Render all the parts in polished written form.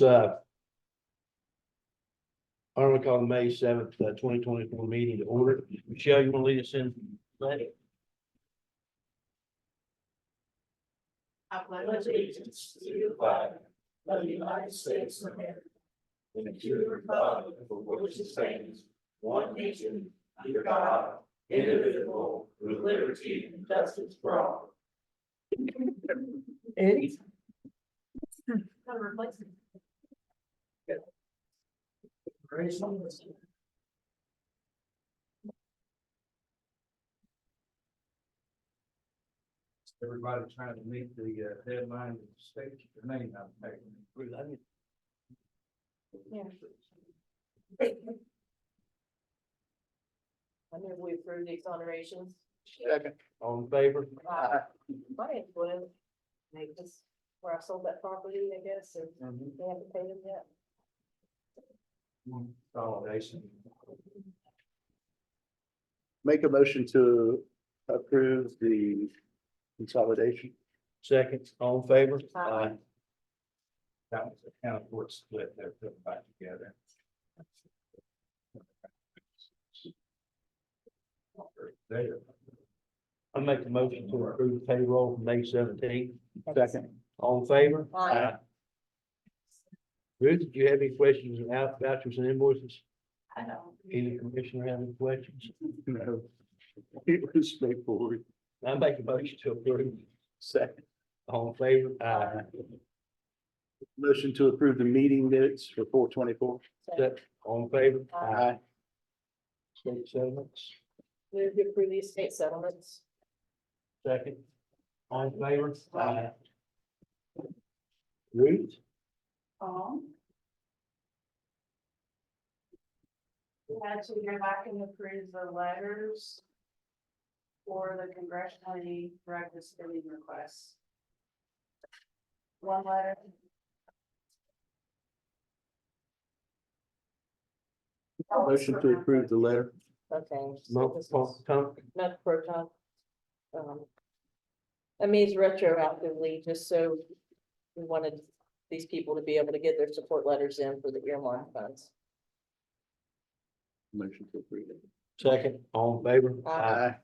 I'm gonna call the May 7th, 2024 meeting to order. Michelle, you want to lead us in? I pledge allegiance to the flag of the United States of America and to the republic for which it stands, one nation, under God, indivisible, with liberty and justice for all. Eddie? Everybody trying to meet the deadline of the state name out there. I move we approve the exonerations. Second. All in favor? My would make this where I sold that property, I guess, and they haven't paid them yet. Consolidation. Make a motion to approve the consolidation. Second. All in favor? Aye. That was a county court split, they're put back together. There. I make the motion to approve the payroll from May 17th. Second. All in favor? Aye. Ruth, did you have any questions about vouchers and invoices? I know. Any commissioner have any questions? No. It was straightforward. I make a motion to approve. Second. All in favor? Aye. Motion to approve the meeting minutes for 4/24. Second. All in favor? Aye. State settlements. Move to approve the estate settlements. Second. All in favor? Aye. Ruth? We had to go back and approve the letters for the congressionally directed spending requests. One letter. Motion to approve the letter. Okay. so No, this is Not proton. That means retroactively, just so we wanted these people to be able to get their support letters in for the earmark funds. Motion to approve it. Second. All in favor? Aye.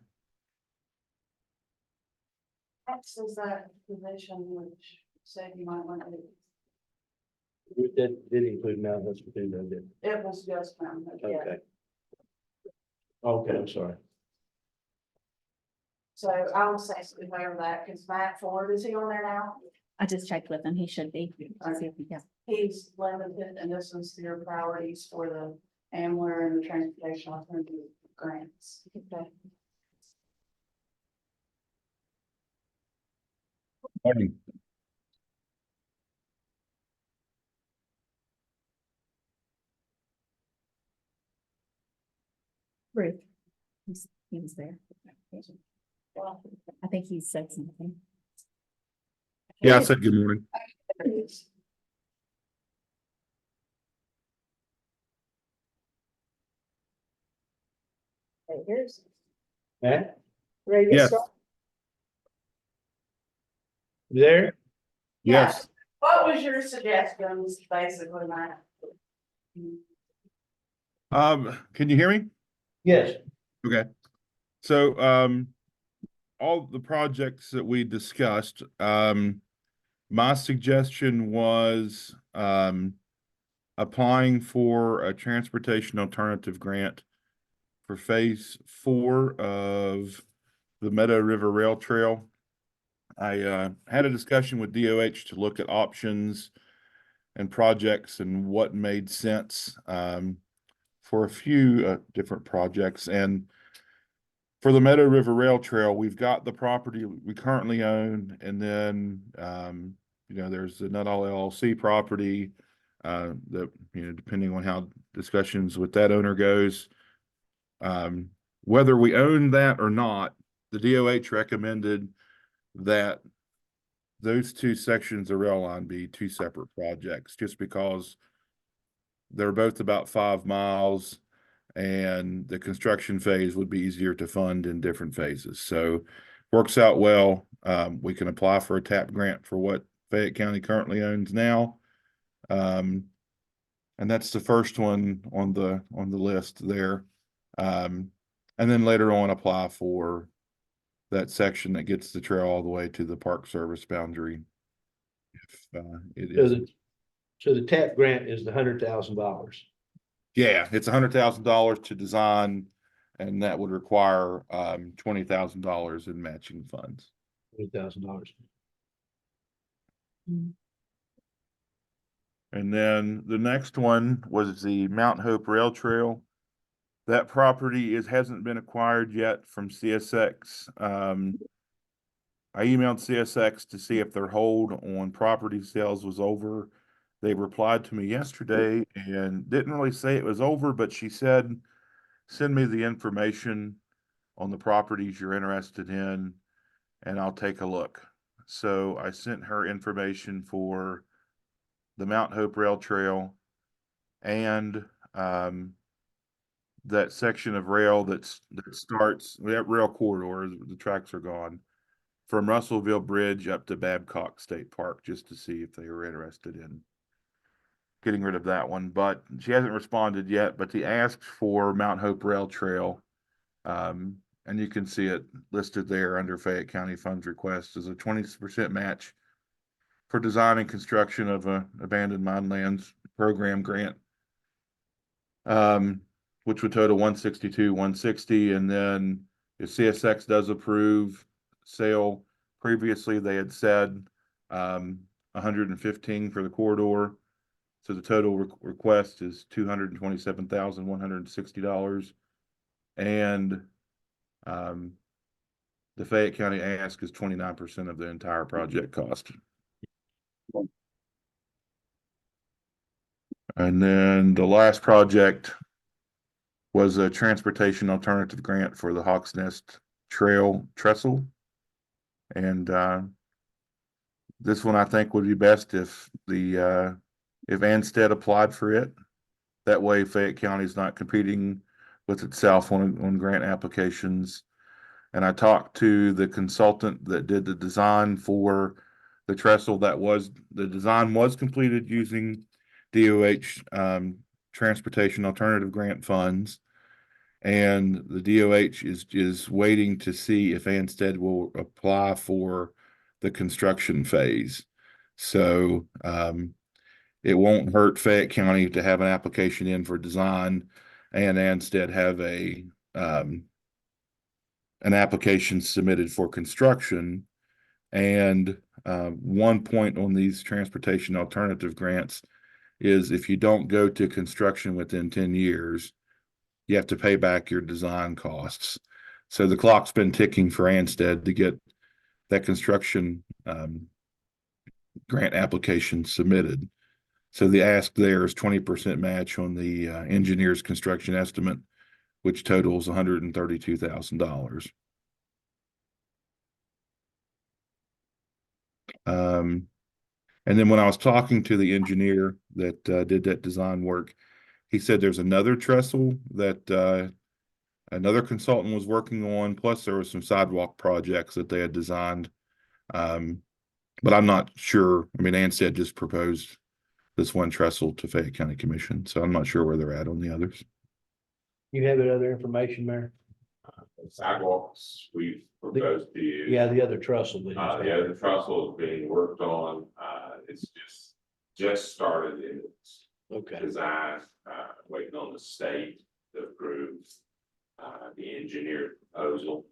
Next is that position which said you might want to, Ruth did include Mount Hospital, did it was just from, it? yeah. Okay. Okay, I'm sorry. So I will say something over that, because Matt Ford, is he on there now? I just checked with him. He should be. Yeah. He's limited, and this is their priorities for the AMLR and the transportation alternative grants. Okay. Morning. Ruth. He was there. Well, I think he said something. Yeah, I said good morning. Okay, here's. Matt, Ready to Yes. start? you there? Yes, What was your suggestions, basically, Matt? can you hear me? Yes. Okay. So, all the projects that we discussed, my suggestion was, applying for a transportation alternative grant for phase 4 of the Meadow River Rail Trail. I had a discussion with DOH to look at options and projects and what made sense for a few different projects. And for the Meadow River Rail Trail, we've got the property we currently own, and then there's the Nuttall LLC property that depending on how discussions with that owner goes, whether we own that or not, the DOH recommended that those two sections of rail line be two separate projects, just because they're both about 5 miles and the construction phase would be easier to fund in different phases. So works out well. We can apply for a TAP grant for what Fayette County currently owns now. And that's the first one on the list there. And then later on apply for that section that gets the trail all the way to the Park Service boundary. If it So is, so the TAP grant is the $100,000. yeah, it's $100,000 to design, and that would require $20,000 in matching funds. $100,000. And then the next one was the Mount Hope Rail Trail. That property hasn't been acquired yet from CSX. I emailed CSX to see if their hold on property sales was over. They replied to me yesterday and didn't really say it was over, but she said, send me the information on the properties you're interested in, and I'll take a look. So I sent her information for the Mount Hope Rail Trail and that section of rail that starts, that rail corridor, the tracks are gone, from Russellville Bridge up to Babcock State Park, just to see if they were interested in getting rid of that one. But she hasn't responded yet, but he asked for Mount Hope Rail Trail. And you can see it listed there under Fayette County Funds Request as a 20% match for design and construction of a abandoned mine lands program grant. Which would total 160, and then if CSX does approve sale, previously they had said 115 for the corridor. So the total request is $227,160. And the Fayette County ask is 29% of the entire project cost. And then the last project was a transportation alternative grant for the Hawks Nest Trail Trestle. And this one I think would be best if Ansted applied for it. That way Fayette County is not competing with itself on grant applications. And I talked to the consultant that did the design for the trestle. The design was completed using DOH transportation alternative grant funds, and the DOH is waiting to see if Ansted will apply for the construction phase. So it won't hurt Fayette County to have an application in for design, and Ansted have an application submitted for construction. And one point on these transportation alternative grants is if you don't go to construction within 10 years, you have to pay back your design costs. So the clock's been ticking for Ansted to get that construction grant application submitted. So the ask there is 20% match on the engineer's construction estimate, which totals $132,000. And then when I was talking to the engineer that did that design work, he said there's another trestle that another consultant was working on, plus there were some sidewalk projects that they had designed. But I'm not sure. I mean, Ansted just proposed this one trestle to Fayette County Commission, so I'm not sure where they're at on the others. You have that other information, Mayor? Sidewalks, we've proposed to use. Yeah, the other trestle. The other trestle is being worked on. It's just started in its Okay. design, waiting on the state to approve the engineered proposal,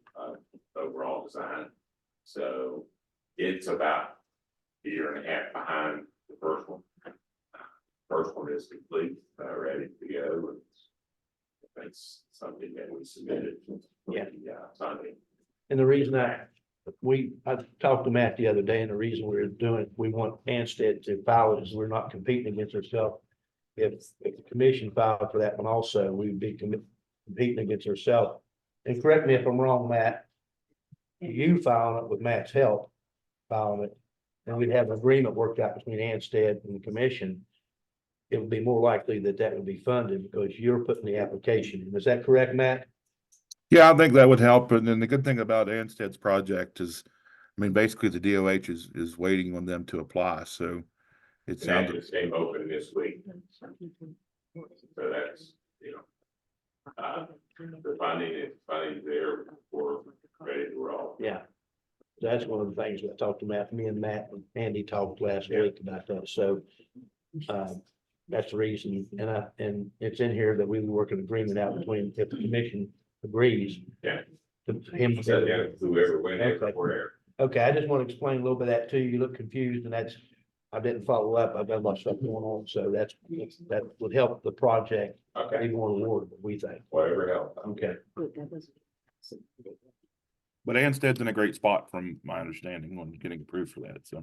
overall design. So it's about a year and a half behind the first one. First one is complete, ready to go. It's something that we submitted. Yeah. Sunday. And the reason I talked to Matt the other day, and the reason we want Ansted to file it is we're not competing against ourselves. If the commission filed for that one also, we would be competing against ourselves. And correct me if I'm wrong, Matt, you filing it with Matt's help, filing it, and we'd have an agreement worked out between Ansted and the commission. It would be more likely that would be funded because you're putting the application in. Is that correct, Matt? Yeah, I think that would help. And then the good thing about Ansted's project is, I mean, basically the DOH is waiting on them to apply. So it And that sounded, just came open this week. So that's, the funding there for ready to roll. Yeah. That's one of the things that I talked to Matt, me and Matt and Andy talked last week about that, so. That's the reason, and it's in here that we will work an agreement out between, if the commission agrees. Yeah. To him. So, yeah, whoever went Okay. wherever. Okay, I just want to explain a little bit of that too. You look confused and that's, I didn't follow up. I've got a lot of stuff going on, so that would help the project Okay, be more rewarded, we think. whatever helps. Okay. but Anstead's in a great spot from my understanding on getting approved for that, so.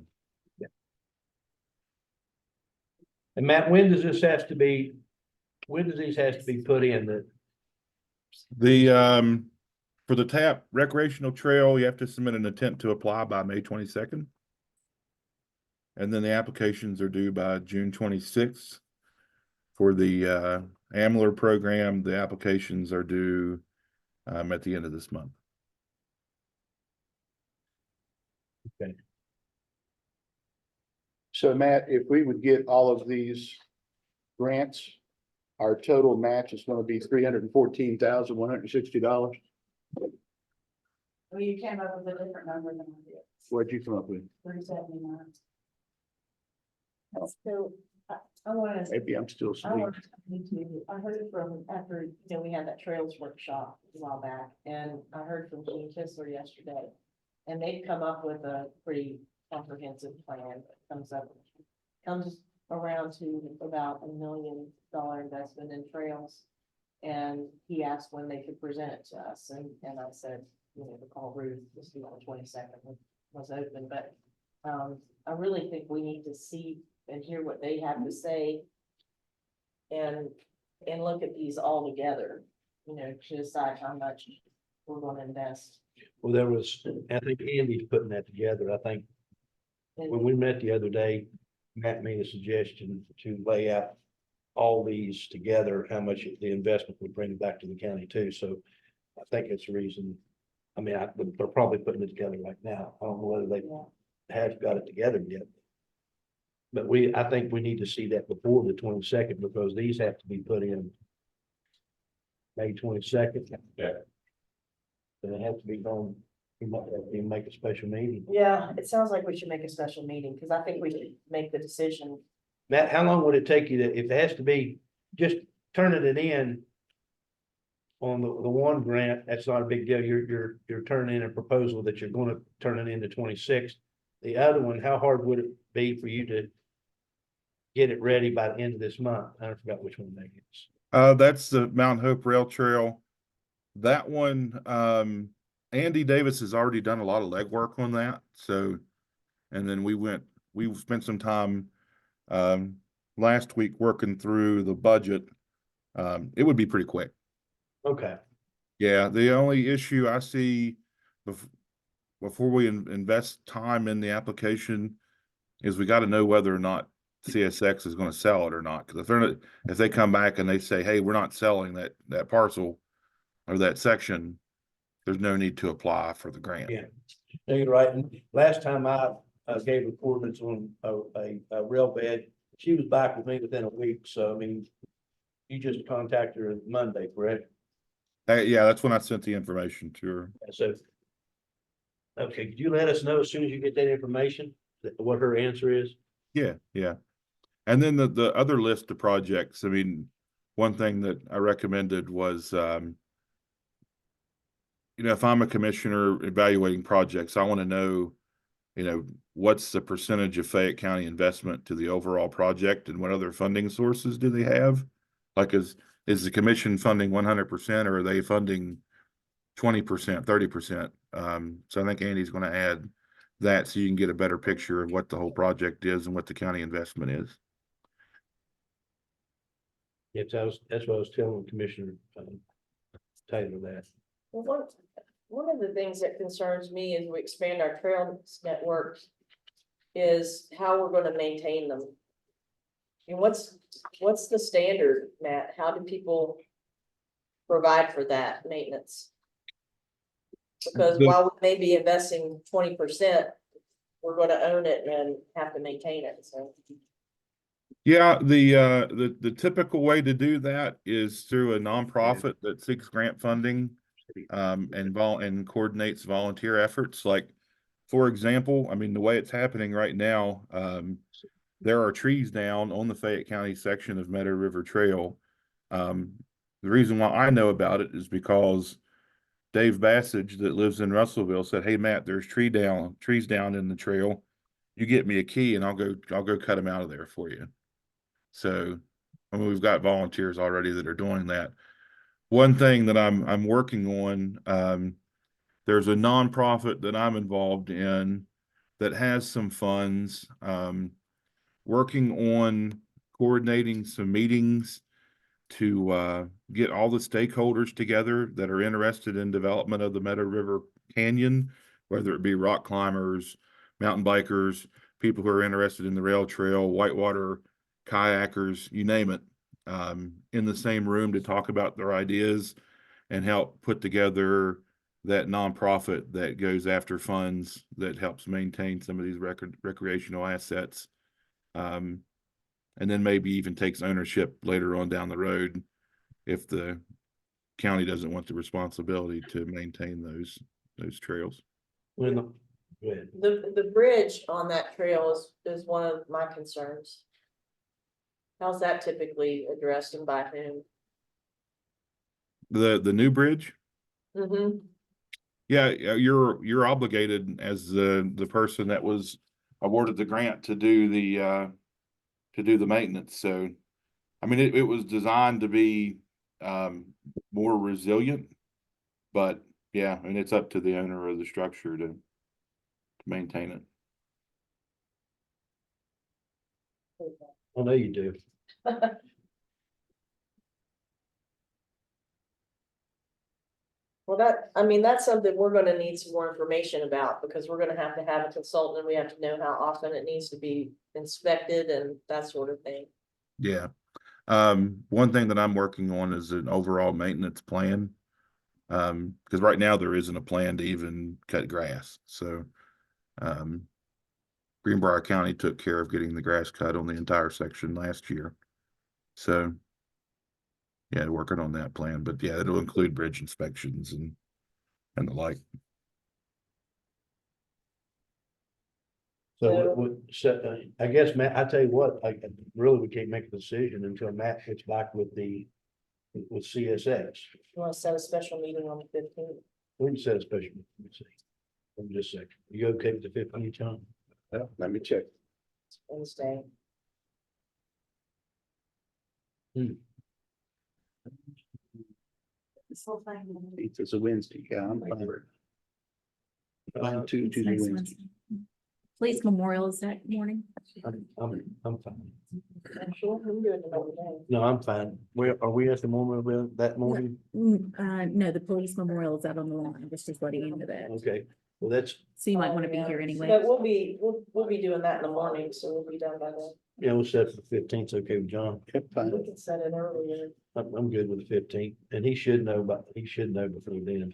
And Matt, when does these have to be put in? For the TAP recreational trail, you have to submit an intent to apply by May 22nd. And then the applications are due by June 26th. For the AMLR program, the applications are due at the end of this month. So Matt, if we would get all of these grants, our total match is gonna be $314,160. Well, you came up with a different number than I did, What'd you come up with? 379. So I want to, Maybe I'm still I asleep. want to, I heard from, after, we had that trails workshop a while back, and I heard from Gene Kistler yesterday. And they've come up with a pretty comprehensive plan that comes around to about $1 million investment in trails. And he asked when they could present it to us, and I said, to call Ruth, this is on the 22nd was open, but I really think we need to see and hear what they have to say. And look at these all together, to decide how much we're gonna invest. Well, I think Andy's putting that together. I think when we met the other day, Matt made a suggestion to lay out all these together, how much the investment would bring back to the county too. So I think it's the reason. I mean, they're probably putting it together right now. I don't know whether they have got it together yet. But I think we need to see that before the 22nd, because these have to be put in May 22nd. Yeah. And it has to be done, we might have to make a special meeting. Yeah, it sounds like we should make a special meeting, because I think we should make the decision. Matt, how long would it take you if it has to be just turning it in on the one grant? That's not a big deal. You're turning in a proposal that you're going to turn it into 26. The other one, how hard would it be for you to get it ready by the end of this month? I forgot which one that is. That's the Mount Hope Rail Trail. That one, Andy Davis has already done a lot of legwork on that. So, and then we spent some time last week working through the budget. It would be pretty quick. Okay. Yeah, the only issue I see before we invest time in the application is we got to know whether or not CSX is going to sell it or not. Because if they come back and they say, "Hey, we're not selling that parcel or that section," there's no need to apply for the grant. Yeah. No, you're right. And last time I gave reports on a rail bed, she was back with me within a week. So, I mean, you just contacted her Monday, correct? Yeah, that's when I sent the information to her. So, okay, could you let us know as soon as you get that information, what her answer is? Yeah. And then the other list of projects, I mean, one thing that I recommended was, if I'm a commissioner evaluating projects, I want to know, what's the percentage of Fayette County investment to the overall project, and what other funding sources do they have? Like, is the commission funding 100%, or are they funding 20%, 30%? So I think Andy's going to add that, so you can get a better picture of what the whole project is and what the county investment is. Yes, that's what I was telling Commissioner Taylor that. Well, one of the things that concerns me as we expand our trails network is how we're going to maintain them. And what's the standard, Matt? How do people provide for that maintenance? Because while we may be investing 20%, we're going to own it and have to maintain it. So Yeah, the typical way to do that is through a nonprofit that seeks grant funding and coordinates volunteer efforts. Like, for example, I mean, the way it's happening right now, there are trees down on the Fayette County section of Meadow River Trail. The reason why I know about it is because Dave Bassage that lives in Russellville said, "Hey Matt, there's trees down in the trail. You get me a key and I'll go cut them out of there for you." So, I mean, we've got volunteers already that are doing that. One thing that I'm working on, there's a nonprofit that I'm involved in that has some funds, working on coordinating some meetings to get all the stakeholders together that are interested in development of the Meadow River Canyon, whether it be rock climbers, mountain bikers, people who are interested in the rail trail, whitewater kayakers, you name it, in the same room to talk about their ideas and help put together that nonprofit that goes after funds that helps maintain some of these recreational assets. And then maybe even takes ownership later on down the road if the county doesn't want the responsibility to maintain those trails. When the, go ahead. The bridge on that trail is one of my concerns. How's that typically addressed and by whom? The new bridge? Mm-hmm. Yeah, you're obligated as the person that was awarded the grant to do the maintenance. So, I mean, it was designed to be more resilient, but yeah, and it's up to the owner of the structure to maintain it. I know you do. Well, I mean, that's something we're gonna need some more information about, because we're gonna have to have a consultant, and we have to know how often it needs to be inspected and that sort of thing. Yeah. One thing that I'm working on is an overall maintenance plan. Because right now there isn't a plan to even cut grass. So, Greenbrier County took care of getting the grass cut on the entire section last year. So, yeah, working on that plan, but yeah, it'll include bridge inspections and the like. So I guess, Matt, I tell you what, really, we can't make a decision until Matt gets back with CSX. You wanna set a special meeting on the 15th? We can set a special, let me see. Let me just a second. You okay with the 15th, John? Well, let me check. Wednesday. This whole thing. It's a Wednesday. Yeah, I'm fine. Fine, Tuesday, Next Wednesday. Wednesday. Police Memorial is that morning. I'm fine. I'm sure we can do it another day. No, I'm fine. Are we at the moment that morning? No, the police memorial is out on the line. I was just letting you know that. Okay, well, that's, So you might want to be Yeah. here anyway. But we'll be doing that in the morning, so we'll be done by then. yeah, we'll set for the 15th. Okay with John. Yep, fine. We can set it earlier. I'm good with the 15th, and he should know before then.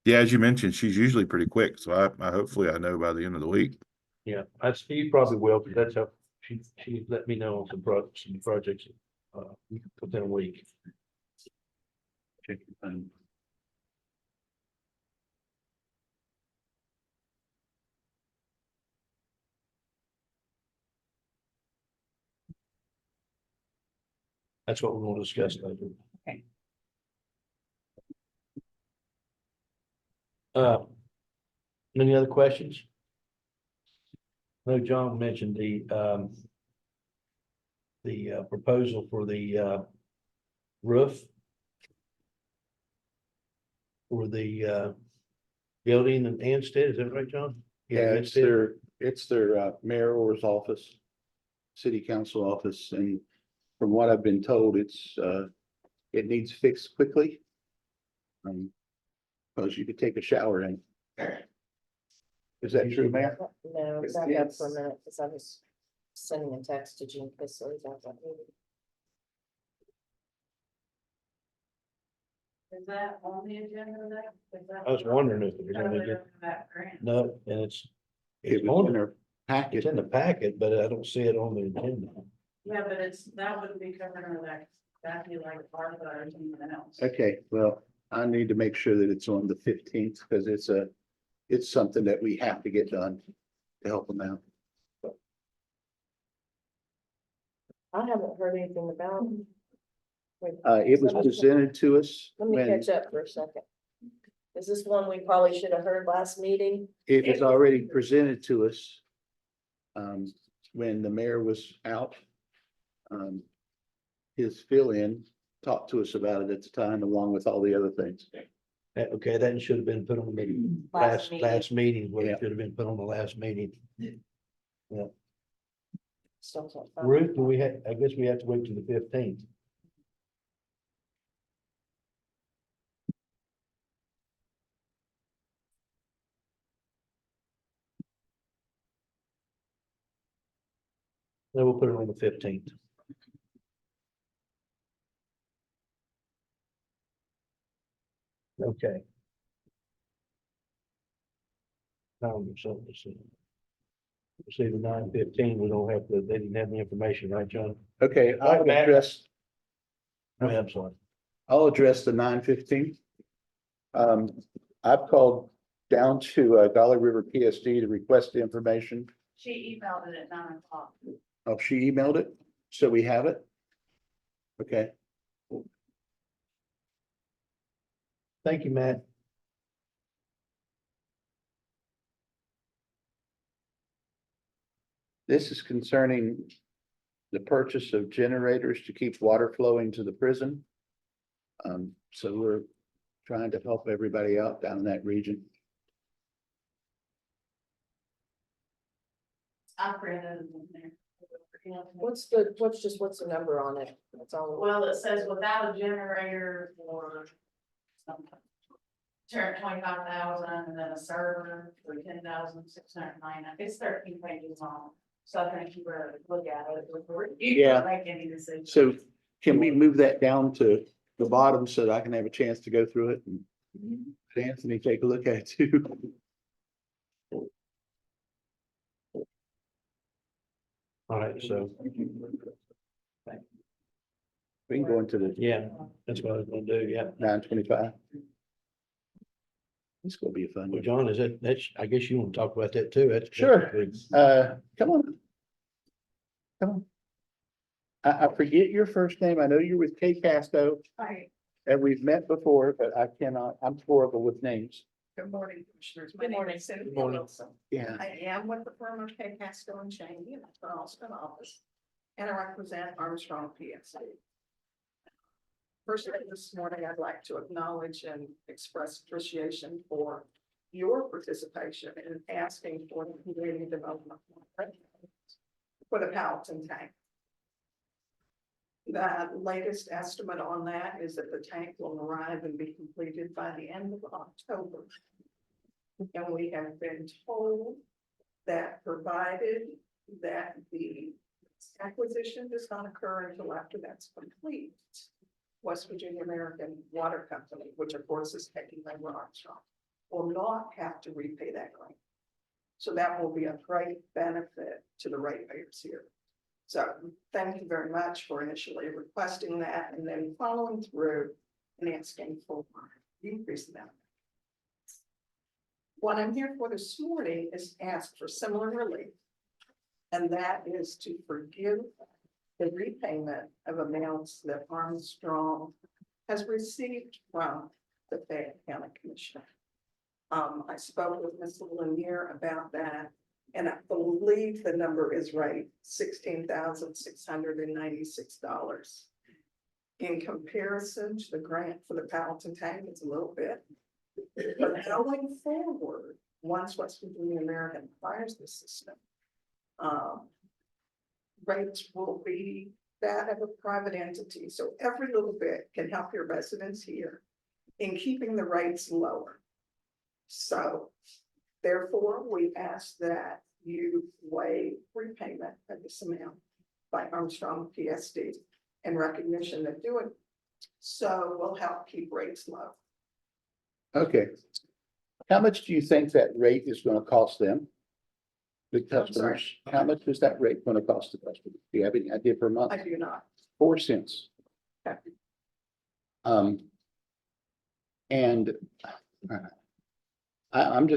Yeah, as you mentioned, she's usually pretty quick. So I hopefully I know by the end of the week. Yeah, he probably will, because that's how she let me know on some projects, within a week. Check your phone. That's what we're gonna discuss later. Okay. Any other questions? I know John mentioned the proposal for the roof for the building in Anstead. Is that right, John? Yeah, it's their mayor's office, city council office, and from what I've been told, it needs fixed quickly. Because you could take a shower in. Is that true, Matt? No, It's- back up it's- for a minute, because I was sending a text to Gene Kissler about that meeting. Is that on the agenda there? I was wondering if it was on the agenda. That grant. No, and it's It was on in there. their packet. in the packet, but I don't see it on the agenda. Yeah, but that wouldn't be covered under that'd be like ARPA or something else. Okay, well, I need to make sure that it's on the 15th because it's something that we have to get done to help them out. I haven't heard anything about. It was presented to us Let me when catch up for a second. Is this one we probably should have heard last meeting? it was already presented to us. When the mayor was out. His fill-in talked to us about it at the time, along with all the other things. Okay, that should have been put on the Last last meeting, where Yeah. it should have been put on the last meeting. Still can't find it. Ruth, do we have, I guess we have to wait till the 15th. Then we'll put it on the 15th. Okay. So see the 9:15, we don't have to, they didn't have the information, right, John? Okay, I'll Matt. address, Oh, I'm sorry. I'll address the 9:15. I've called down to Dolly River PSD to request the information. She emailed it at 9 o'clock. Oh, she emailed it, so we have it? Okay, Thank you, Matt. this is concerning the purchase of generators to keep water flowing to the prison. So we're trying to help everybody out down in that region. I printed it in there. What's the number on it? That's all. Well, it says without a generator for something. Turn 25,000 and then a server for 10,609. It's 13 pages long. So I think you better look at it before you Yeah. make any decisions. So can we move that down to the bottom so that I can have a chance to go through it and let Anthony take a look at it too? All right, so, We can go into the yeah, that's what I was gonna do, yeah. 9:25. It's gonna be a fun Well, one. John, that's, I guess you want to talk about that too. Sure. That's- Come on. Come on. I forget your first name. I know you're with K Casto Hi, and we've met before, but I cannot, I'm horrible with names. good morning, Commissioners. My Good name morning. is Cynthia Good morning. Wilson. Yeah. I am with the firm of K. Casco and Cheney in the Charleston office, and I represent Armstrong PSC. First, this morning, I'd like to acknowledge and express appreciation for your participation in asking for the community development for the Powelton tank. The latest estimate on that is that the tank will arrive and be completed by the end of October. And we have been told that provided that the acquisition does not occur until after that's complete, West Virginia American Water Company, which of course is taking over Armstrong, will not have to repay that grant. So that will be a great benefit to the ratepayers here. So thank you very much for initially requesting that and then following through and asking for increase in that. What I'm here for this morning is ask for similar relief. And that is to forgive the repayment of amounts that Armstrong has received from the Fayette County Commissioner. I spoke with Ms. Lanier about that, and I believe the number is right, $16,696. In comparison to the grant for the Powelton tank, it's a little bit. But going forward, once West Virginia American acquires this system, rates will be that of a private entity. So every little bit can help your residents here in keeping the rates lower. So therefore, we ask that you waive repayment of this amount by Armstrong PSD in recognition that doing so will help keep rates low. Okay. How much do you think that rate is gonna cost them? the customers, how much is that rate gonna cost the customer? Do you have any idea per month? I do not. 4 cents. Okay. And I'm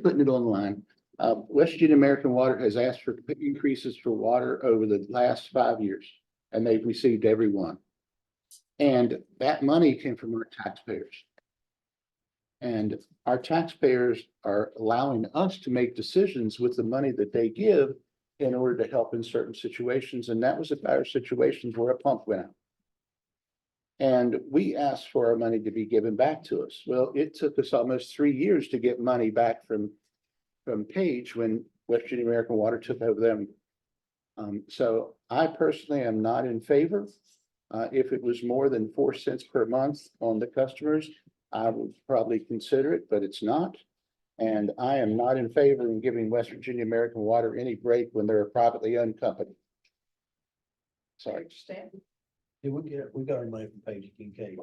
putting it on the line. West Virginia American Water has asked for increases for water over the last 5 years, and they've received every one. And that money came from our taxpayers. And our taxpayers are allowing us to make decisions with the money that they give in order to help in certain situations, and that was a fire situations where a pump went out. And we asked for our money to be given back to us. Well, it took us almost 3 years to get money back from Page when West Virginia American Water took over them. So I personally am not in favor. If it was more than 4 cents per month on the customers, I would probably consider it, but it's not. And I am not in favor of giving West Virginia American Water any break when they're a privately owned company. I Sorry. understand. Did we got our money from Page Kincaid?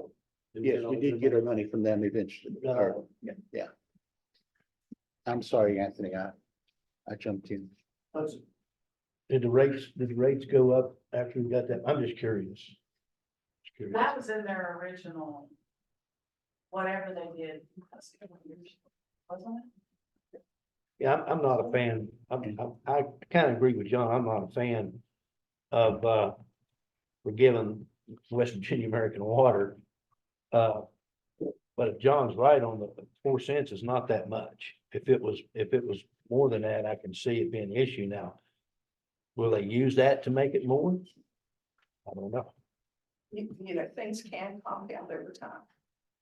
Yes, we did get our money from them eventually. Or, yeah. I'm sorry, Anthony, I jumped in. Did the rates go up after we got that? I'm just curious. Just curious. That was in their original, whatever they did. Wasn't it? Yeah, I'm not a fan. I kind of agree with John. I'm not a fan of, we're giving West Virginia American Water. But if John's right on the 4 cents is not that much. If it was more than that, I can see it being an issue now. Will they use that to make it more? I don't know. You know, things can compound over time.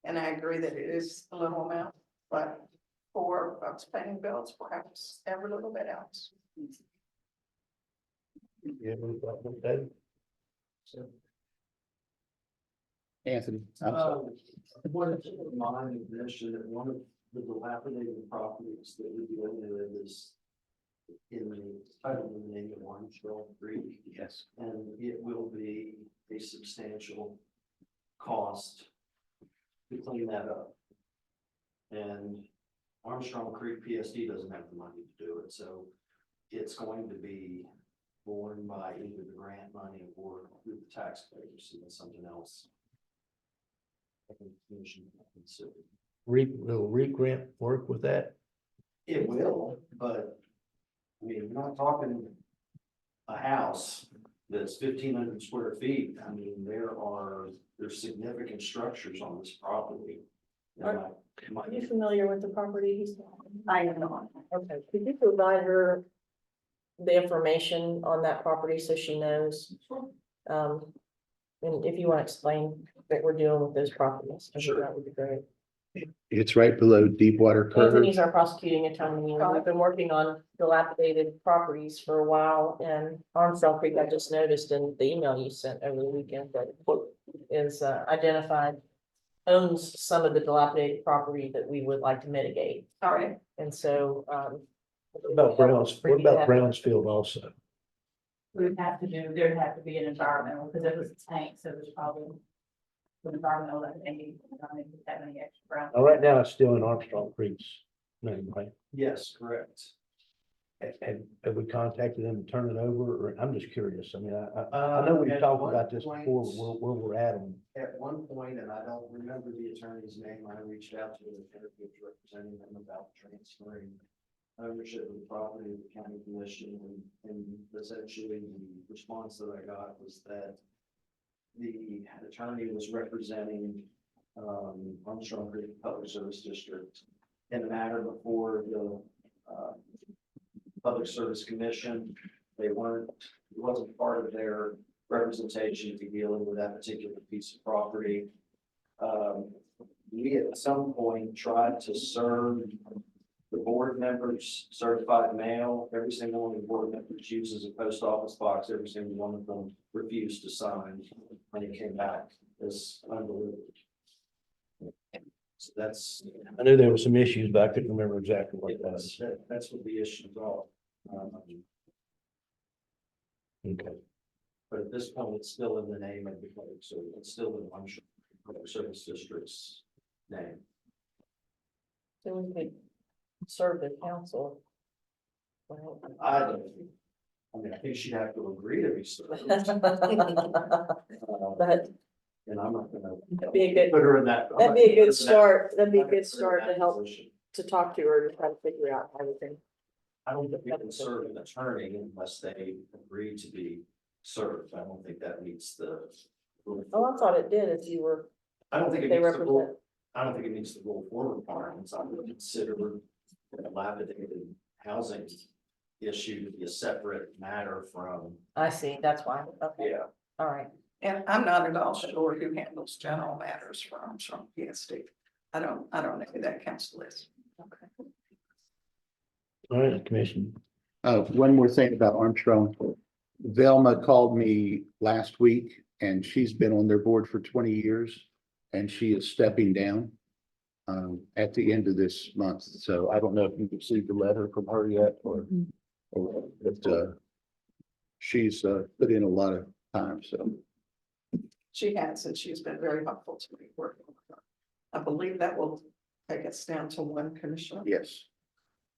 And I agree that it is a little amount, but for folks paying bills, perhaps every little bit else. Yeah, we thought about that. Anthony, I'm sorry. I wanted to remind the commission that one of the dilapidated properties that we deal with is in the title of the name of Armstrong Creek. Yes. And it will be a substantial cost to clean that up. And Armstrong Creek PSD doesn't have the money to do it, so it's going to be borne by either the grant money or through the taxpayers, so that's something else. I think the commission can consider. Will REAP grant work with that? It will, but I mean, we're not talking a house that's 1,500 square feet. I mean, there's significant structures on this property. Are you familiar with the property he's? I am not. Okay, could you provide her the information on that property so she knows? And if you want to explain that we're dealing with those properties, I think that would be great. It's right below Deepwater Curve. Anthony's our prosecuting attorney, and we've been working on dilapidated properties for a while, and Armstrong Creek, I just noticed in the email you sent over the weekend that is identified, owns some of the dilapidated property that we would like to mitigate. All right. And so, What about Brownsfield also? There'd have to be an environmental, because it was a tank, so there's probably an environmental that they need, I don't think have any extra ground. Now, right now, it's still in Armstrong Creek's name, right? Yes, correct. Have we contacted them to turn it over, or I'm just curious, I mean, I know we've At talked one about this point- before, where we're at on. At one point, and I don't remember the attorney's name, I reached out to the attorney representing them about transferring ownership of the property to the county commission, and essentially the response that I got was that the attorney was representing Armstrong Creek Public Service District in the matter before the Public Service Commission. It wasn't part of their representation to dealing with that particular piece of property. We at some point tried to serve the board members certified mail. Every single one of the board members uses a post office box. Every single one of them refused to sign when it came back as undelivered. So that's, I knew there were some issues, but I couldn't remember exactly what it was. that's what the issues are. Okay. But at this point, it's still in the name of the public service. It's still in Armstrong Public Service District's name. so we could serve the council Well, I mean, I think she'd have to agree to be served. But And I'm not gonna. That'd be a good- Put her in that. that'd be a good start, I'm not gonna put her in that help position. to talk to her to try to figure out everything. I don't think we can serve an attorney unless they agree to be served. I don't think that meets the. Oh, I thought it did if you were, I don't think it they meets the rule. represent. I don't think it meets the rule 4 requirements. I would consider a dilapidated housing issue to be a separate matter from. I see, that's why, okay, Yeah. all right. And I'm not at all sure who handles general matters from PSD. I don't know who that council is. Okay. All right, Commission. One more thing about Armstrong. Velma called me last week and she's been on their board for 20 years and she is stepping down at the end of this month. So I don't know if you've received a letter from her yet or but she's put in a lot of time, so. She has, and she's been very helpful to me working with her. I believe that will take us down to 1 commissioner. Yes.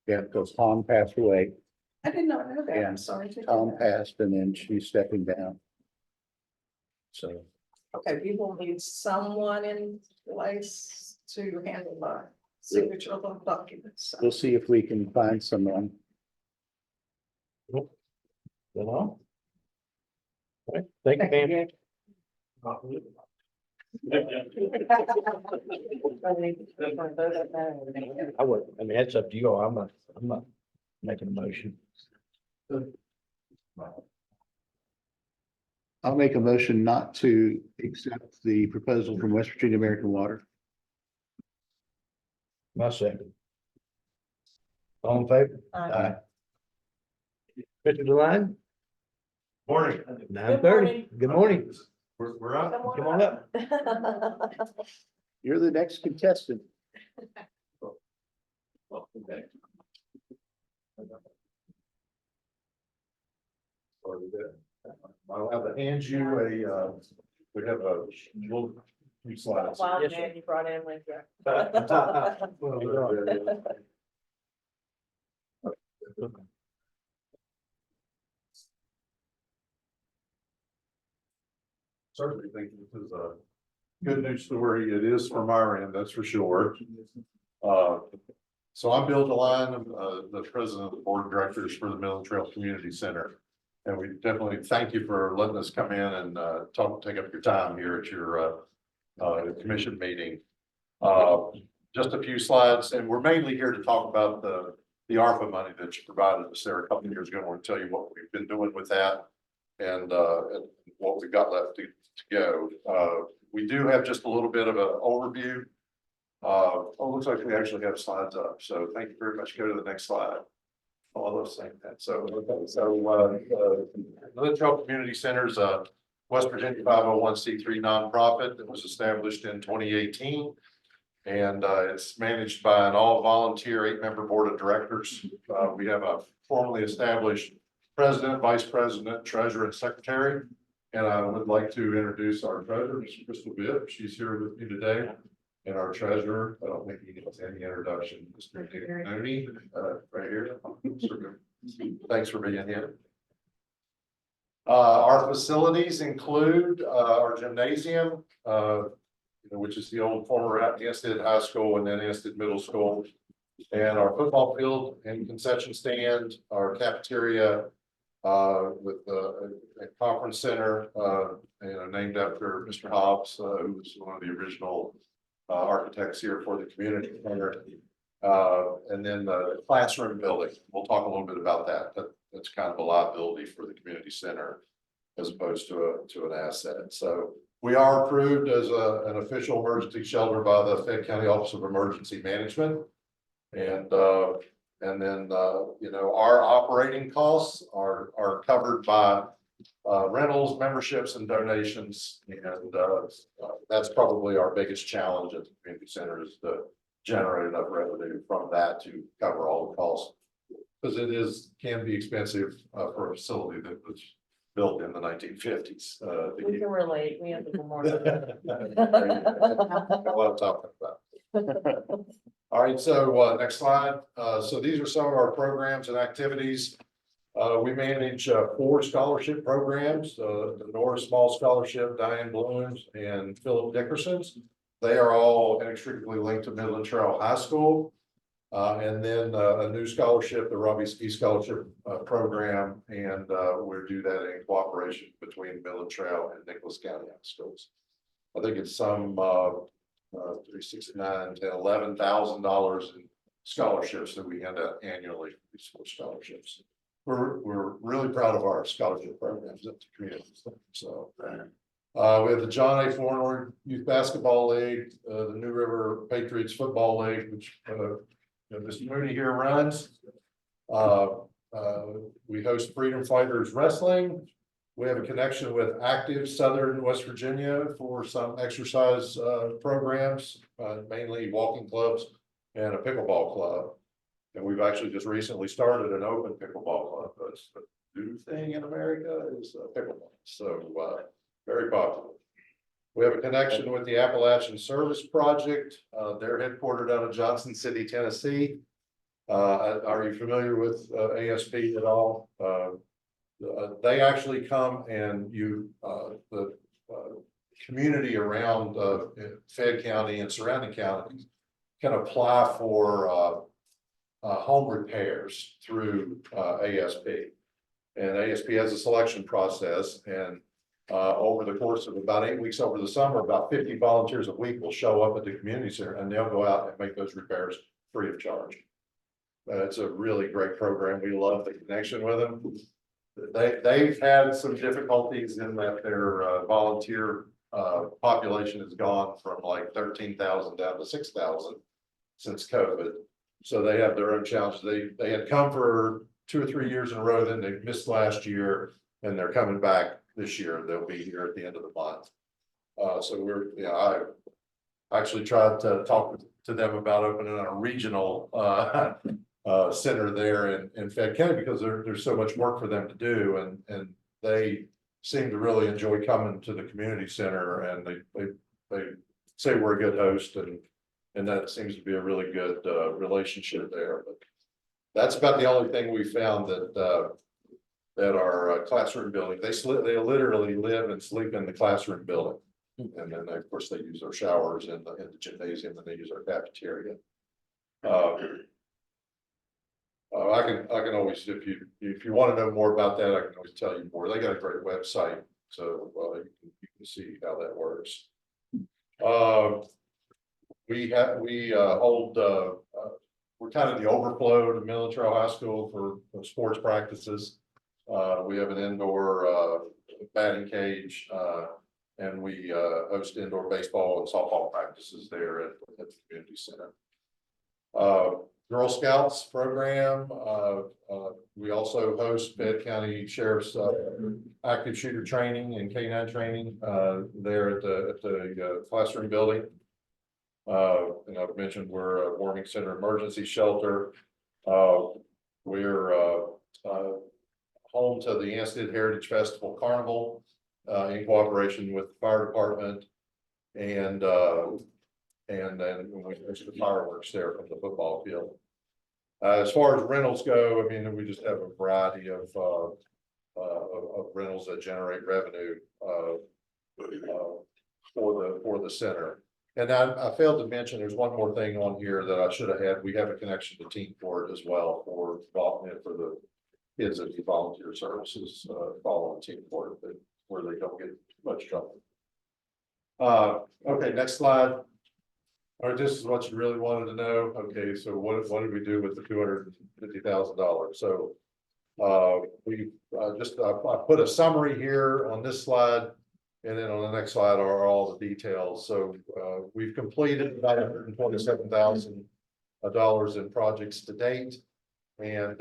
Yeah, because Tom passed away. I did not know that. Yeah. I'm sorry to hear Tom that. passed and then she's stepping down. So, Okay, we will need someone in place to handle the signature of the documents. we'll see if we can find someone. All right, thank you, ma'am. I would, I mean, that's up to you all. I'm not making a motion. I'll make a motion not to accept the proposal from West Virginia American Water. My second. All in favor? Aye. Mr. Deline? Morning. 9:30. Good morning. We're up. Come on up. You're the next contestant. Okay. I'll have to hand you we have a little few slides. Wild Yes, man you brought in with you. Certainly think this is a good news story. It is from our end, that's for sure. So I'm Bill DeLine, the president of the board of directors for the Middle Trail Community Center. And we definitely thank you for letting us come in and take up your time here at your commission meeting. Just a few slides, and we're mainly here to talk about the ARPA money that you provided us there a couple of years ago. I want to tell you what we've been doing with that and what we've got left to go. We do have just a little bit of an overview. Looks like we actually have slides up. So thank you very much. Go to the next slide. All those saying that. So Little Trail Community Centers, West Virginia 501c3 nonprofit that was established in 2018. And it's managed by an all-volunteer 8-member board of directors. We have a formally established president, vice president, treasurer, and secretary. And I would like to introduce our treasurer, Ms. Crystal Bibb. She's here with me today. And our treasurer, I don't think he needs any introduction, Mr. Nick Mooney, right here. Thanks for being here. Our facilities include our gymnasium, which is the old former Anstead High School and then Anstead Middle School. And our football field and concession stand, our cafeteria, with a conference center, named after Mr. Hobbs, who was one of the original architects here for the community center. And then the classroom building. We'll talk a little bit about that. That's kind of a liability for the community center as opposed to an asset. So we are approved as an official emergency shelter by the Fayette County Office of Emergency Management. And then our operating costs are covered by rentals, memberships, and donations. And that's probably our biggest challenge at the community center is to generate enough revenue from that to cover all the costs. Because it can be expensive for a facility that was built in the 1950s. We can relate, we have the memorial. What I'm talking about. All right, so next slide. So these are some of our programs and activities. We manage 4 scholarship programs, the Norris Small Scholarship, Diane Blooms, and Philip Dickerson's. They are all inextricably linked to Midland Trail High School. And then a new scholarship, the Robbie Ski Scholarship Program, and we do that in cooperation between Midland Trail and Nicholas County High Schools. I think it's some 3, 6, 9, 10, $11,000 in scholarships that we hand out annually. These 4 scholarships. We're really proud of our scholarship programs at the community. So we have the John A. Flournoy Youth Basketball League, the New River Patriots Football League, which Mr. Mooney here runs. We host Freedom Fighters Wrestling. We have a connection with Active Southern West Virginia for some exercise programs, mainly walking clubs and a pickleball club. And we've actually just recently started an open pickleball club. That's the new thing in America is pickleball. So very popular. We have a connection with the Appalachian Service Project. They're headquartered out of Johnson City, Tennessee. Are you familiar with ASP at all? They actually come and the community around Fayette County and surrounding counties can apply for home repairs through ASP. And ASP has a selection process, and over the course of about 8 weeks over the summer, about 50 volunteers a week will show up at the community center, and they'll go out and make those repairs free of charge. It's a really great program. We love the connection with them. They've had some difficulties in that their volunteer population has gone from like 13,000 down to 6,000 since COVID. So they have their own challenges. They had come for 2 or 3 years in a row, then they missed last year, and they're coming back this year. They'll be here at the end of the month. So I actually tried to talk to them about opening a regional center there in Fayette County, because there's so much work for them to do, and they seem to really enjoy coming to the community center, and they say we're a good host, and that seems to be a really good relationship there. But that's about the only thing we found that our classroom building, they literally live and sleep in the classroom building, and then of course they use their showers in the gymnasium, and they use our cafeteria. I can always, if you want to know more about that, I can always tell you more. They got a great website, so you can see how that works. We hold we're kind of the overflow to Midland Trail High School for sports practices. We have an indoor batting cage, and we host indoor baseball and softball practices there at the community center. Girl Scouts program. We also host Fayette County Sheriff's active shooter training and K9 training there at the classroom building. And I've mentioned we're a warming center emergency shelter. We're home to the Anstead Heritage Festival Carnival in cooperation with the fire department, and then we host the fireworks there from the football field. As far as rentals go, I mean, we just have a variety of rentals that generate revenue for the center. And I failed to mention, there's one more thing on here that I should have had. We have a connection to Team Court as well for the kids that do volunteer services following Team Court, where they don't get much trouble. Okay, next slide. All right, this is what you really wanted to know. Okay, so what did we do with the $250,000? So we I put a summary here on this slide, and then on the next slide are all the details. So we've completed about $127,000 in projects to date, and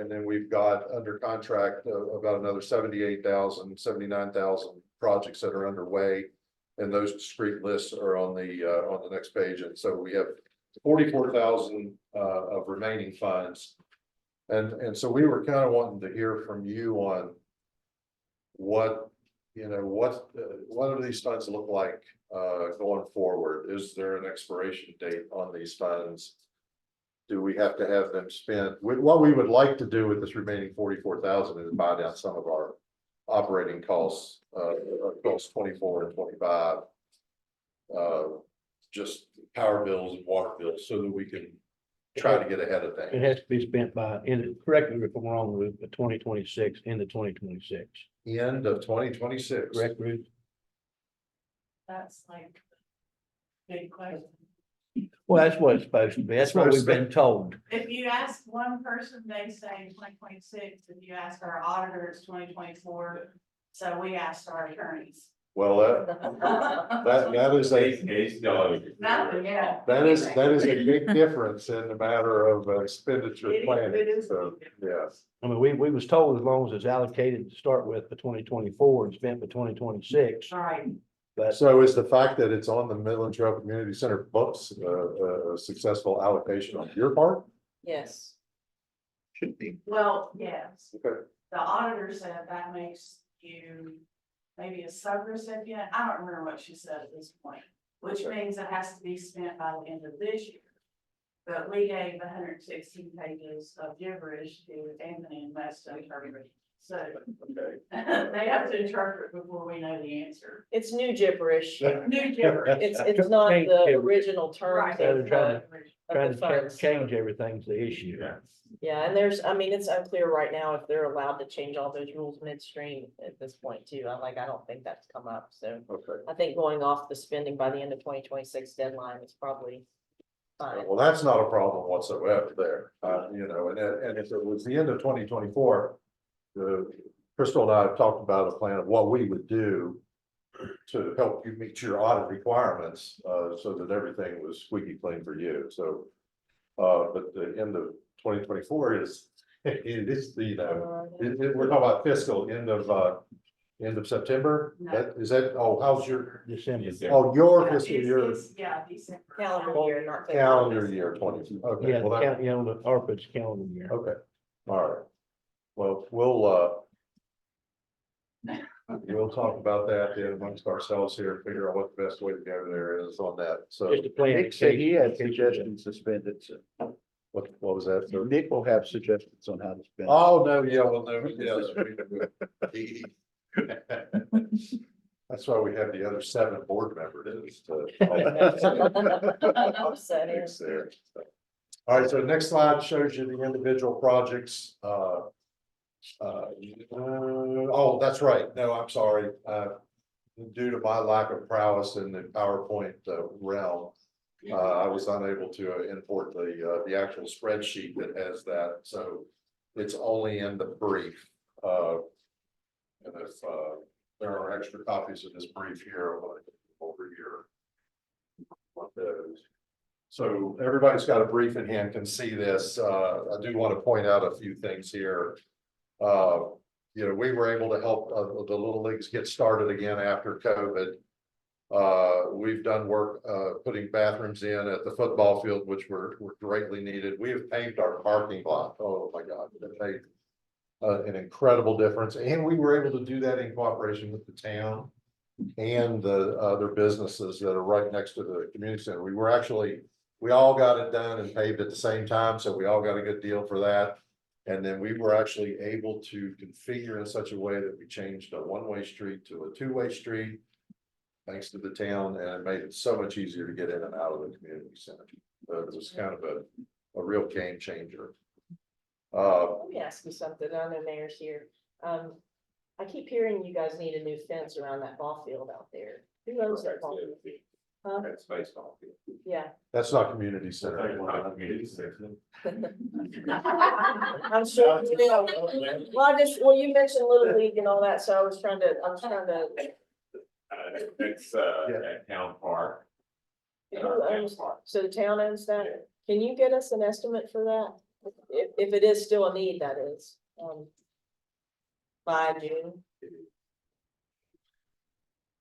then we've got under contract about another 79,000 projects that are underway. And those discrete lists are on the next page. And so we have 44,000 of remaining funds. And so we were kind of wanting to hear from you on what do these funds look like going forward? Is there an expiration date on these funds? do we have to have them spend, what we would like to do with this remaining 44,000 is buy down some of our operating costs, costs 24 and 25. Just power bills and water bills so that we can try to get ahead of It things. has to be spent by, correct me if I'm wrong, Ruth, but 2026, into 2026, End of 2026. correct, Ruth? That's like big question. Well, that's what it's supposed to be. That's what we've been told. If you ask one person, they say 2026. If you ask our auditor, it's 2024. So we asked our attorneys. Well, that is Nothing, yeah. that is a big difference in the matter of expenditure It planning. is. So, yes. I mean, we was told as long as it's allocated to start with for 2024 and spent for 2026. Right. But So is the fact that it's on the Midland Trail Community Center books, a successful allocation on your part? Yes. Should be. Well, yes. Okay. The auditor said that makes you maybe a subrecipient. I don't remember what she said at this point, which means it has to be spent by the end of this year. But we gave 116 pages of gibberish to Anthony and Wes to interpret. So they have to interpret before we know the answer. It's new gibberish. New gibberish. It's not Change the gibberish. original terms Right. They're of trying the to funds. change everything's the issue. Yeah, and there's, I mean, it's unclear right now if they're allowed to change all those rules midstream at this point too. I don't think that's come up, so. Okay. I think going off the spending by the end of 2026 deadline is probably fine. Well, that's not a problem whatsoever there, and if it was the end of 2024, Crystal and I have talked about a plan of what we would do to help you meet your audit requirements, so that everything was squeaky clean for you, so. But the end of 2024 is, it is, we're talking about fiscal end of September? No. How's your, December. oh, your Yeah, fiscal year, Yeah, December. Calendar year, not. calendar year 20, okay, Yeah, well, that, count, the ARPA's calendar year. okay, all right. Well, we'll talk about that then amongst ourselves here, figure out what the best way to go there is on that, so. Just a plan. Nick said he had suggestions to spend it, so What was that? sir? Nick will have suggestions on how to spend it. Oh, no, yeah, well, no, yes. That's why we have the other 7 board members to. Upset here. Fix there. All right, so the next slide shows you the individual projects. Oh, that's right. No, I'm sorry. Due to my lack of prowess in the PowerPoint realm, I was unable to import the actual spreadsheet that has that, so it's only in the brief. And if there are extra copies of this brief here, I'm gonna go over here. Want those. So everybody's got a brief in hand, can see this. I do want to point out a few things here. We were able to help the little leagues get started again after COVID. We've done work putting bathrooms in at the football field, which were greatly needed. We have paved our parking lot. Oh my God, that made an incredible difference. And we were able to do that in cooperation with the town and the other businesses that are right next to the community center. We all got it done and paved at the same time, so we all got a good deal for that. And then we were actually able to configure in such a way that we changed a one-way street to a two-way street, thanks to the town, and it made it so much easier to get in and out of the community center. It was kind of a real game changer. Let me ask you something. I know Mayor's here. I keep hearing you guys need a new fence around that ball field out there. Who owns that ball field? Huh? Space ball field. Yeah. That's not community center. I'm sure. Well, you mentioned Little League and all that, so I was trying to. It's at Town Park. Who owns- So the town owns that? Can you get us an estimate for that? If it is still a need, that is, by June.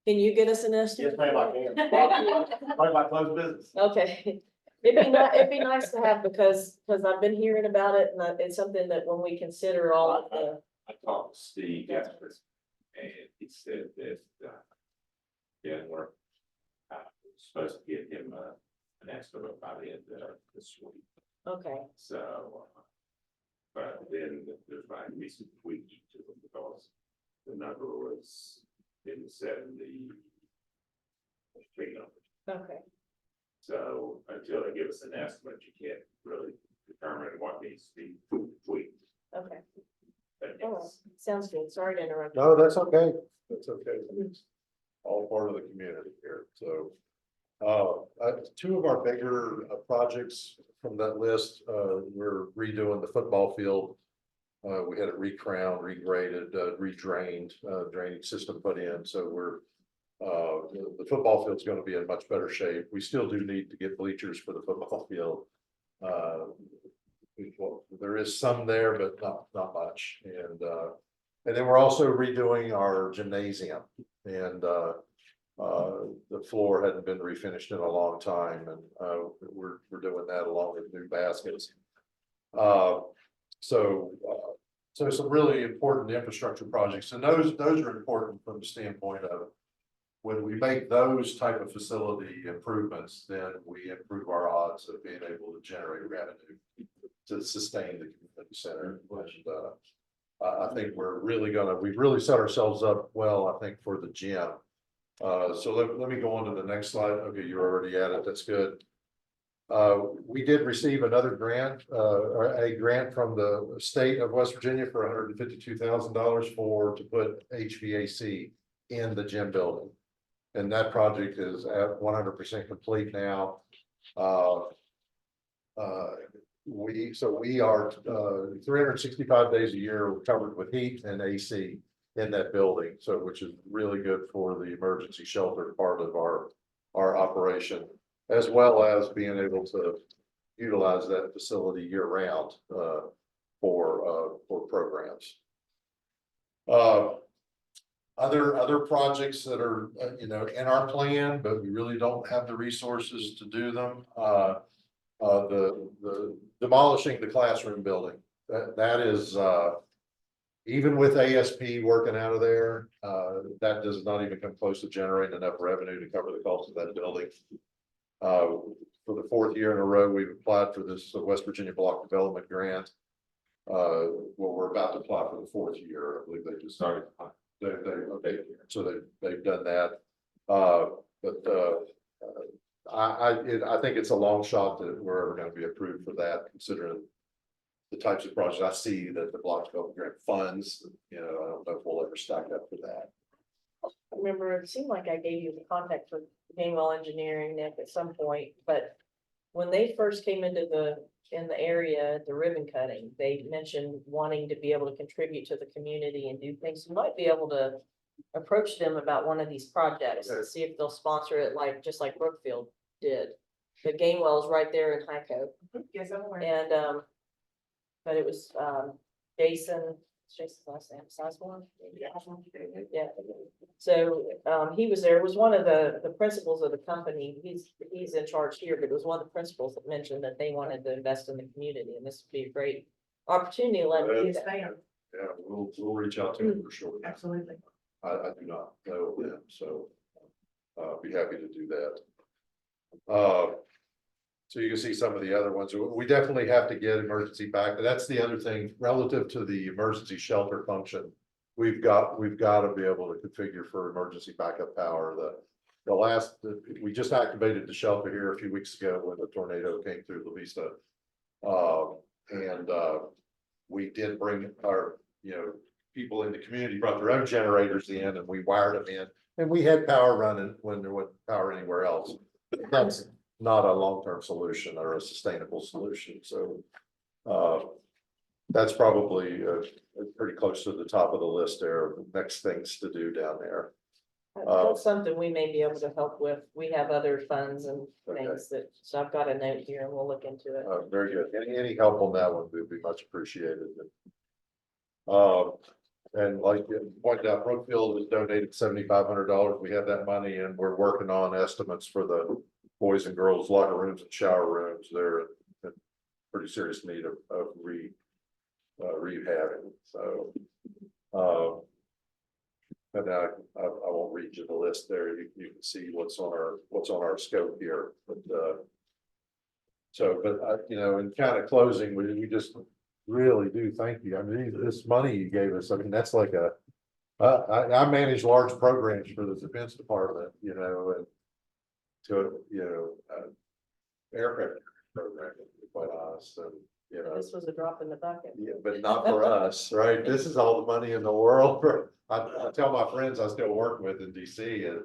Can you get us an estimate? Yes, ma'am, I can. Thank you. Probably my close business. Okay, it'd be nice to have because I've been hearing about it and it's something that when we consider all of the. I talked to Steve yesterday, and he said that, we're supposed to get him an estimate by the end of this week. Okay, So. But then there might be some tweaks to it because the number was in the 70. okay, So until they give us an estimate, you can't really determine what needs to be tweaked. okay. But All right, it's- sounds good. Sorry to interrupt. No, that's okay. That's okay. It's all part of the community here, so. Two of our bigger projects from that list, we're redoing the football field. We had it recrowned, regraded, redrained, drainage system put in, so we're. The football field's gonna be in much better shape. We still do need to get bleachers for the football field. There is some there, but not much, and then we're also redoing our gymnasium, and the floor hadn't been refinished in a long time, and we're doing that along with new baskets. So some really important infrastructure projects, and those are important from the standpoint of when we make those type of facility improvements, then we improve our odds of being able to generate revenue to sustain the community center. And I think we've really set ourselves up well, I think, for the gym. So let me go on to the next slide. Okay, you're already at it. That's good. We did receive another grant, or a grant from the state of West Virginia for $152,000 to put HVAC in the gym building. And that project is at 100% complete now. We are 365 days a year covered with heat and AC in that building, so which is really good for the emergency shelter part of our operation, as well as being able to utilize that facility year round for programs. Other projects that are in our plan, but we really don't have the resources to do them. The demolishing the classroom building, that is even with ASP working out of there, that does not even come close to generating enough revenue to cover the cost of that building. For the fourth year in a row, we've applied for this West Virginia Block Development Grant. Well, we're about to apply for the fourth year. I believe they just started. So they've done that. I think it's a long shot that we're ever going to be approved for that, considering the types of projects I see that the Block Development Grant funds. I don't know if we'll ever stack up for that. I remember it seemed like I gave you the contact for Gainwell Engineering, Nick, at some point, but when they first came into the area, the ribbon cutting, they mentioned wanting to be able to contribute to the community and do things. You might be able to approach them about one of these projects and see if they'll sponsor it, just like Brookfield did. The Gainwell's right there in Hyco. Yes, I'm aware. And but it was Jason's last name, Sizemore? Yeah. So he was there. It was one of the principals of the company. He's in charge here, but it was one of the principals that mentioned that they wanted to invest in the community, and this would be a great opportunity to let them do that. Yeah, we'll reach out to them for sure. Absolutely. I do not know them, so be happy to do that. So you can see some of the other ones. We definitely have to get emergency back. But that's the other thing relative to the emergency shelter function. We've got to be able to configure for emergency backup power. We just activated the shelter here a few weeks ago when the tornado came through La Vista. We did bring our, people in the community brought their own generators in, and we wired them in, and we had power running when there wasn't power anywhere else. That's not a long-term solution or a sustainable solution. So that's probably pretty close to the top of the list there of next things to do down there. That's something we may be able to help with. We have other funds and things so I've got a note here and we'll look into it. Very good. Any help on that one would be much appreciated. And like you pointed out, Brookfield has donated $7,500. We have that money, and we're working on estimates for the boys and girls locker rooms and shower rooms. They're in pretty serious need of rehabbing. So, and I won't read you the list there. You can see what's on our scope here. But So, but you know, in kind of closing, we just really do thank you. I mean, this money you gave us, I mean, that's like I manage large programs for the Defense Department, you know, and to, you know, aircraft program, to be quite honest, and, you know. This was a drop in the bucket. Yeah, but not for us, right? This is all the money in the world. I tell my friends I still work with in DC and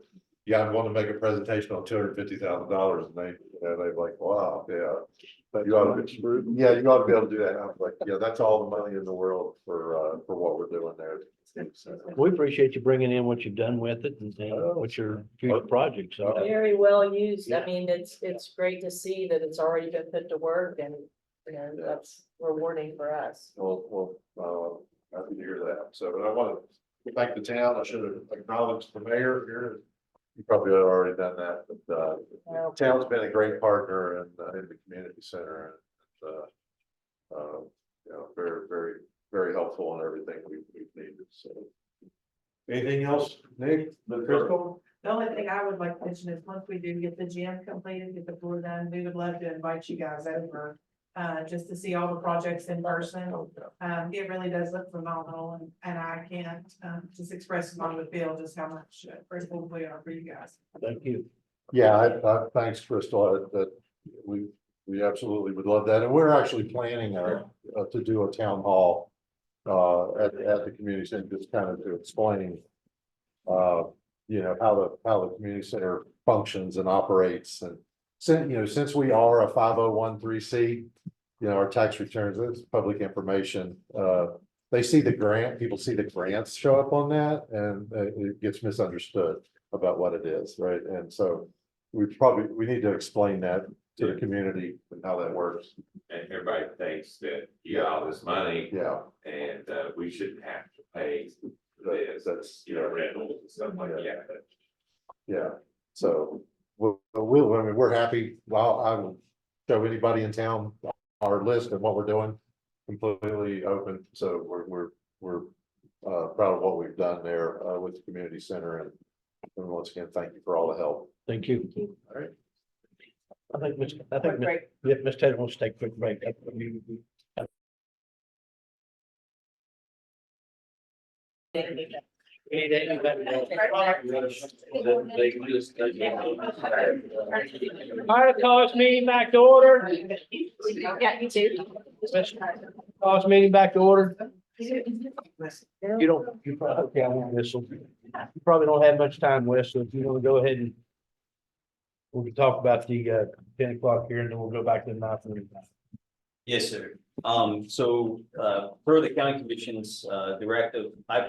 yeah, I'm going to make a presentation on $250,000 and they, you know, they're like, wow, yeah. But you ought to, yeah, you ought to be able to do that. And I was like, yeah, that's all the money in the world for what we're doing there. We appreciate you bringing in what you've done with it and what your future projects are. Very well used. I mean, it's great to see that it's already been put to work and, you know, that's rewarding for us. Well, happy to hear that. So, but I want to thank the town. I should have acknowledged the mayor here. You probably have already done that, but town's been a great partner in the community center and you know, very helpful in everything we've needed. So, anything else, Nick, the Crystal? The only thing I would like to mention is once we do get the gym completed, get the floor done, we would love to invite you guys over. Just to see all the projects in person. It really does look phenomenal and I can't, just express my would feel just how much grateful we are for you guys. Thank you. Yeah, I thanks, Crystal, that we absolutely would love that. And we're actually planning to do a town hall at the community center, just kind of to explain you know, how the community center functions and operates. And since we are a 501(c), you know, our tax returns, it's public information. They see the grant, people see the grants show up on that and it gets misunderstood about what it is, right? And so we need to explain that to the community and how that works. And everybody thinks that you got all this money Yeah, and we shouldn't have to pay this, that's, you know, rentals and stuff like that. yeah. So I mean, we're happy. Well, I will show anybody in town our list and what we're doing, completely open. So we're proud of what we've done there with the community center. And once again, thank you for all the help. Thank you. All right. I think Ms. Taylor wants to take a quick break. All right, call this meeting back to order. Yeah, you too. Call this meeting back to order. You probably, okay, I won't whistle. You probably don't have much time, Wes, so if you want to go ahead and we can talk about the 10 o'clock here and then we'll go back to the 9:30. Yes, sir. So, per the county commission's, directive, I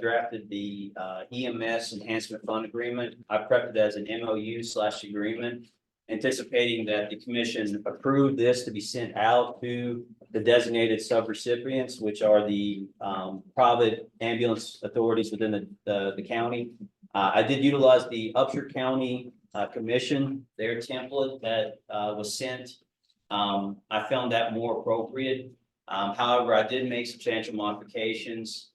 drafted the, EMS enhancement fund agreement. I prepped it as an MOU/agreement, anticipating that the commission approved this to be sent out to the designated subrecipients, which are the, private ambulance authorities within the county. I did utilize the Upshur County, commission, their template that, was sent. I found that more appropriate. However, I did make substantial modifications.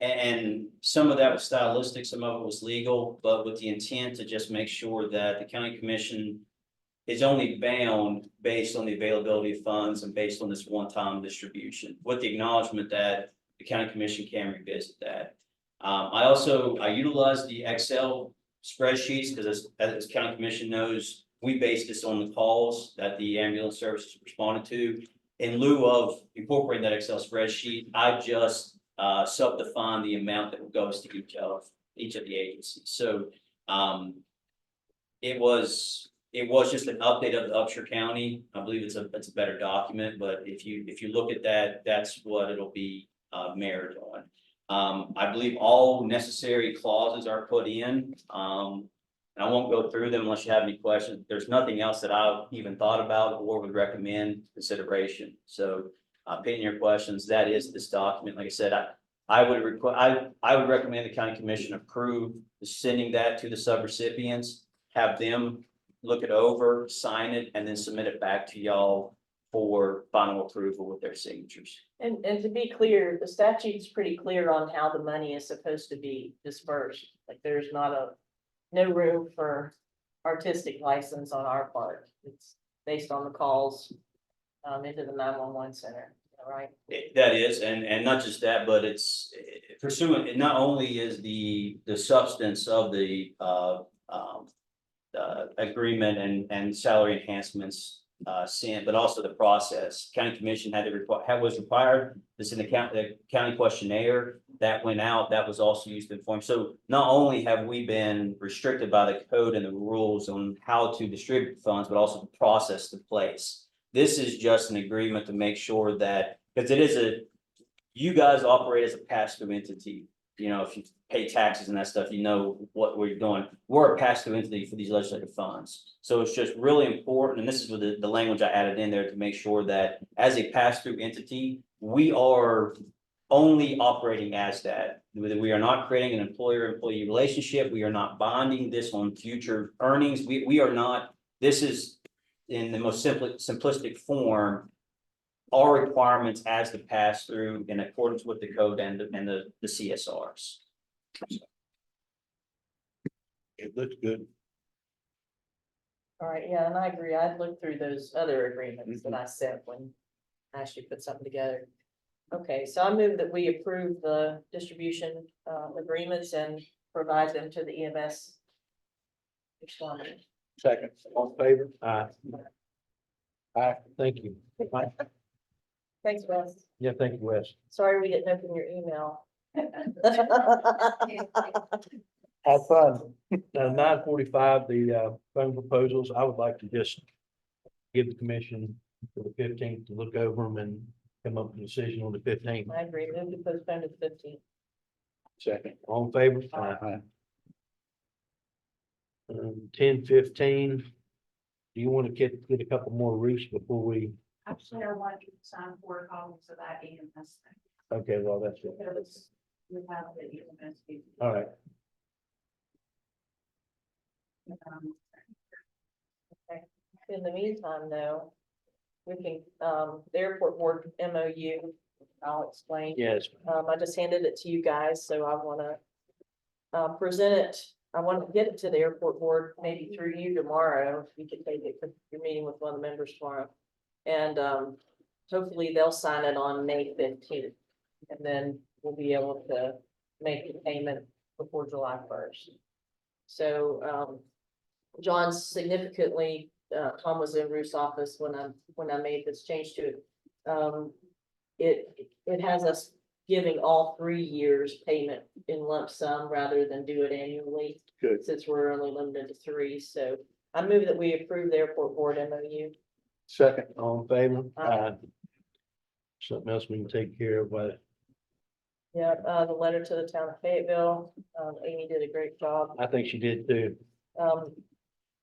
And some of that was stylistic, some of it was legal, but with the intent to just make sure that the county commission is only bound based on the availability of funds and based on this one-time distribution, with the acknowledgement that the county commission can revisit that. I utilized the Excel spreadsheets because as county commission knows, we base this on the calls that the ambulance services responded to. In lieu of incorporating that Excel spreadsheet, I just sub-define the amount that goes to each of the agencies. So it was just an update of the Upshur County. I believe it's a better document, but if you look at that, that's what it'll be mirrored on. I believe all necessary clauses are put in. And I won't go through them unless you have any questions. There's nothing else that I've even thought about or would recommend consideration. So, pending your questions, that is this document. Like I said, I would recommend the county commission approve sending that to the subrecipients, have them look it over, sign it, and then submit it back to y'all for final approval with their signatures. And to be clear, the statute's pretty clear on how the money is supposed to be dispersed. Like there's no room for artistic license on our part. based on the calls into the 911 center, right? That is, and not just that, but it's pursuant, it not only is the substance of the agreement and salary enhancements sent, but also the process. County Commission had to was required, this in the county questionnaire that went out, that was also used to inform. So not only have we been restricted by the code and the rules on how to distribute funds, but also the process to place. This is just an agreement to make sure that, because it is you guys operate as a pass-through entity. You know, if you pay taxes and that stuff, you know what we're doing. We're a pass-through entity for these legislative funds. So it's just really important, and this is with the language I added in there to make sure that as a pass-through entity, we are only operating as that. We are not creating an employer-employee relationship. We are not bonding this on future earnings. We are not, this is in the most simplistic form, our requirements as the pass through in accordance with the code and the CSRs. It looks good. All right, yeah, and I agree. I'd look through those other agreements that I sent when I actually put something together. Okay, so I move that we approve the distribution agreements and provide them to the EMS. Respondent. Second, all in favor? Aye. Aye, thank you. Thanks, Wes. Yeah, thank you, Wes. Sorry we didn't open your email. Have fun. Now, 9:45, the phone proposals, I would like to just give the commission for the 15th to look over them and come up with a decision on the 15th. I agree. Move to postpone to the 15th. Second, all in favor? Aye. 10:15. Do you want to get a couple more roofs before we? Actually, I want you to sign 4 copies of that EMS thing. Okay, well, that's it. Because we have the EMS. All right. Okay. In the meantime, though, we can, the airport board MOU, I'll explain. Yes. I just handed it to you guys, so I wanna present it. I want to get it to the airport board, maybe through you tomorrow, if you could take it, because you're meeting with one of the members tomorrow. And hopefully they'll sign it on May 15th. And then we'll be able to make the payment before July 1st. So John significantly, Tom was in Ruth's office when I made this change to it. It has us giving all 3 years payment in lump sum rather than do it annually. Good. Since we're only limited to 3, so I move that we approve the airport board MOU. Second, all in favor? Aye. Something else we can take care of, but Yeah, the letter to the town of Fayetteville, Amy did a great job. I think she did too.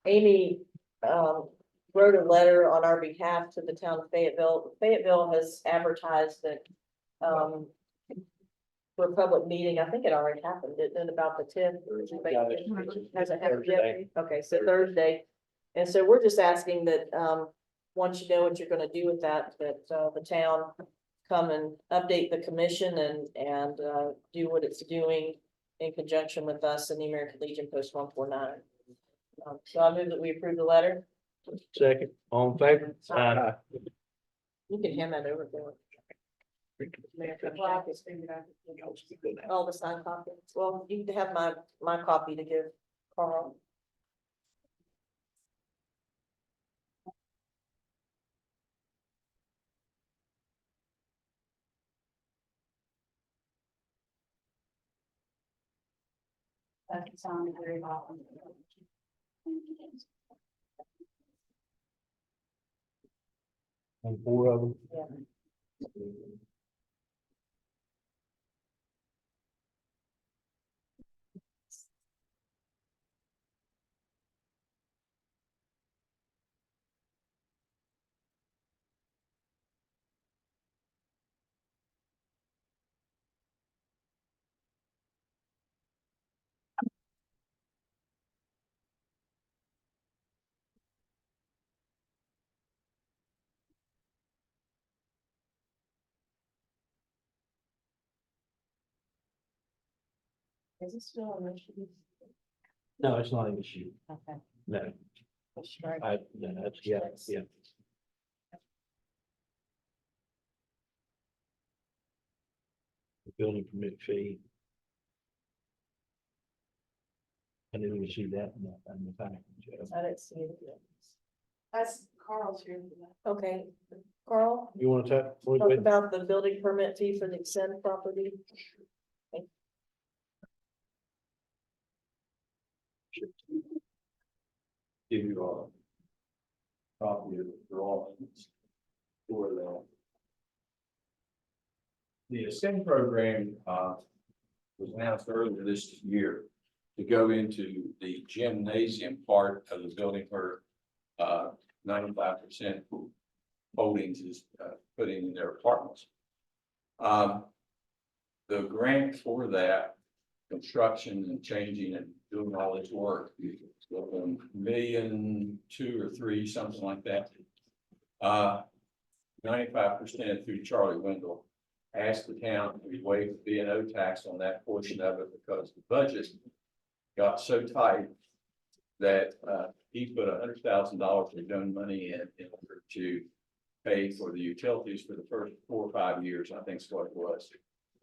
Amy, wrote a letter on our behalf to the town of Fayetteville. Fayetteville has advertised that, for a public meeting, I think it already happened, didn't it, about the 10th? Has it happened yet? Thursday. Okay, so Thursday. And so we're just asking that, once you know what you're gonna do with that, the town come and update the commission and do what it's doing in conjunction with us and the American Legion Post 149. So I move that we approve the letter. Second, all in favor? Aye. You can hand that over to her. All the signed copies. Well, you can have my copy to give Carl. That sounded very often. And 4 of them. Yeah. Is it still an issue? No, it's not an issue. Okay. No. That's, yeah, yeah. The building permit fee. I didn't even see that in the package. I didn't see it. That's Carl's here. Okay, Carl, You want to talk? talk about the building permit fee for the Extend property. Give you a copy of the drawings for that. The Ascend program, was announced earlier this year to go into the gymnasium part of the building where, 95% holdings is, putting in their apartments. The grant for that construction and changing and doing all this work, $1.2 million or $1.3 million, something like that. 95% through Charlie Wendell asked the town to waive the B&O tax on that portion of it because the budget got so tight that he put $100,000 of his own money in order to pay for the utilities for the first 4 or 5 years, I think is what it was.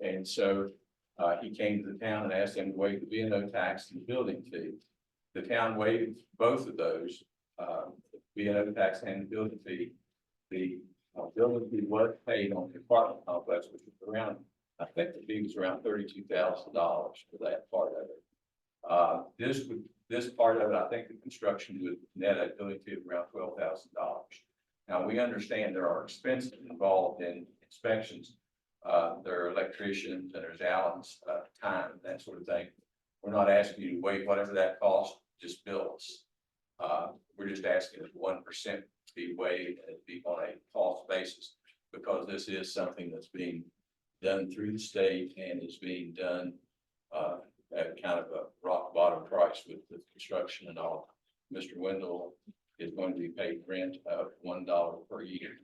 And so he came to the town and asked them to waive the B&O tax and the building fee. The town waived both of those, B&O tax and the building fee. The building fee was paid on the apartment complex, which was around, I think the fee was around $32,000 for that part of it. This part of it, I think the construction would net a building fee of around $12,000. Now, we understand there are expenses involved in inspections. There are electricians and there's Allen's time, that sort of thing. We're not asking you to waive whatever that costs, just bill us. We're just asking that 1% be waived and be on a cost basis, because this is something that's being done through the state and is being done at kind of a rock bottom price with the construction and all. Mr. Wendell is going to be paid rent of $1 per year.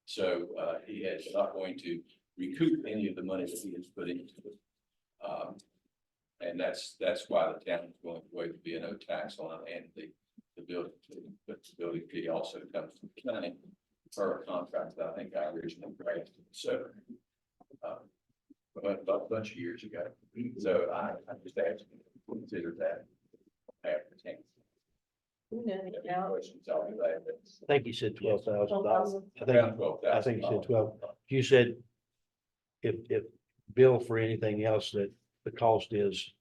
So he is not going to recoup any of the money that he has put into it. And that's why the town is going to waive the B&O tax on it and the building fee. But the building fee also comes from the county for a contract that I think I originally granted. So about a bunch of years ago. So I just asked you to consider that after 10. Questions, I'll be glad. I think you said $12,000. Around 12,000. I think you said 12. You said if bill for anything else that the cost is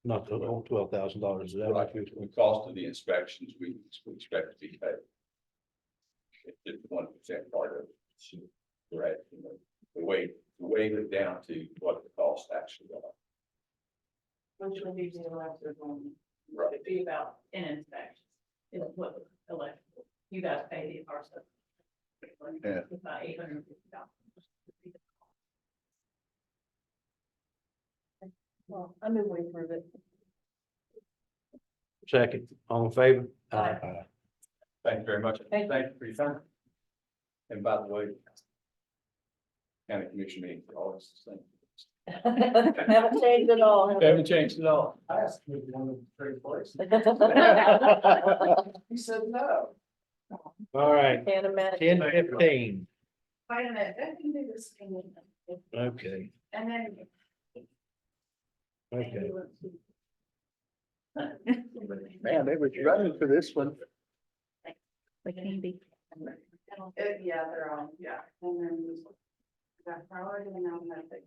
not the whole $12,000. Is that Right, right? the cost of the inspections, we expect to be paid. It's 1% part of it. Right, the waive it down to what the cost actually are. Which will be the electric one. Right. It'd be about an inspection. Is what electrical. You guys pay the ourselves. Yeah. It's about $850. Well, I move we approve it. Second, all in favor? Aye. Thank you very much. Thank you. You for your time. And by the way, county commission meetings are always the same. Haven't changed at all. have we? Haven't changed at all. I asked him if he wanted to trade places. He said no. All right, Can't imagine. 10:15. Wait a minute, I can do this thing. Okay, And then. okay. Man, they were running for this one. Like candy. Yeah, they're on, yeah. And then. Got priority and now I'm gonna take.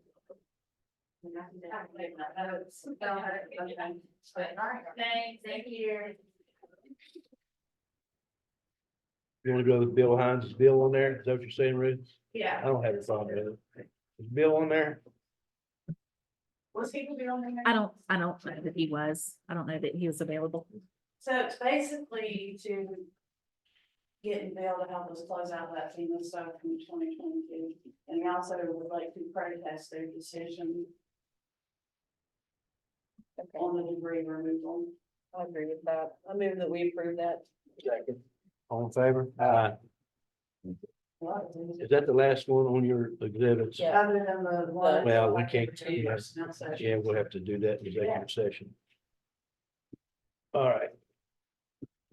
Thank you. You want to go with Bill Hines? Is Bill on there? Is that what you're saying, Ruth? I Yeah. don't have a problem with it. Is Bill on there? Was he gonna be on there? I don't know that he was. I don't know that he was available. So it's basically to getting Bill to help us close out that FEMA stuff from 2022. And he also would like to protest their decision on the debris removal. I agree with that. I move that we approve that. All in favor? Aye. Is that the last one on your exhibits? Yeah. Other than the one. Well, we can't, yeah, Personnel session. yeah, we'll have to do that in executive session. All right.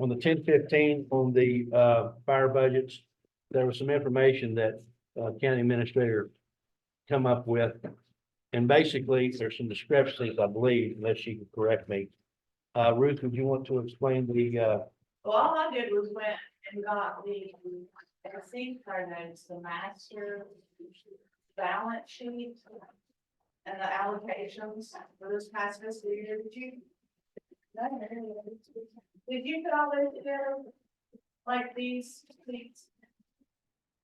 on the 10-15 on the fire budgets, there was some information that county administrator come up with. And basically, there's some discrepancies, I believe, unless you can correct me. Ruth, would you want to explain the Well, all I did was went and got the, I think, notes, the master balance sheet and the allocations for this past fiscal year. Did you put all those together? Like these?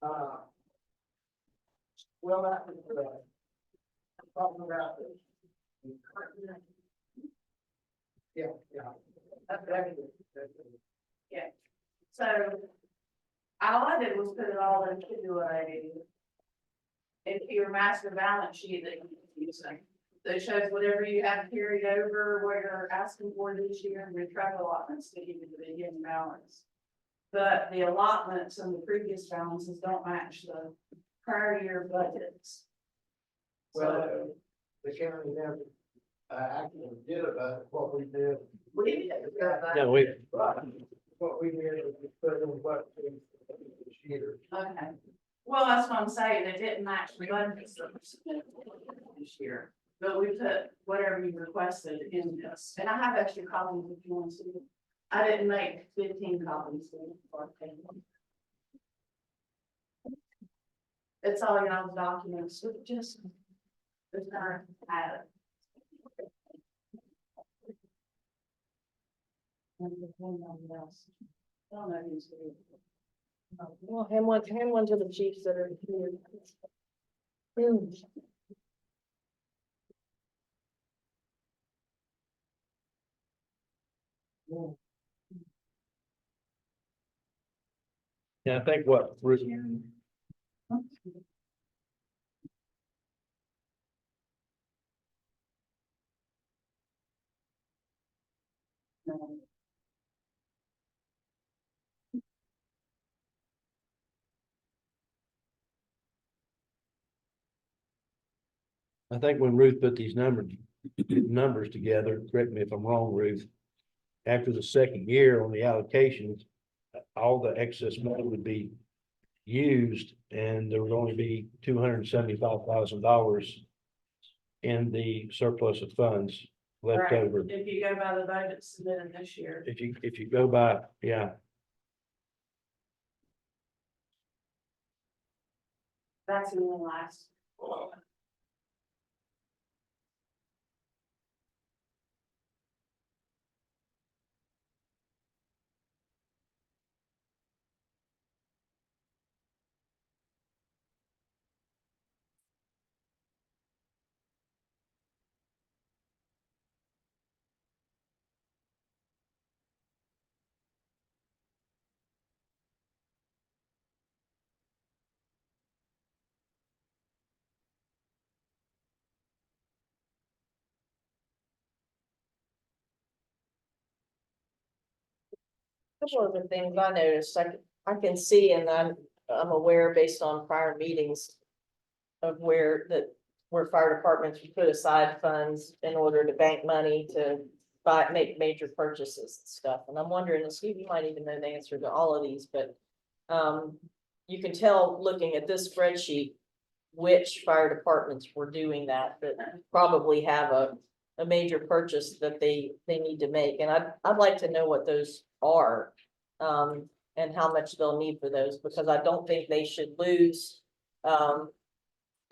Well, that was talking about this. Yeah, Yeah. So all I did was put it all into your master balance sheet that you're using. That shows whatever you have carried over, what you're asking for this year, and your travel allotments to give you the beginning balance. But the allotments and the previous balances don't match the prior year budgets. well, the county never, actually did about what we did. We did. no, we, What we did was we put in what we this year. Okay, well, that's what I'm saying, it didn't match the budgets that were submitted this year, but we put whatever you requested in this, and I have extra copies if you want to see. I didn't make 15 copies. It's all y'all's documents, so just, it's not added. And the one else. I don't know who's here. Well, hand one to the chiefs that are here. yeah, I think what Ruth, I think when Ruth put these numbers together, correct me if I'm wrong, Ruth. After the second year on the allocations, all the excess money would be used and there would only be $275,000 in the surplus of funds left Right. over. If you go by the budget submitted this year. If you go by, yeah, That's in the last. Couple of the things I noticed, I can see and I'm aware based on prior meetings of where fire departments would put aside funds in order to bank money to make major purchases and stuff. And I'm wondering, and Steve, you might even know the answer to all of these, but you can tell looking at this spreadsheet which fire departments were doing that probably have a major purchase that they need to make. And I'd like to know what those are, and how much they'll need for those, because I don't think they should lose.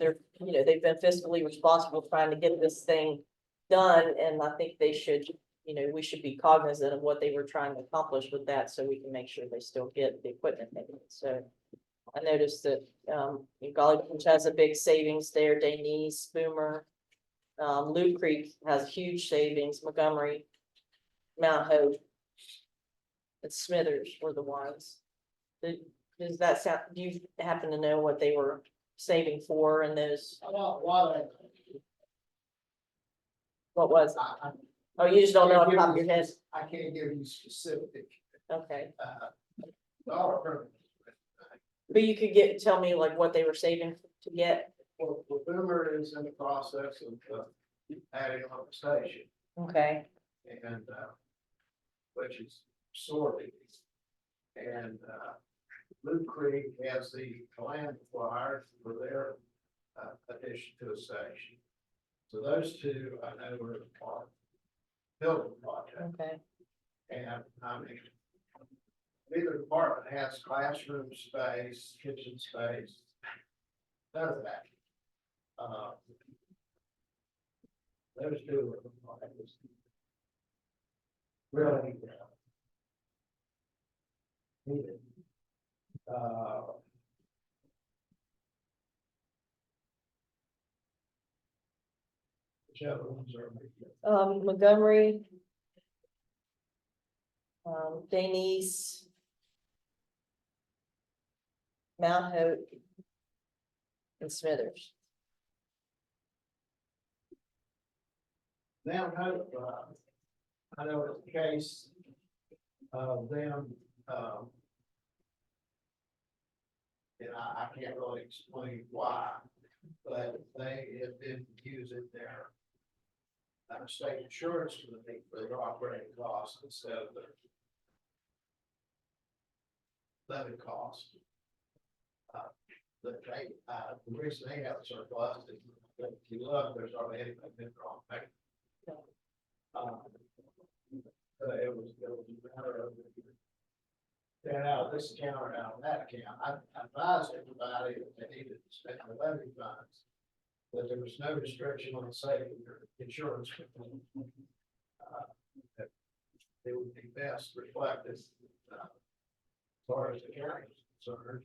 They've been fiscally responsible trying to get this thing done, and I think they should, we should be cognizant of what they were trying to accomplish with that, so we can make sure they still get the equipment they need. So I noticed that, Golly Beach has a big savings there, Denise, Boomer. Loup Creek has huge savings, Montgomery, Mount Hope. And Smithers were the ones. Does that sound, do you happen to know what they were saving for in those? What was? Oh, you just don't know off the top of your head? I can't give you specific, Okay, dollar. but you could tell me like what they were saving to get? Well, Boomer is in the process of adding on the station Okay, and, which is sorting. And, Blue Creek has the land acquired for their, addition to a station. So those two, I know are part building project. Okay. And I mean, neither department has classroom space, kitchen space, none of that. Those two are really needed. Which other ones are? Montgomery. Denise. Mount Hope. And Smithers. Now, I know it's the case of them, and I can't really explain why, but they have been using their state insurance for their operating costs instead of their levy costs. The reason they have a surplus is that if you look, there's already anything been wrong. It was a matter of then out of this account or out of that account. I advised everybody that they needed to spend the levy funds, but there was no restriction on saving their insurance. That it would be best reflected as far as the county is concerned.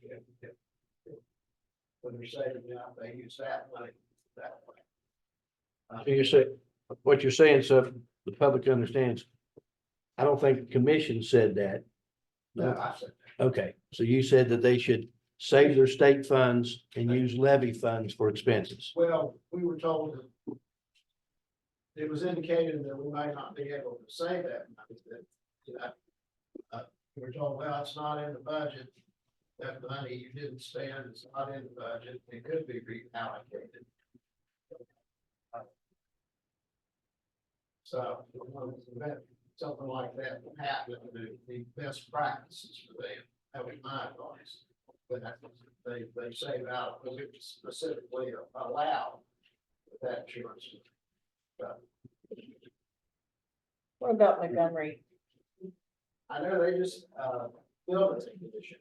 When they're saving out, they use that money that way. So you say, what you're saying, so the public understands, I don't think the commission said that. No, I said that. Okay, so you said that they should save their state funds and use levy funds for expenses. Well, we were told that it was indicated that we might not be able to save that money, that, we were told, well, it's not in the budget. That money you didn't spend is not in the budget. It could be reallocated. So, something like that would happen, the best practices for them, that was my advice. But they save out because it was specifically allowed with that insurance. What about Montgomery? I know they just, built a condition.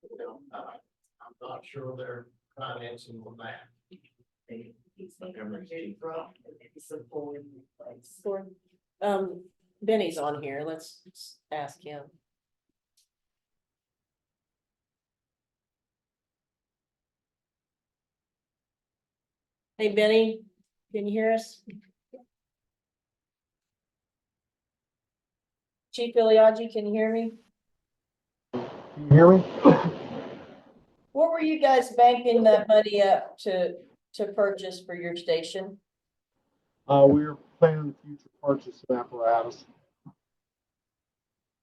You know, I'm not sure they're financing on that. Benny's on here. Let's ask him. Hey, Benny, can you hear us? Chief Iliadji, can you hear me? Can you hear me? What were you guys banking that money up to purchase for your station? We are planning the future purchase of apparatus.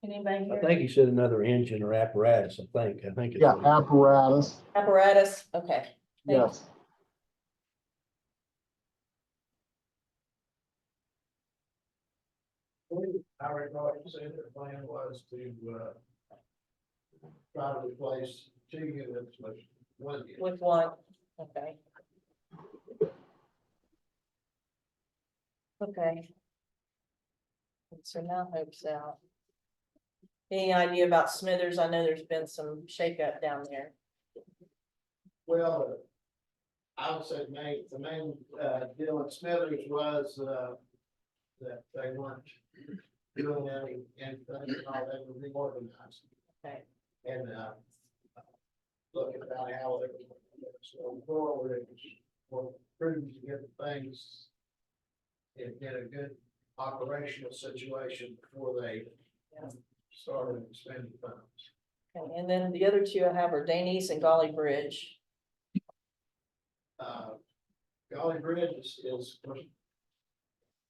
Can anybody I hear? think he said another engine or apparatus, I think it's. Yeah, apparatus, Apparatus, okay. Thanks. yes. I recall you said their plan was to, try to replace 2 units with 1 unit. With one, okay. Okay. So now Hope's out. Any idea about Smithers? I know there's been some shakeup down there. Well, I would say the main deal at Smithers was, that they weren't doing anything, they were reorganized. Okay. And, looking at how they were going forward, it was prudent to get things in a good operational situation before they started expending funds. Okay, and then the other two I have are Denise and Golly Bridge. Golly Bridge is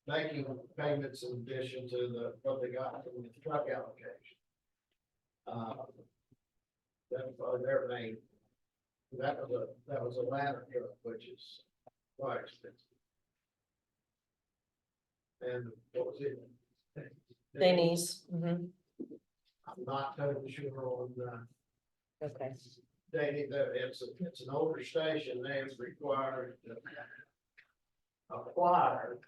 making payments in addition to what they got from the truck allocation. That was their main, that was a ladder truck, which is quite expensive. And what was it? Denise. Mm-hmm. I'm not totally sure on, Okay. dating that it's an older station, they've required to acquire,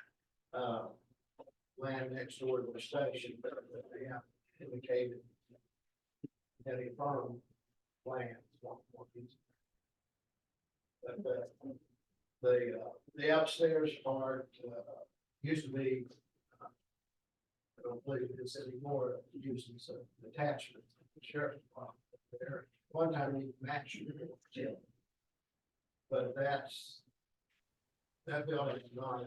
land next door to the station, but they have indicated any farm plans. But the upstairs part, used to be, I don't believe it's anymore, used as an attachment to the sheriff's department there. One time you match it. But that building is not.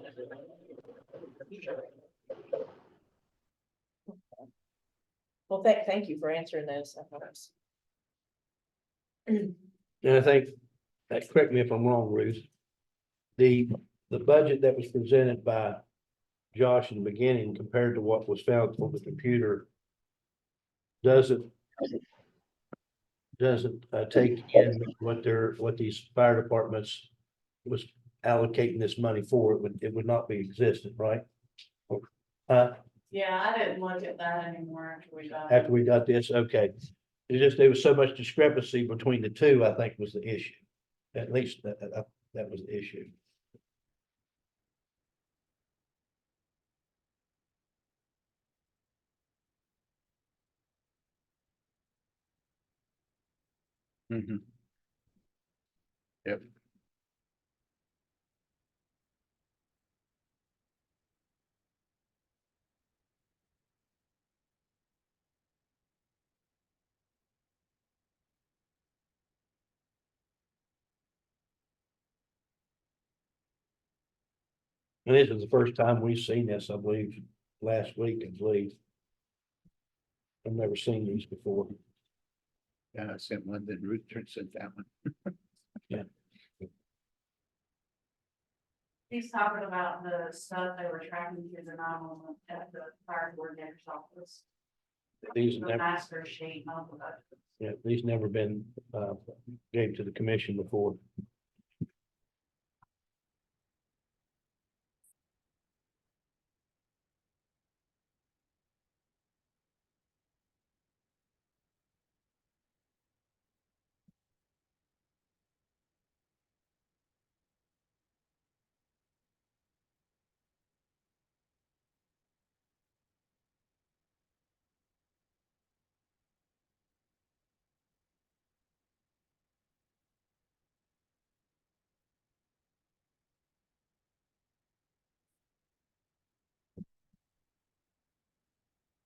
Well, thank you for answering those. And I think, correct me if I'm wrong, Ruth. The budget that was presented by Josh in the beginning compared to what was found on the computer doesn't take in what these fire departments was allocating this money for. It would not be existent, right? Yeah, I didn't look at that anymore after we got. After we got this, okay. It's just, there was so much discrepancy between the two, I think was the issue. At least that was the issue. Mhm. Yep. And this is the first time we've seen this, I believe, last week, I believe. I've never seen these before. Yeah, I sent one, then Ruth sent that one. He's talking about the stuff they were tracking through the 911 at the fire coordinator's office. These The never, master sheet of the budget. yeah, these never been gave to the commission before.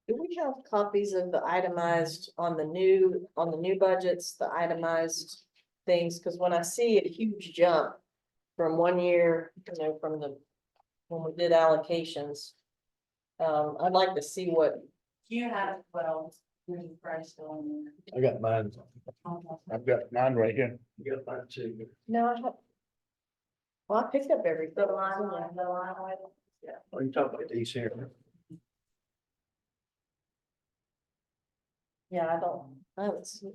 Do we have copies of the itemized on the new budgets, the itemized things? Because when I see a huge jump from one year, from when we did allocations, I'd like to see what. You have, well, there's a price still in I got mine. there. I've got mine right here. You got mine too. No, I have. Well, I picked up everything. The line item. Oh, you talking about these here? Yeah, I haven't seen.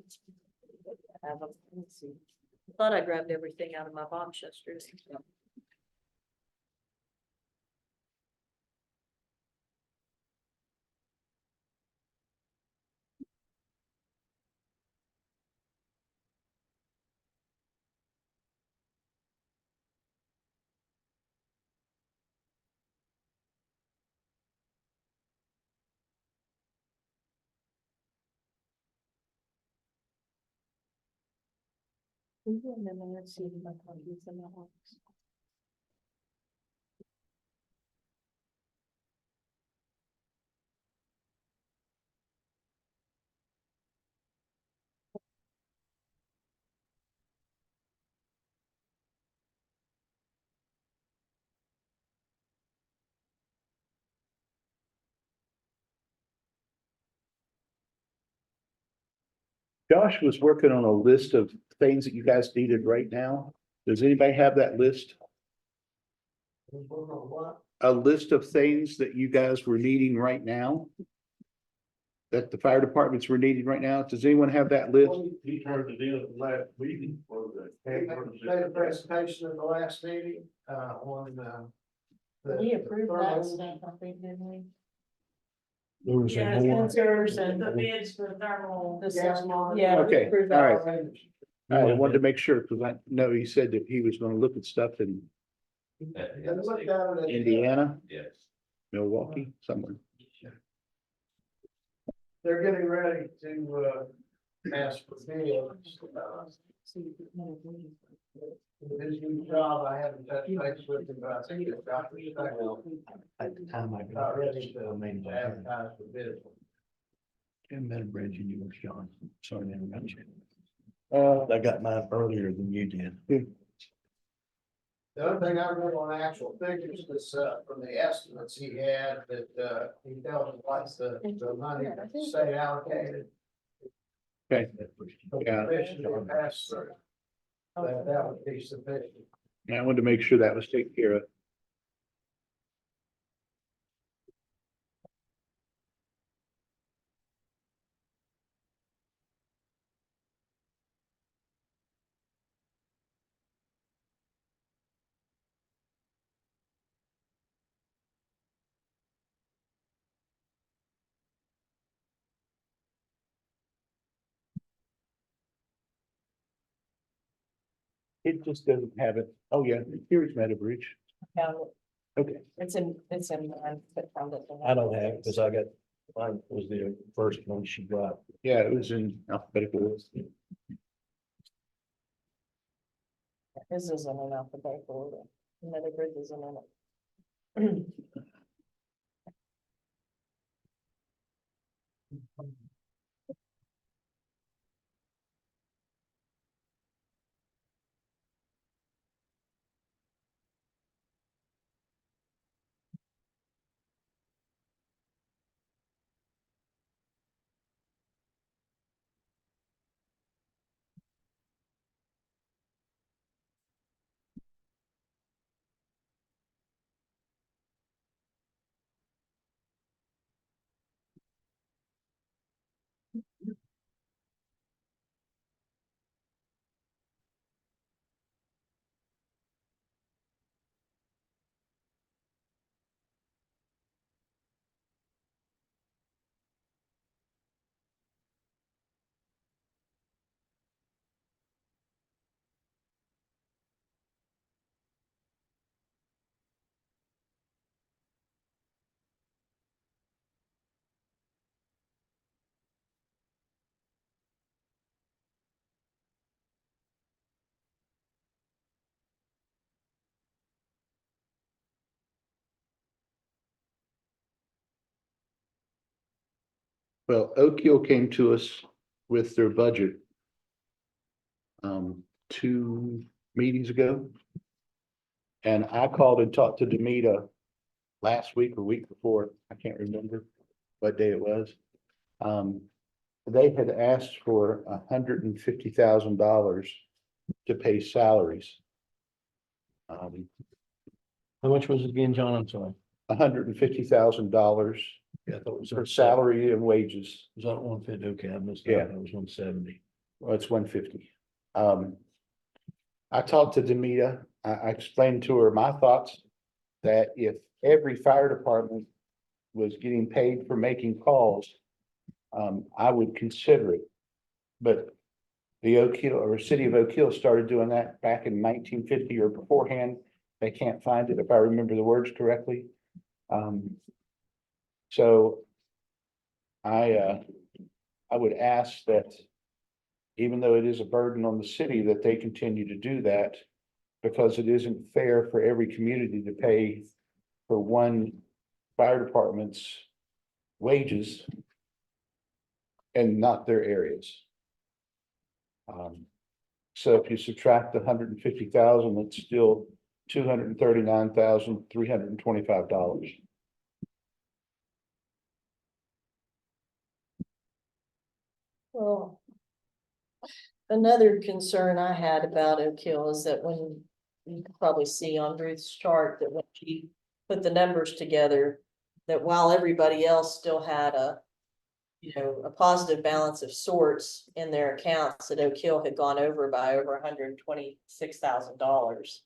I haven't, let's see. I thought I grabbed everything out of my box yesterday. And then let's see my copies in my box. Josh was working on a list of things that you guys needed right now. Does anybody have that list? A list of things that you guys were needing right now? That the fire departments were needing right now? Does anyone have that list? He turned it in last meeting for Made a presentation at the last meeting, on, We approved that stuff, I think, didn't we? There was Yeah, some more. sensors and the bids for thermal. Yeah. we Okay, approved that all right. already. I wanted to make sure, because I know he said that he was gonna look at stuff in Indiana, Yes. Milwaukee, somewhere. They're getting ready to, ask for bids. His new job, I haven't touched base with him, but I think it's got At the time I not got ready ready, I made to my advertise for bids. Tim Meadowbridge and yours, John. Sorry to interrupt you. Uh, I got mine earlier than you did. The other thing I read on actual figures was, from the estimates he had, that, he felt like the money stay allocated. Okay. Yeah. Sufficient to pass through. That would be sufficient. Yeah, I wanted to make sure that was taken care of. It just doesn't have it. Oh, yeah, here's Meadowbridge. Found it. Okay. It's in mine, but found it. I don't have, because I got, mine was the first one she got. Yeah, it was in alphabetical order. This isn't in alphabetical order. Another bridge isn't in it. Well, Oak Hill came to us with their budget. 2 meetings ago. And I called and talked to Demita last week or week before, I can't remember what day it was. They had asked for $150,000 to pay salaries. How much was it again, John? I'm sorry. $150,000 Yeah, I thought it was for salary and wages. Was that 150? Okay, I missed Yeah. that. It was 170. Well, it's 150. I talked to Demita. I explained to her my thoughts that if every fire department was getting paid for making calls, I would consider it. But the Oak Hill or city of Oak Hill started doing that back in 1950 or beforehand. They can't find it if I remember the words correctly. So I would ask that even though it is a burden on the city, that they continue to do that, because it isn't fair for every community to pay for one fire department's wages and not their areas. So if you subtract the $150,000, it's still $239,325. Well, another concern I had about Oak Hill is that when you can probably see on Ruth's chart that when she put the numbers together, that while everybody else still had a positive balance of sorts in their accounts, that Oak Hill had gone over by over $126,000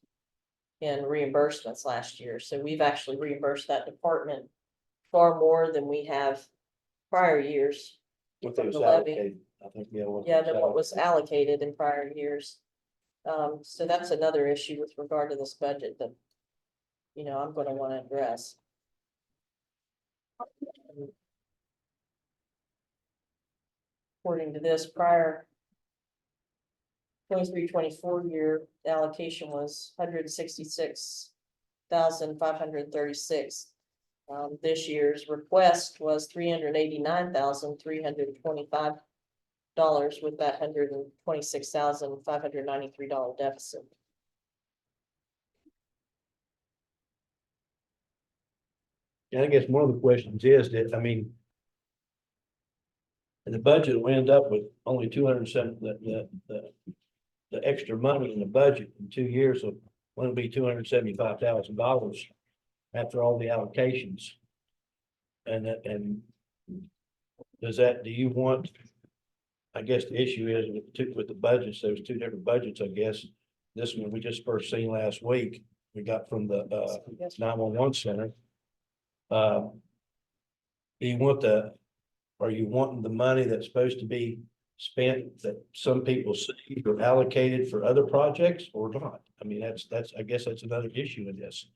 in reimbursements last year. So we've actually reimbursed that department far more than we have prior years. What they was The levy. allocated, I think, yeah. Yeah, than what was allocated in prior years. So that's another issue with regard to this budget that, you know, I'm gonna wanna address. According to this prior 23-24 year, the allocation was 166,536. This year's request was $389,325 with that $126,593 deficit. And I guess one of the questions is that, I mean, and the budget will end up with only 207, the extra money in the budget in 2 years will only be $275,000 after all the allocations. And do you want, I guess the issue is with the budgets, there was 2 different budgets, I guess. This one we just first seen last week, we got from the 911 center. Do you want are you wanting the money that's supposed to be spent that some people see or allocated for other projects or not? I mean, I guess that's another issue in this.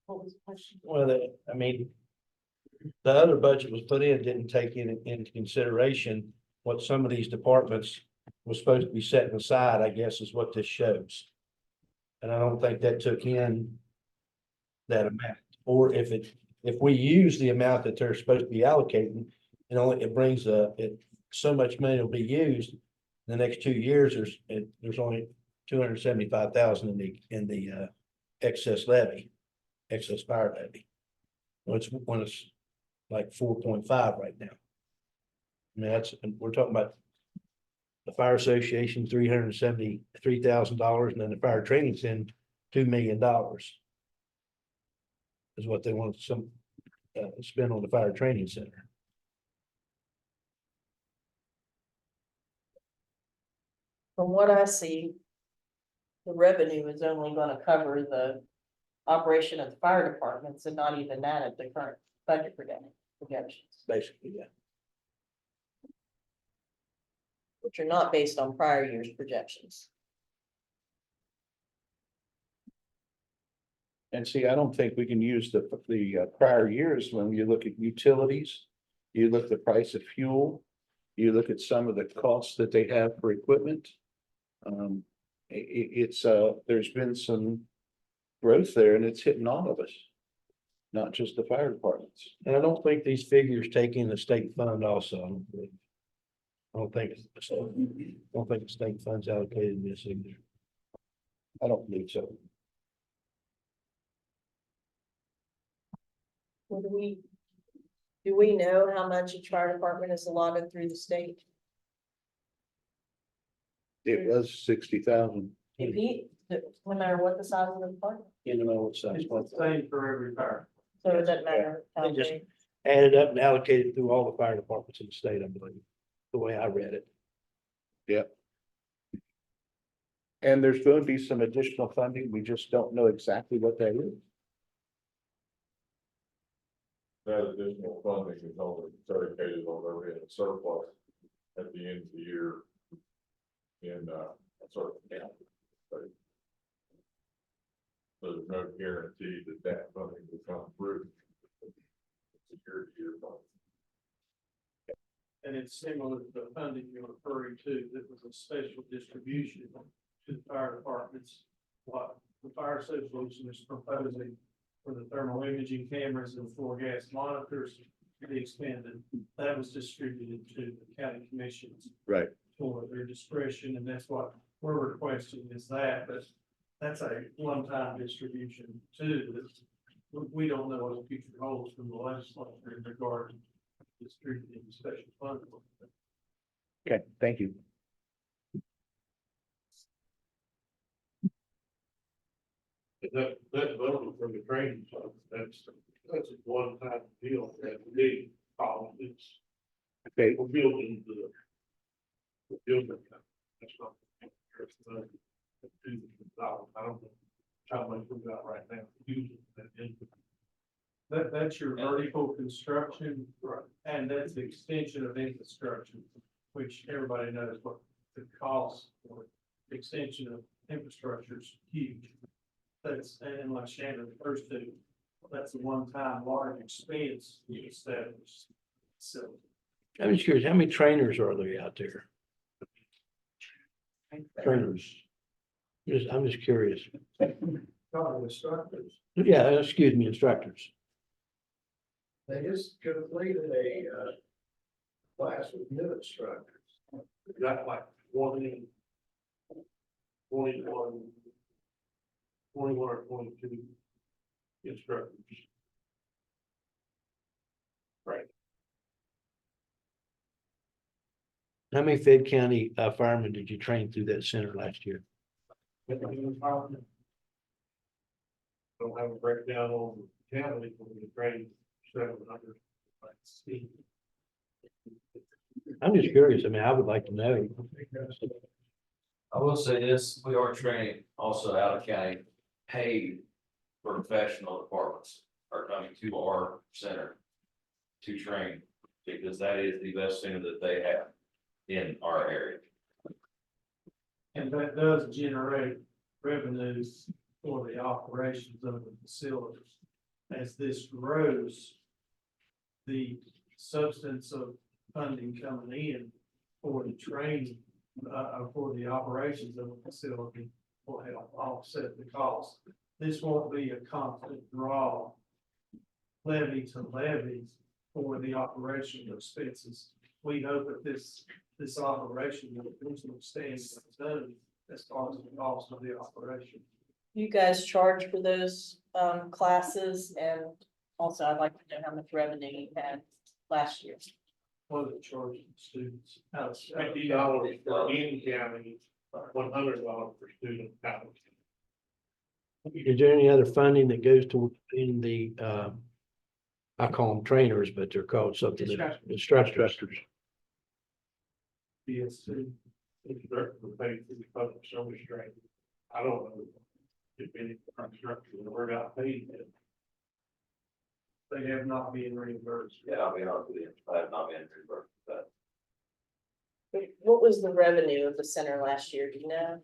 What was the question? Well, I mean, the other budget was put in, didn't take into consideration what some of these departments was supposed to be setting aside, I guess is what this shows. And I don't think that took in that amount, or if we use the amount that they're supposed to be allocating, it brings so much money will be used. In the next 2 years, there's only 275,000 in the excess fire levy. When it's like 4.5 right now. I mean, we're talking about the fire association, $373,000, and then the fire training center, $2 million. Is what they want to spend on the fire training center. From what I see, the revenue is only gonna cover the operation of the fire departments and not even that at the current budget projections, Basically, yeah. which are not based on prior year's projections. And see, I don't think we can use the prior years when you look at utilities, you look at the price of fuel, you look at some of the costs that they have for equipment. There's been some growth there and it's hitting all of us, not just the fire departments. And I don't think these figures take in the state fund also. I don't think the state fund's allocated in this either. I don't believe so. Well, do we know how much each fire department is allotted through the state? It was 60,000. No matter what the size of the department, You know what size. It's the same for every fire. so it doesn't matter how They just- big. Added up and allocated through all the fire departments in the state, I believe, the way I read it. Yep. And there's going to be some additional funding. We just don't know exactly what that is. That additional funding is only dedicated on their in surplus at the end of the year. In sort of account. So there's no guarantee that funding will come through. Security year fund. And it's similar to the funding you're referring to, that was a special distribution to the fire departments. What the fire association is proposing for the thermal imaging cameras and floor gas monitors to be expanded, that was distributed to the county commissions. Right. For their discretion, and that's what we're requesting is that, but that's a one-time distribution too. We don't know what the future holds from the legislature in regard to distributing special funds. Okay, thank you. That vote from the training, so that's a one-time deal that we it's. Okay. We're building the building. That's not. I don't know how much we got right now. That That's your vertical construction, and that's the extension of infrastructure, which everybody knows what the cost for extension of infrastructure is huge. That's, and like Shannon refers to, that's a one-time large expense you establish. So. I'm just curious, how many trainers are there out there? Trainers. I'm just curious. Instructors, Yeah, excuse me, instructors. they just completed a, class with new instructors. Got like 21 or 22 instructors. Right. How many Fayette County firemen did you train through that center last year? Don't have a breakdown on the county, but we train 700. I'm just curious. I mean, I would like to know. I will say this, we are training also out of county, paid professional departments are coming to our center to train, because that is the best center that they have in our area. And that does generate revenues for the operations of the facilities. As this grows, the substance of funding coming in for the training, for the operations of the facility will help offset the cost. This won't be a constant draw levy to levy for the operation expenses. We hope that this operation will eventually stand done as far as the cost of the operation. You guys charge for those classes, and also I'd like to know how much revenue you had last year. What are the charging students? $50 for in county, $100 for student out. Is there any other funding that goes to in the I call them trainers, but they're called something. Instructors. BSC, instructor paid for the public service training. I don't know if any instructors have ever got paid yet. They have not been reimbursed. Yeah, I'll be honest with you, I have not been reimbursed for that. What was the revenue of the center last year, do you know?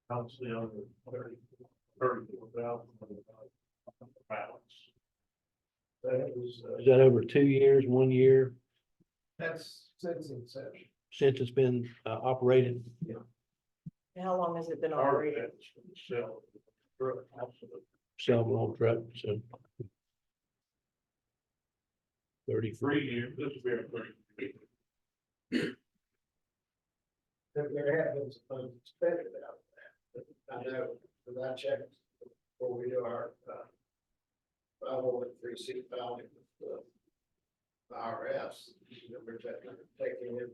Honestly, under 34,000 balance. That was, Is that over 2 years, 1 year That's since inception. since it's been operated? And how long has it been part of operating? that was sell. Also, Several truck, so. 33. 3 years, this will be a 3. There have been some funds expended out of that, but I know, because I checked before we do our, 501(c)(3) filing with the IRS, we're taking in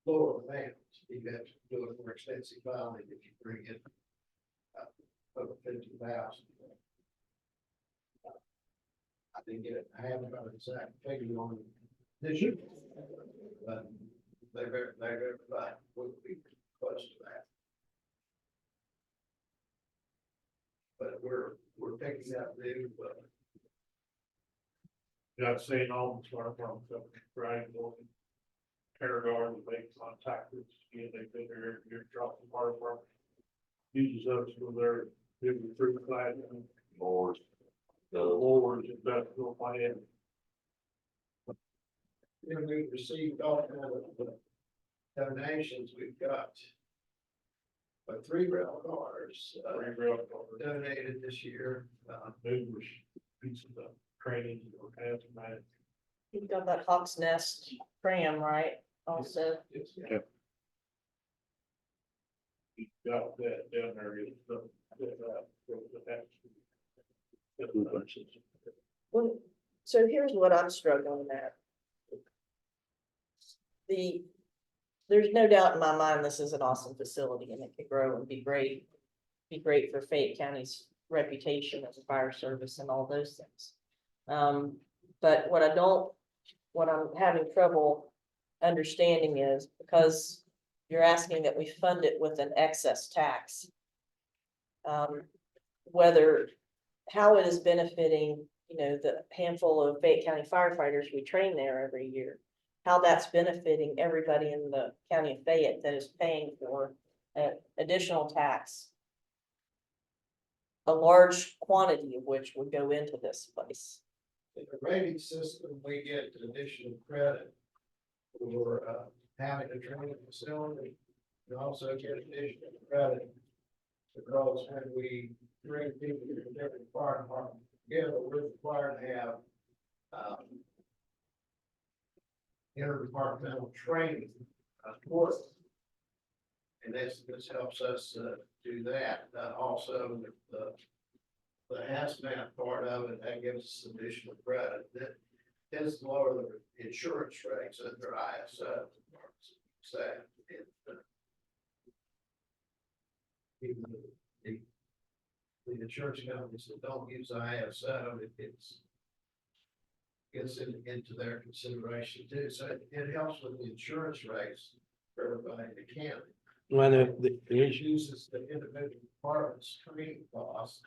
lower amounts. You have to do a more extensive filing if you bring in over 50,000. I didn't get it, I haven't got an exact figure on this year, but they verified would be close to that. But we're picking up new, Got St. Albans where I'm from, so Brian Morgan. Paraguard, they contacted, and they've been here, dropping part of our. Uses us for their new recruit class and Boards. the awards and festival plan. and we've received all kind of donations. We've got 3 rail cars donated this year. Numerous pieces of training or hazmat. You've got that Hawk's Nest pram, right? Also, Yes. We got that down there. well, so here's what I'm struggling at. There's no doubt in my mind, this is an awesome facility and it could grow and be great for Fayette County's reputation as a fire service and all those things. But what I'm having trouble understanding is, because you're asking that we fund it with an excess tax. Whether, how it is benefiting, you know, the handful of Fayette County firefighters we train there every year. How that's benefiting everybody in the county of Fayette that is paying for an additional tax. A large quantity of which would go into this place. In the rating system, we get additional credit for having a training facility. We also get additional credit because when we bring people from different fire departments together, we're required to have interdepartmental training course. And this helps us do that. Also, the hazmat part of it, that gives us additional credit. That tends to lower the insurance rates under ISO. So, even the insurance companies that don't use ISO, gets into their consideration too. So it helps with the insurance rates for everybody in the county. Well, the It issue, uses the individual department's training costs.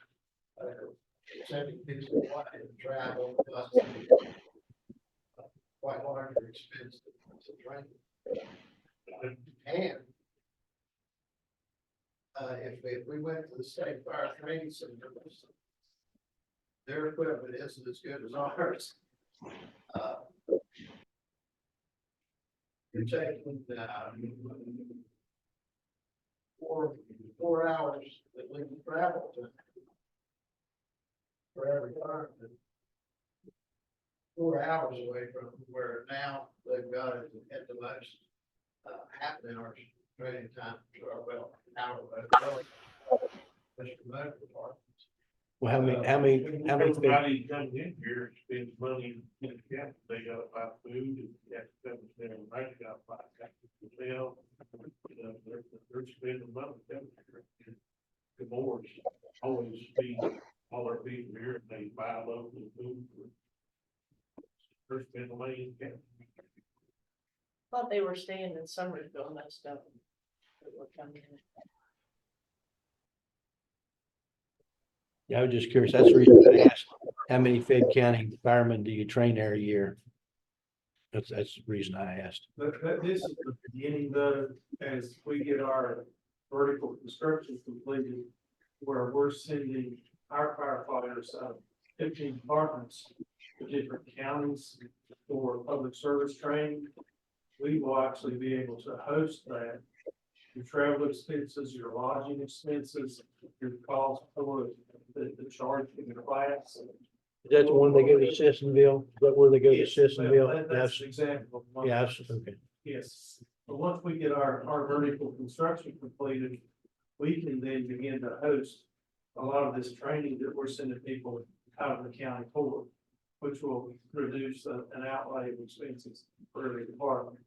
Sending people away to travel, plus quite larger expense to train. And if we went to the state fire training center, their equipment isn't as good as ours. You're taking 4 hours that we can travel to for every department. 4 hours away from where now they've got it at the most half an hour's training time, or well, an hour. well, how many Everybody comes in here, spends money in the county, they gotta buy food, and you have to come there, and they gotta buy taxes themselves. You know, they're spending money coming here. The boards always feed all their people here, and they buy local food. They're spending money in the county. Thought they were staying in Somersville, most of them. That were coming in. Yeah, I was just curious. That's the reason I asked, how many Fayette County firemen do you train there a year? That's the reason I asked. But this is the beginning though, as we get our vertical construction completed, where we're sending our firefighters, 15 departments to different counties for public service training. We will actually be able to host that. Your travel expenses, your lodging expenses, your cost for the charge for the class. Is that the one they go to Sissonville? Is that where they go to Yes, Sissonville? that's an example. of one. Yes, okay. Yes, but once we get our vertical construction completed, we can then begin to host a lot of this training that we're sending people out of the county for, which will reduce an outlay of expenses for every department.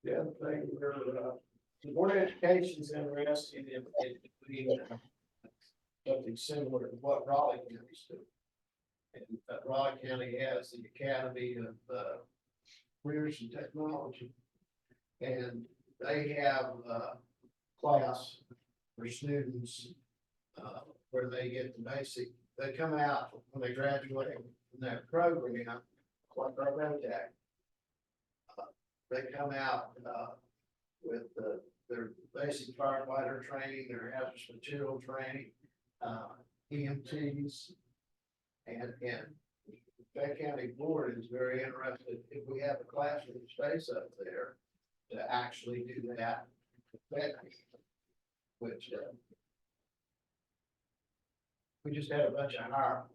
The other thing, the Board of Education's interested in doing something similar to what Raleigh County's doing. And Raleigh County has the Academy of Careers and Technology. And they have a class for students where they get the basic, they come out when they graduate from that program, like our ROTAC. They come out with their basic firefighter training, their hazardous material training, EMTs, and the Fayette County Board is very interested if we have a classroom space up there to actually do that, which we just had a bunch of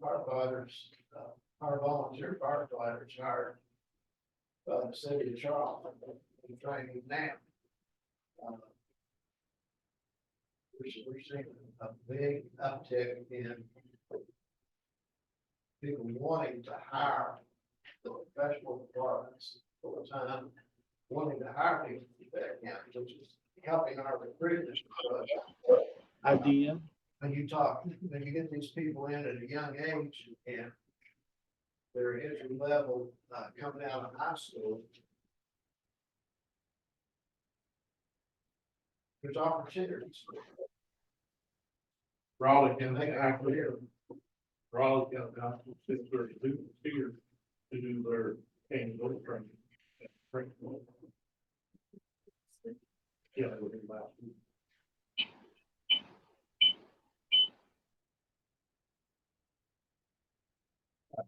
firefighters, our volunteer firefighters hired by the city of Charlotte and training now. We're seeing a big uptick in people wanting to hire the professional departments full time, wanting to hire people in Fayette County, which is helping our recruiters. Idea. When you get these people in at a young age and they're entry level, coming out of high school, there's opportunities. Raleigh can they act here? Raleigh got about 632 here to do their annual training. Yeah, it would be about.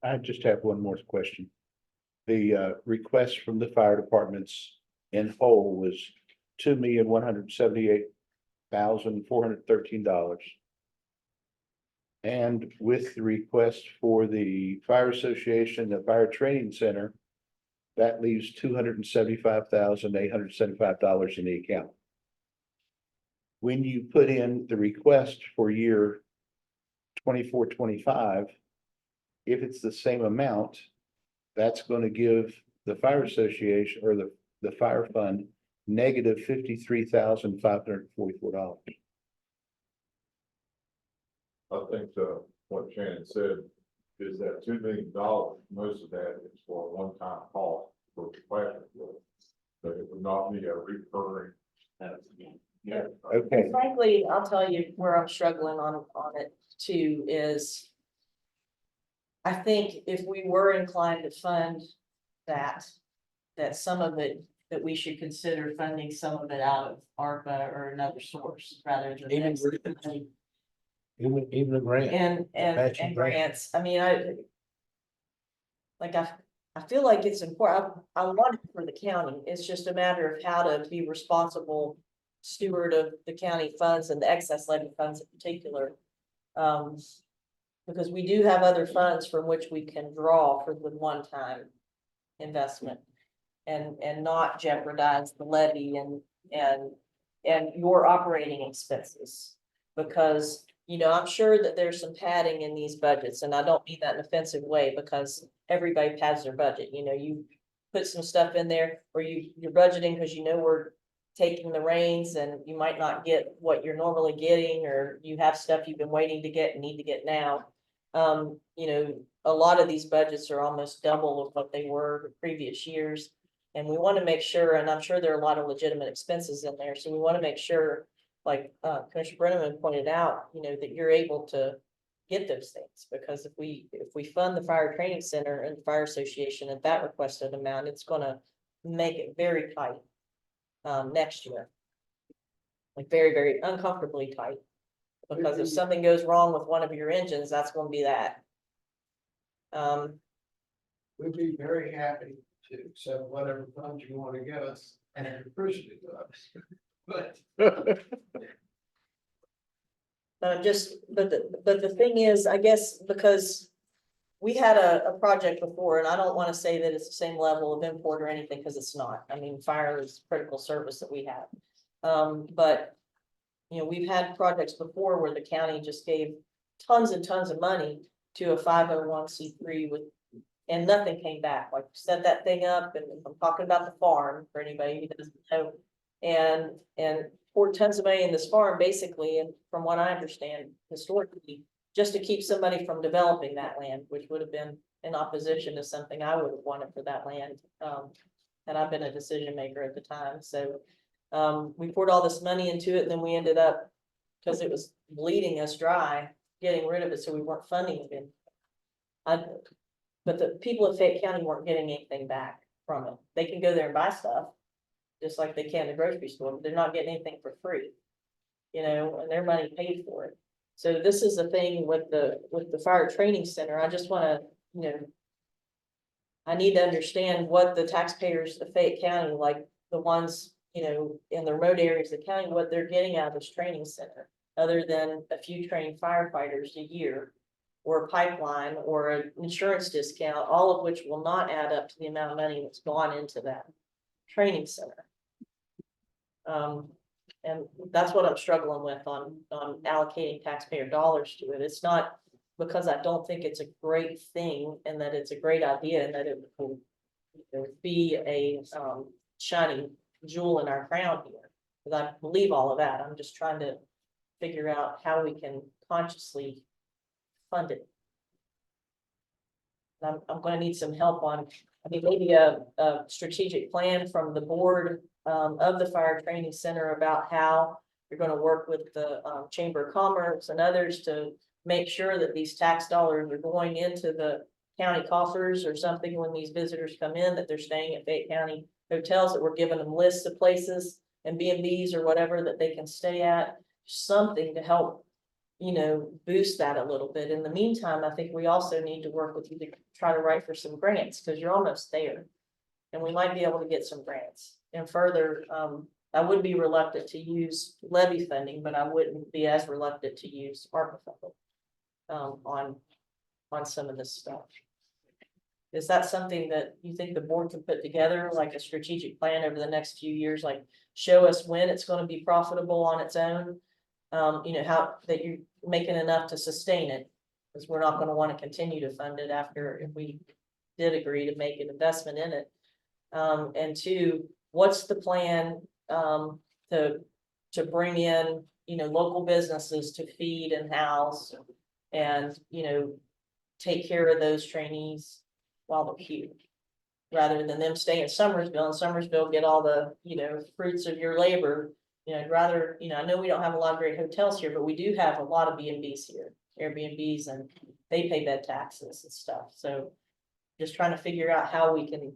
I just have one more question. The request from the fire departments in whole was $2,178,413. And with the request for the fire association, the fire training center, that leaves $275,875 in the account. When you put in the request for year 24-25, if it's the same amount, that's going to give the fire association or the fire fund negative $53,544. I think what Shannon said is that $2 million, most of that is for a one-time cost for the plastic work. But it would not be a recurring. Yeah. Okay, Frankly, I'll tell you where I'm struggling on it too is. I think if we were inclined to fund that some of it, that we should consider funding some of it out of ARPA or another source rather than. Even this. Even a grant. Matching And grant. grants, I mean, I feel like it's important, I want it for the county, it's just a matter of how to be responsible steward of the county funds and the excess levy funds in particular. Because we do have other funds from which we can draw for the one-time investment. And not jeopardize the levy and your operating expenses. Because, you know, I'm sure that there's some padding in these budgets, and I don't mean that in an offensive way, because everybody pads their budget, you know, you put some stuff in there, or you're budgeting because you know we're taking the reins and you might not get what you're normally getting, or you have stuff you've been waiting to get and need to get now. You know, a lot of these budgets are almost double of what they were the previous years. And we want to make sure, and I'm sure there are a lot of legitimate expenses in there, so we want to make sure, like Commissioner Brenneman pointed out, you know, that you're able to get those things. Because if we fund the fire training center and the fire association at that requested amount, it's gonna make it very tight next year. Like very, very uncomfortably tight. Because if something goes wrong with one of your engines, that's gonna be that. We'd be very happy to accept whatever funds you want to give us and appreciate us. But. But the thing is, I guess, because we had a project before, and I don't want to say that it's the same level of import or anything, because it's not. I mean, fire is critical service that we have. But, you know, we've had projects before where the county just gave tons and tons of money to a 501c3 and nothing came back. Like, set that thing up, and I'm talking about the farm for anybody who doesn't know, and poured tons of money in this farm, basically, and from what I understand historically, just to keep somebody from developing that land, which would have been in opposition to something I would have wanted for that land. Had I been a decision maker at the time. So we poured all this money into it, and then we ended up, because it was bleeding us dry, getting rid of it, so we weren't funding it. But the people of Fayette County weren't getting anything back from it. They can go there and buy stuff, just like they can at the grocery store, but they're not getting anything for free. You know, and their money paid for it. So this is the thing with the fire training center. I just want to, you know, I need to understand what the taxpayers of Fayette County, like the ones, you know, in the remote areas of the county, what they're getting out of this training center, other than a few trained firefighters a year, or a pipeline, or an insurance discount, all of which will not add up to the amount of money that's gone into that training center. And that's what I'm struggling with on allocating taxpayer dollars to it. It's not because I don't think it's a great thing and that it's a great idea and that it will be a shining jewel in our crown here. Because I believe all of that. I'm just trying to figure out how we can consciously fund it. I'm going to need some help on I mean, maybe a strategic plan from the board of the fire training center about how you're gonna work with the Chamber of Commerce and others to make sure that these tax dollars are going into the county coffers or something when these visitors come in, that they're staying at Fayette County hotels, that we're giving them lists of places and B&Bs or whatever that they can stay at, something to help, boost that a little bit. In the meantime, I think we also need to work with you to try to write for some grants, because you're almost there. And we might be able to get some grants. And further, I would be reluctant to use levy funding, but I wouldn't be as reluctant to use ARPA funding on some of this stuff. Is that something that you think the board can put together, like a strategic plan over the next few years, like show us when it's gonna be profitable on its own? How that you're making enough to sustain it, because we're not gonna want to continue to fund it after, if we did agree to make an investment in it. And two, what's the plan to bring in, local businesses to feed and house and, take care of those trainees while they're here, rather than them stay in Summersville and Summersville get all the, fruits of your labor. I'd rather, I know we don't have a lot of great hotels here, but we do have a lot of B&Bs here, Airbnbs, and they pay bed taxes and stuff. So just trying to figure out how we can,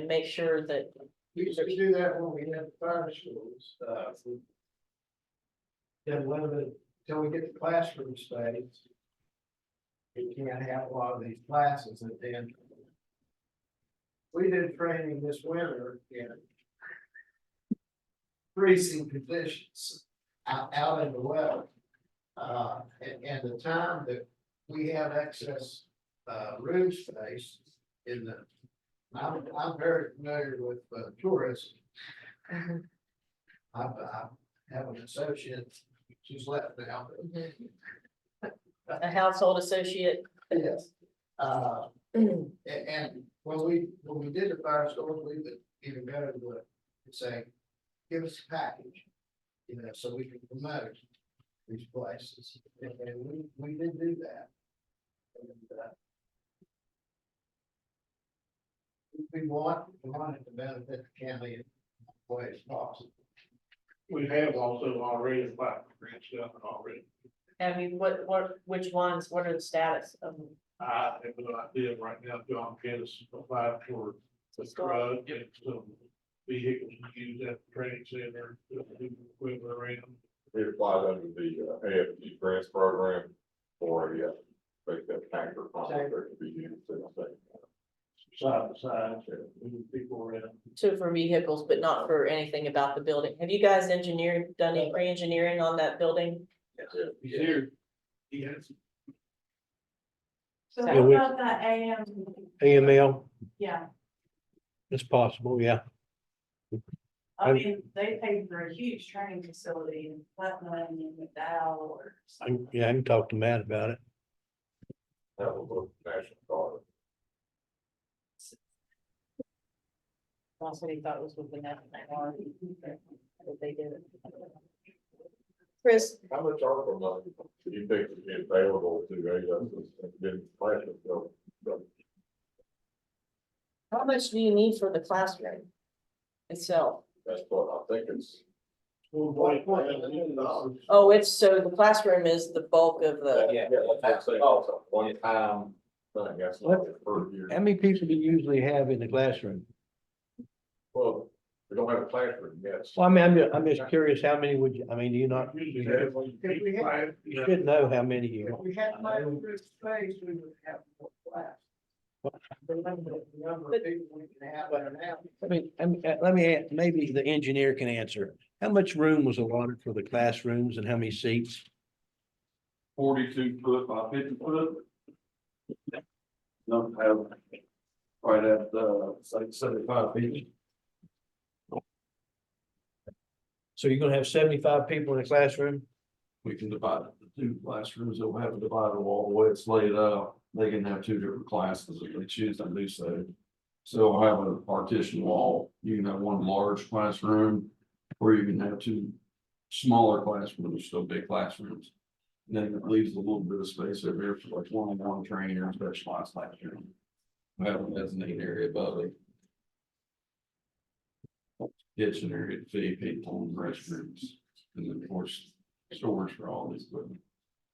make sure that. We used to do that when we had the fire schools, then limited till we get the classroom space. We can't have a lot of these classes, and then we did training this winter in freezing conditions out in the weather. And the time that we have excess room space in the, I'm very familiar with tourism. I have an associate, she's left now. A household associate. Yes. And when we did the fire stores, we would even go to say, give us a package, so we can promote these places. And we did do that. And, we want it to benefit the county in ways possible. We have also already applied for grant stuff already. I mean, which ones, what are the status of them? I have no idea right now. John Pettis applied for the drug and some vehicles to use at the training center, equipment around. We applied under the AFG grants program for a, make that tanker concept to be used in the state. Side by side, moving people around. So for vehicles, but not for anything about the building. Have you guys done any pre-engineering on that building? He's here. He has. So Yeah, what we- about that AM? AML, Yeah, it's possible, yeah. I mean, they paid for a huge training facility in Putnam and McDowell or something. I can talk to Matt about it. That was a national guard. That's what he thought was with the national guard. That they did it. Chris, How much ARPA money do you think would be available to AWS in classroom? how much do you need for the classroom itself? That's what I think it's. Oh, it's, so the classroom is the bulk of the, Yeah, that's what I'm saying. It's a one time thing, that's not per year. How many people do you usually have in the classroom? Well, we don't have a classroom, yes. Well, I mean, I'm just curious, how many would you, I mean, do you not? You should know how many you. If we had my own space, we would have more class. The number of people we can have there now. Let me, maybe the engineer can answer. How much room was allotted for the classrooms and how many seats? 42 foot by 50 foot. Don't have quite at, say 75 feet. So you're gonna have 75 people in a classroom? We can divide it into two classrooms. They'll have a divider wall, the way it's laid out. They can have two different classes if they choose to do so. So I'll have a partition wall. You can have one large classroom, or you can have two smaller classrooms, still big classrooms. And then it leaves a little bit of space over here for like one-on-one training or specialized type training. have a mezzanine area above it. Kitchen area to feed people, and restrooms, and then of course, storage for all this equipment.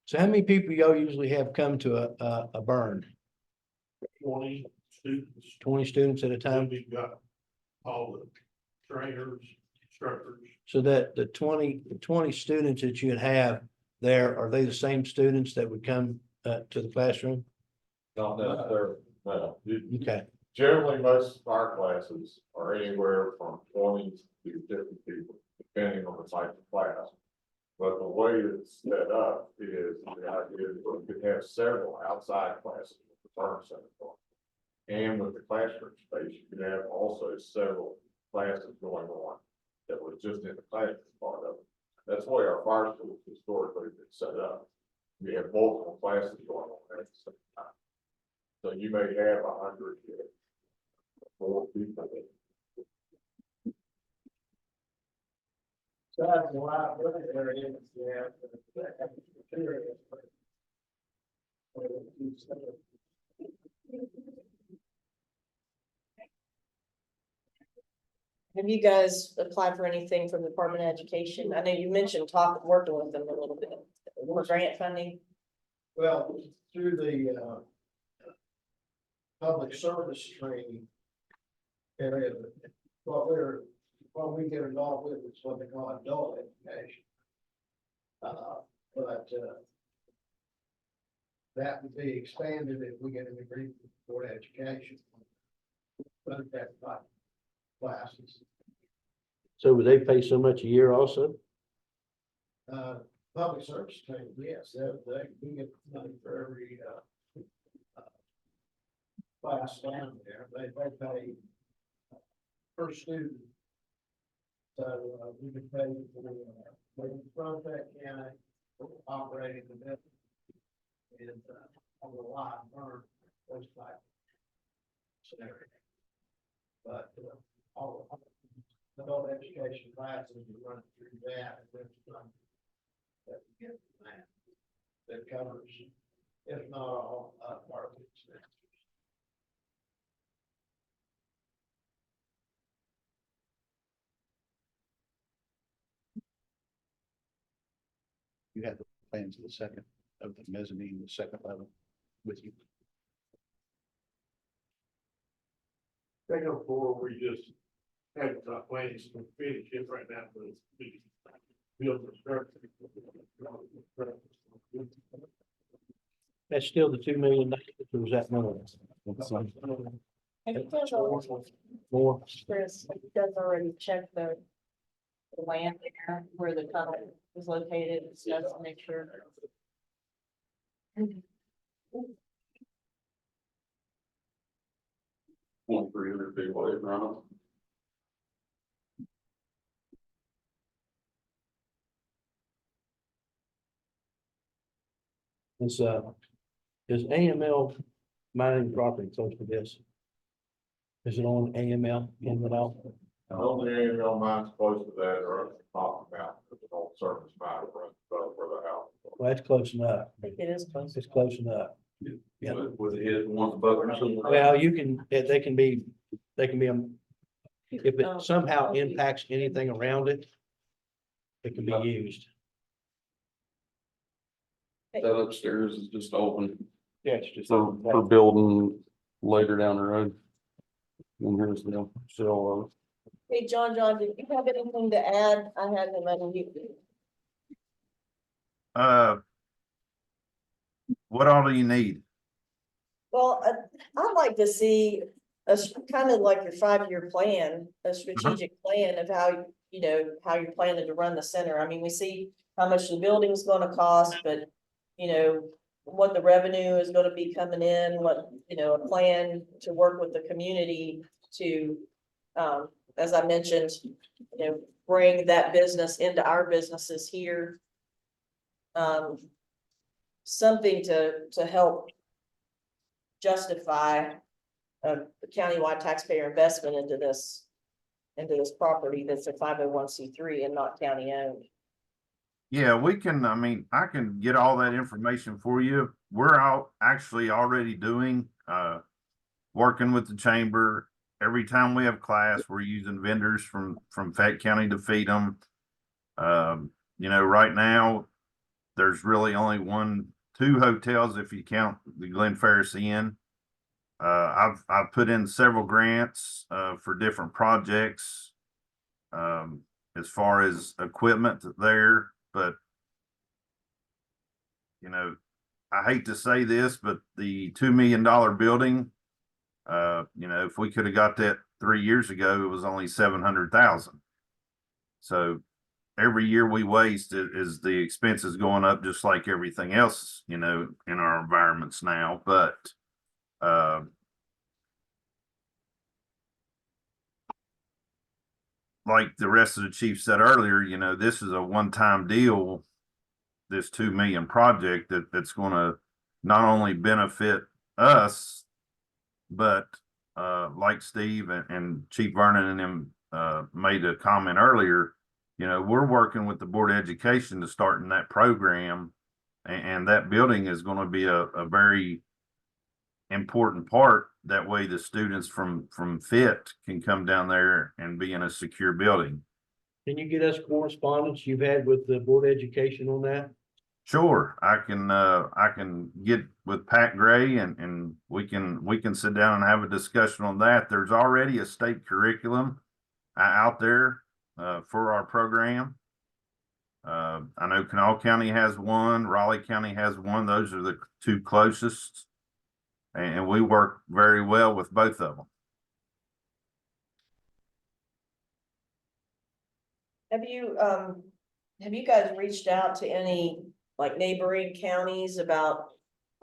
So how many people y'all usually have come to a burn? 20 students. 20 students at a time? We've got all the trainers, instructors. So that the 20 students that you'd have there, are they the same students that would come to the classroom? Not necessarily, no. Okay, Generally, most of our classes are anywhere from 20 to 50 people, depending on the type of class. But the way it's set up is the idea is we could have several outside classes with the learning center. And with the classroom space, you could have also several classes going on that was just in the classroom part of it. That's the way our fire schools historically been set up. We have multiple classes going on at the same time. So you may have 100 more people. So that's a lot of areas, yeah. Have you guys applied for anything from the Department of Education? I know you mentioned working with them a little bit, more grant funding. Well, through the public service training area, what we get involved with is what they call adult education. But that would be expanded if we get an agreement with Board of Education. But that's not classes. so would they pay so much a year also? Public service training, yes, we get money for every class down there. They pay per student. So we can pay for from that county operating the business. And on the line, burn those type scenario. But all adult education classes, we run through that and then that we get that covers, if not all, part of the expenses. You have the plans of the second, of the mezzanine, the second level with you. They go forward, we just have plans to finish it right now, but it's build the structure. That's still the $2 million, or is that more? Have you guys already, More? Chris, have you guys already checked the land there where the tunnel is located and stuff to make sure? 2,300 feet away from it. Is AML mining property close to this? Is it on AML in at all? Only AML mines close to that are up the top of the mountain, because the whole surface mine runs above where the house. Well, that's close enough. I think it is close. It's close enough. Yeah. Was it hit one above or something? Well, you can, they can be, if it somehow impacts anything around it, it can be used. That upstairs is just open Yeah, it's just. for building later down the road. And here's the still, Hey, John, did you have anything to add? I had him unmute. What all do you need? Well, I'd like to see kind of like your 5-year plan, a strategic plan of how, how you're planning to run the center. I mean, we see how much the building's gonna cost, but, what the revenue is gonna be coming in, what, a plan to work with the community to, as I mentioned, bring that business into our businesses here. Something to help justify a countywide taxpayer investment into this property that's a 501c3 and not county owned. Yeah, we can, I mean, I can get all that information for you. We're out actually already doing, working with the chamber. Every time we have class, we're using vendors from Fayette County to feed them. You know, right now, there's really only two hotels if you count the Glen Ferris Inn. I've put in several grants for different projects as far as equipment there, but you know, I hate to say this, but the $2 million building, you know, if we could have got that 3 years ago, it was only 700,000. So every year we waste is the expenses going up just like everything else, you know, in our environments now. But like the rest of the chief said earlier, you know, this is a one-time deal, this 2 million project that's going to not only benefit us, but like Steve and Chief Vernon and them made a comment earlier, you know, we're working with the Board of Education to start in that program, and that building is going to be a very important part. That way the students from Fayette can come down there and be in a secure building. Can you get us correspondence you've had with the Board of Education on that? Sure, I can get with Pat Gray and we can sit down and have a discussion on that. There's already a state curriculum out there for our program. I know Kanawha County has one, Raleigh County has one. Those are the two closest, and we work very well with both of them. Have you guys reached out to any like neighboring counties about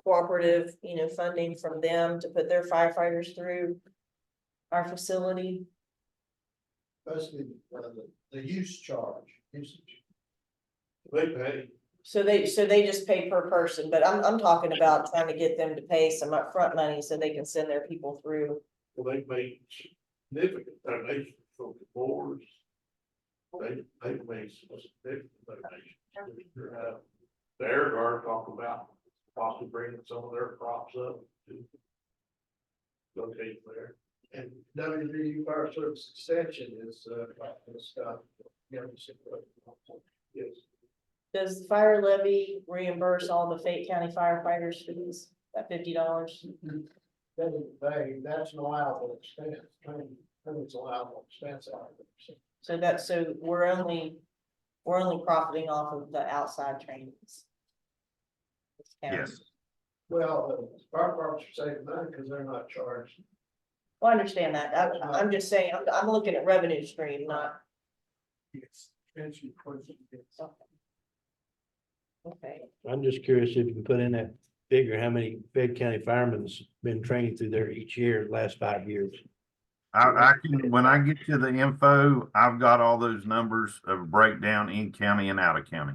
cooperative, you know, funding from them to put their firefighters through our facility? Basically, the use charge, usage. They pay. So they just pay per person, but I'm talking about trying to get them to pay some upfront money so they can send their people through. Well, they made significant donations from the boards. They made some significant donations. The Air Guard talked about possibly bringing some of their props up to locate there. And WVU Fire Service Extension is, stuff. Yes. Does the fire levy reimburse all the Fayette County firefighters for these, that $50? That's an allowable expense, it's allowable expense out of it. So we're only profiting off of the outside trainings. Yes. Well, fire departments are saving money because they're not charged. Well, I understand that. I'm just saying, I'm looking at revenue stream, not. Yes. Okay. I'm just curious if you can put in that figure, how many Fayette County firemen's been trained through there each year, the last 5 years? I can, when I get you the info, I've got all those numbers of breakdown in county and out of county.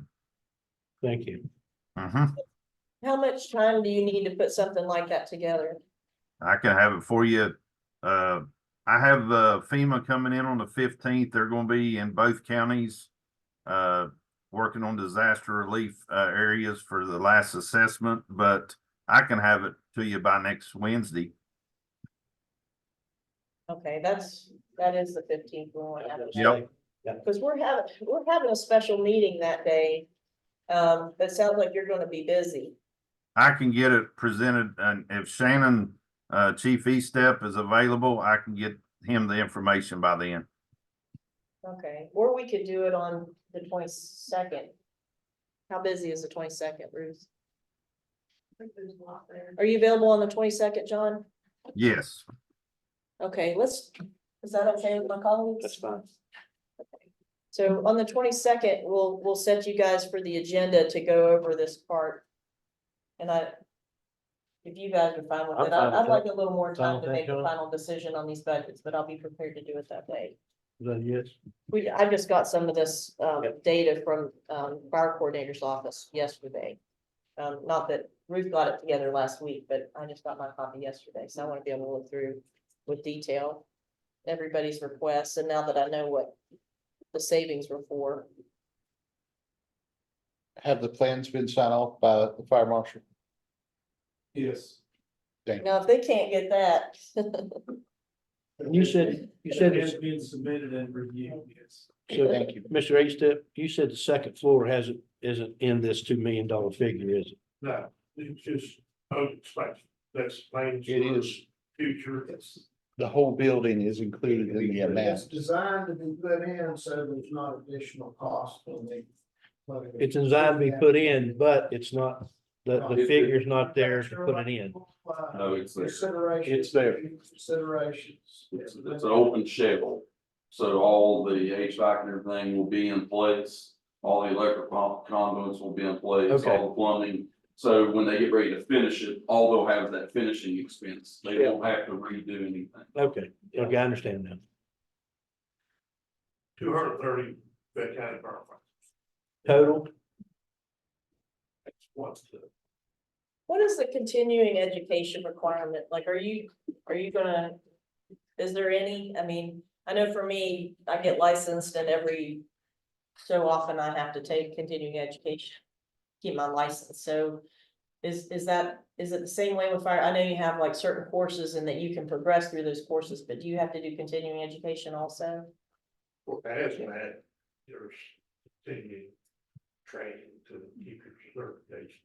Thank you. How much time do you need to put something like that together? I can have it for you. I have FEMA coming in on the 15th. They're going to be in both counties working on disaster relief areas for the last assessment, but I can have it to you by next Wednesday. Okay, that is the 15th. Yep. Because we're having a special meeting that day. That sounds like you're going to be busy. I can get it presented, and if Shannon, Chief Estep is available, I can get him the information by then. Okay, or we could do it on the 22nd. How busy is the 22nd, Ruth? There's a lot there. Are you available on the 22nd, John? Yes. Okay, is that okay with my colleagues? That's fine. Okay. So on the 22nd, we'll set you guys for the agenda to go over this part. And if you guys are fine with I'm it, fine with I'd like that. a little more Fine time with to that, make a John? final decision on these budgets, but I'll be prepared to do it that day. Is that a yes? I just got some of this data from fire coordinator's office yesterday. Not that Ruth got it together last week, but I just got my copy yesterday, so I want to be able to look through with detail everybody's requests, and now that I know what the savings were for. Have the plans been signed off by the fire marshal? Yes. Now, if they can't get that. You said it's, It's been submitted and reviewed, yes. so, Thank you. Mr. Acestep, you said the second floor isn't in this $2 million figure, is it? No, it's just open space. That's plans. It is. Future. The whole building is included in the amount. It's designed to be put in, so there's not additional cost when they. It's designed to be put in, but it's not, the figure's not there to put it in. No, it's there. Considerations. It's there. Considerations. It's an open shell. So all the HVAC and everything will be in place. All the electrical conduits will be in place, Okay. all the plumbing. So when they get ready to finish it, all they'll have is that finishing expense. They won't have to redo anything. Okay, I understand now. 230 that kind of firefighters. Total, That's what's the. What is the continuing education requirement? Like, are you gonna, is there any, I mean, I know for me, I get licensed and every so often I have to take continuing education, keep my license. So is it the same way with fire? I know you have like certain courses and that you can progress through those courses, but do you have to do continuing education also? For hazmat, there's continuing training to keep your certifications.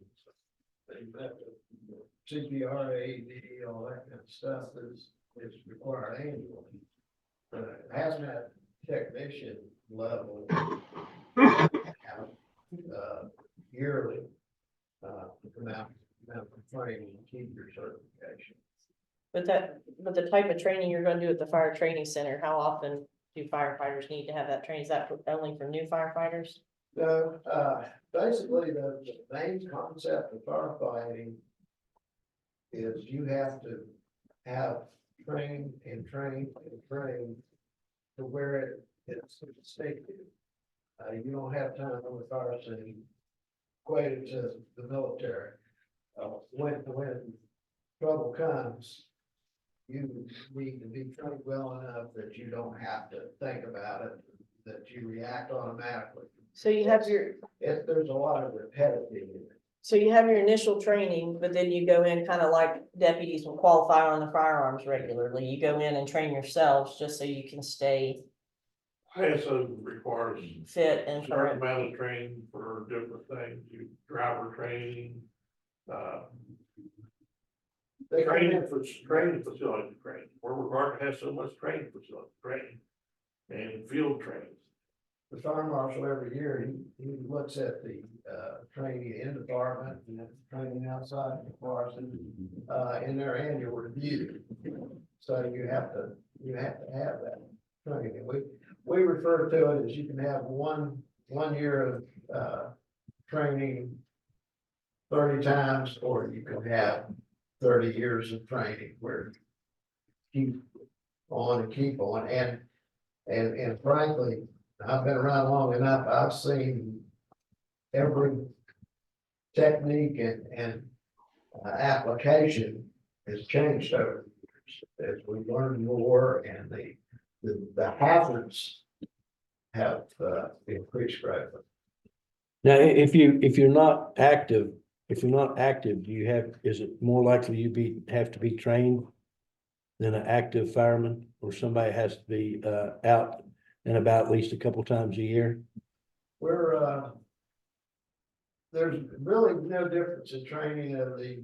CPR, AED, all that kind of stuff is required annually. Hazmat technician level. Yearly. Amount of training to keep your certification. But the type of training you're gonna do at the fire training center, how often do firefighters need to have that training? Is that only for new firefighters? No, basically the main concept of firefighting is you have to have train to where it's safe. You don't have time on the fire scene equated to the military. When trouble comes, you need to be trained well enough that you don't have to think about it, that you react automatically. So you have your, There's a lot of repetitive in it. so you have your initial training, but then you go in kind of like deputies will qualify on the firearms regularly. You go in and train yourselves just so you can stay ISO requires fit a and certain current. amount of training for different things, driver training, training facility training. We're required to have so much training facility training and field training. The fire marshal every year, he looks at the training in department and training outside the department in their annual review. So you have to have that training. We refer to it as you can have one year of training 30 times, or you can have 30 years of training where keep on, and frankly, I've been around long enough, I've seen every technique and application has changed over the years as we learn more, and the hazards have increased greatly. now, if you're not active, do you have, is it more likely have to be trained than an active fireman, or somebody has to be out and about at least a couple times a year? There's really no difference in training of the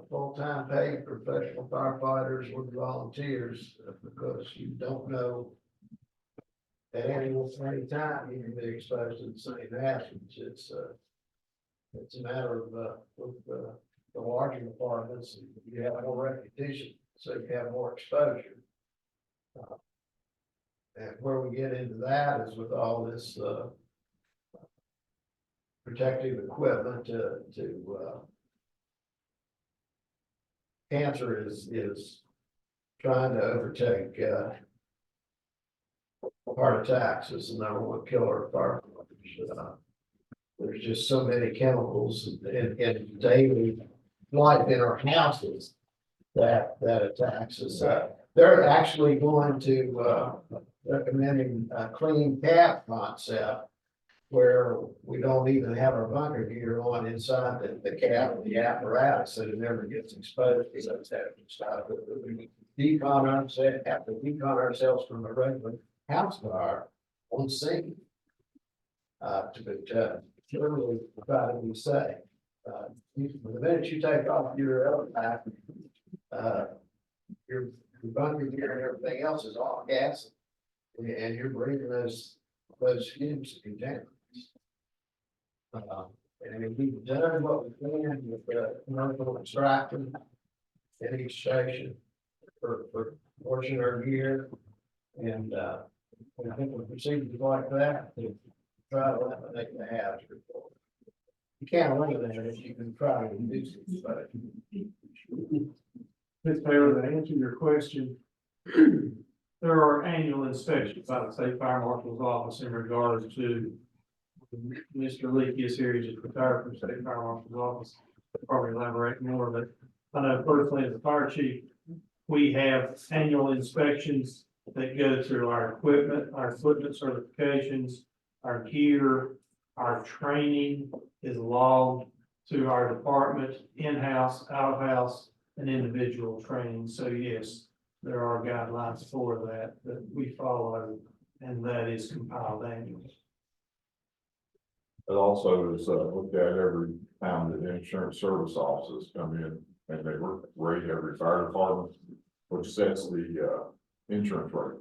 full-time paid professional firefighters or the volunteers, because you don't know at any time you can be exposed to the same hazards. It's a matter of with the larger departments, you have more repetition, so you have more exposure. And where we get into that is with all this protective equipment cancer is trying to overtake heart attacks as the number one killer of firefighters. There's just so many chemicals in daily life in our houses that attacks us. They're actually going to recommending a clean cab concept where we don't even have our bunker gear on inside the cab of the apparatus, so it never gets exposed to those type of stuff. We decon ourselves, have to decon ourselves from a regular house fire on scene. Literally try to be safe. The minute you take off your pack, your bunker gear and everything else is all gas. And you're bringing those fumes and contaminants. And we've done what we can with the commercial extracting at each station for portion our gear. And I think with procedures like that, to try to eliminate the hazard. You can't eliminate it, you can try to reduce it, but. Ms. Taylor, to answer your question, there are annual inspections by the state fire marshal's office in regards to. Mr. Leakey is here, he just retired from state fire marshal's office, probably elaborate more, but I know personally as a fire chief, we have annual inspections that go through our equipment certifications, our gear, our training is logged to our department, in-house, out-of-house, and individual training. So yes, there are guidelines for that we follow, and that is compiled annually. It also is looked at every time that insurance service offices come in and they rate every fire department, which sets the insurance rate.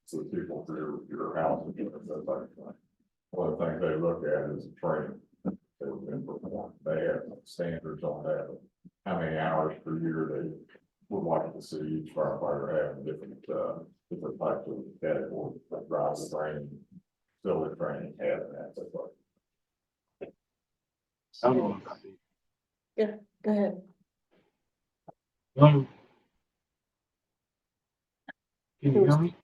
So the people for your house, and that type of thing. One of the things they look at is the training that have been performed. They have standards on that, how many hours per year they would like to see each firefighter have different types of categories, like driver training, facility training, cabin, that type of. I don't know. Yeah, go ahead. Hello? Can you hear me?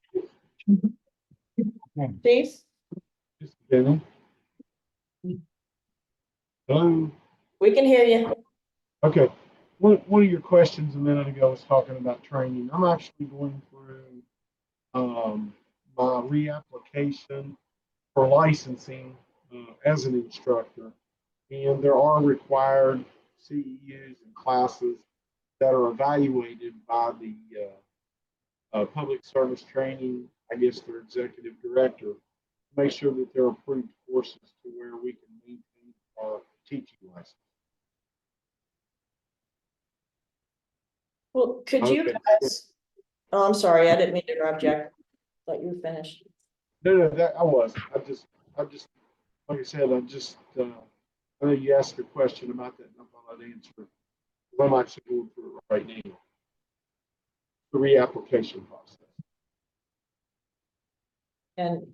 Chief, Just a minute. Hello? we can hear you. Okay. One of your questions a minute ago was talking about training. I'm actually going through my reapplication for licensing as an instructor. And there are required CEUs and classes that are evaluated by the public service training, I guess their executive director, to make sure that they're approved courses to where we can maintain our teaching license. Well, could you Okay. guys, oh, I'm sorry, I didn't mean to interrupt you. Thought you were finished. No, that I was. I just, like I said, I know you asked a question about that, and I thought I'd answer it. I'm actually going through it right now. The reapplication process. And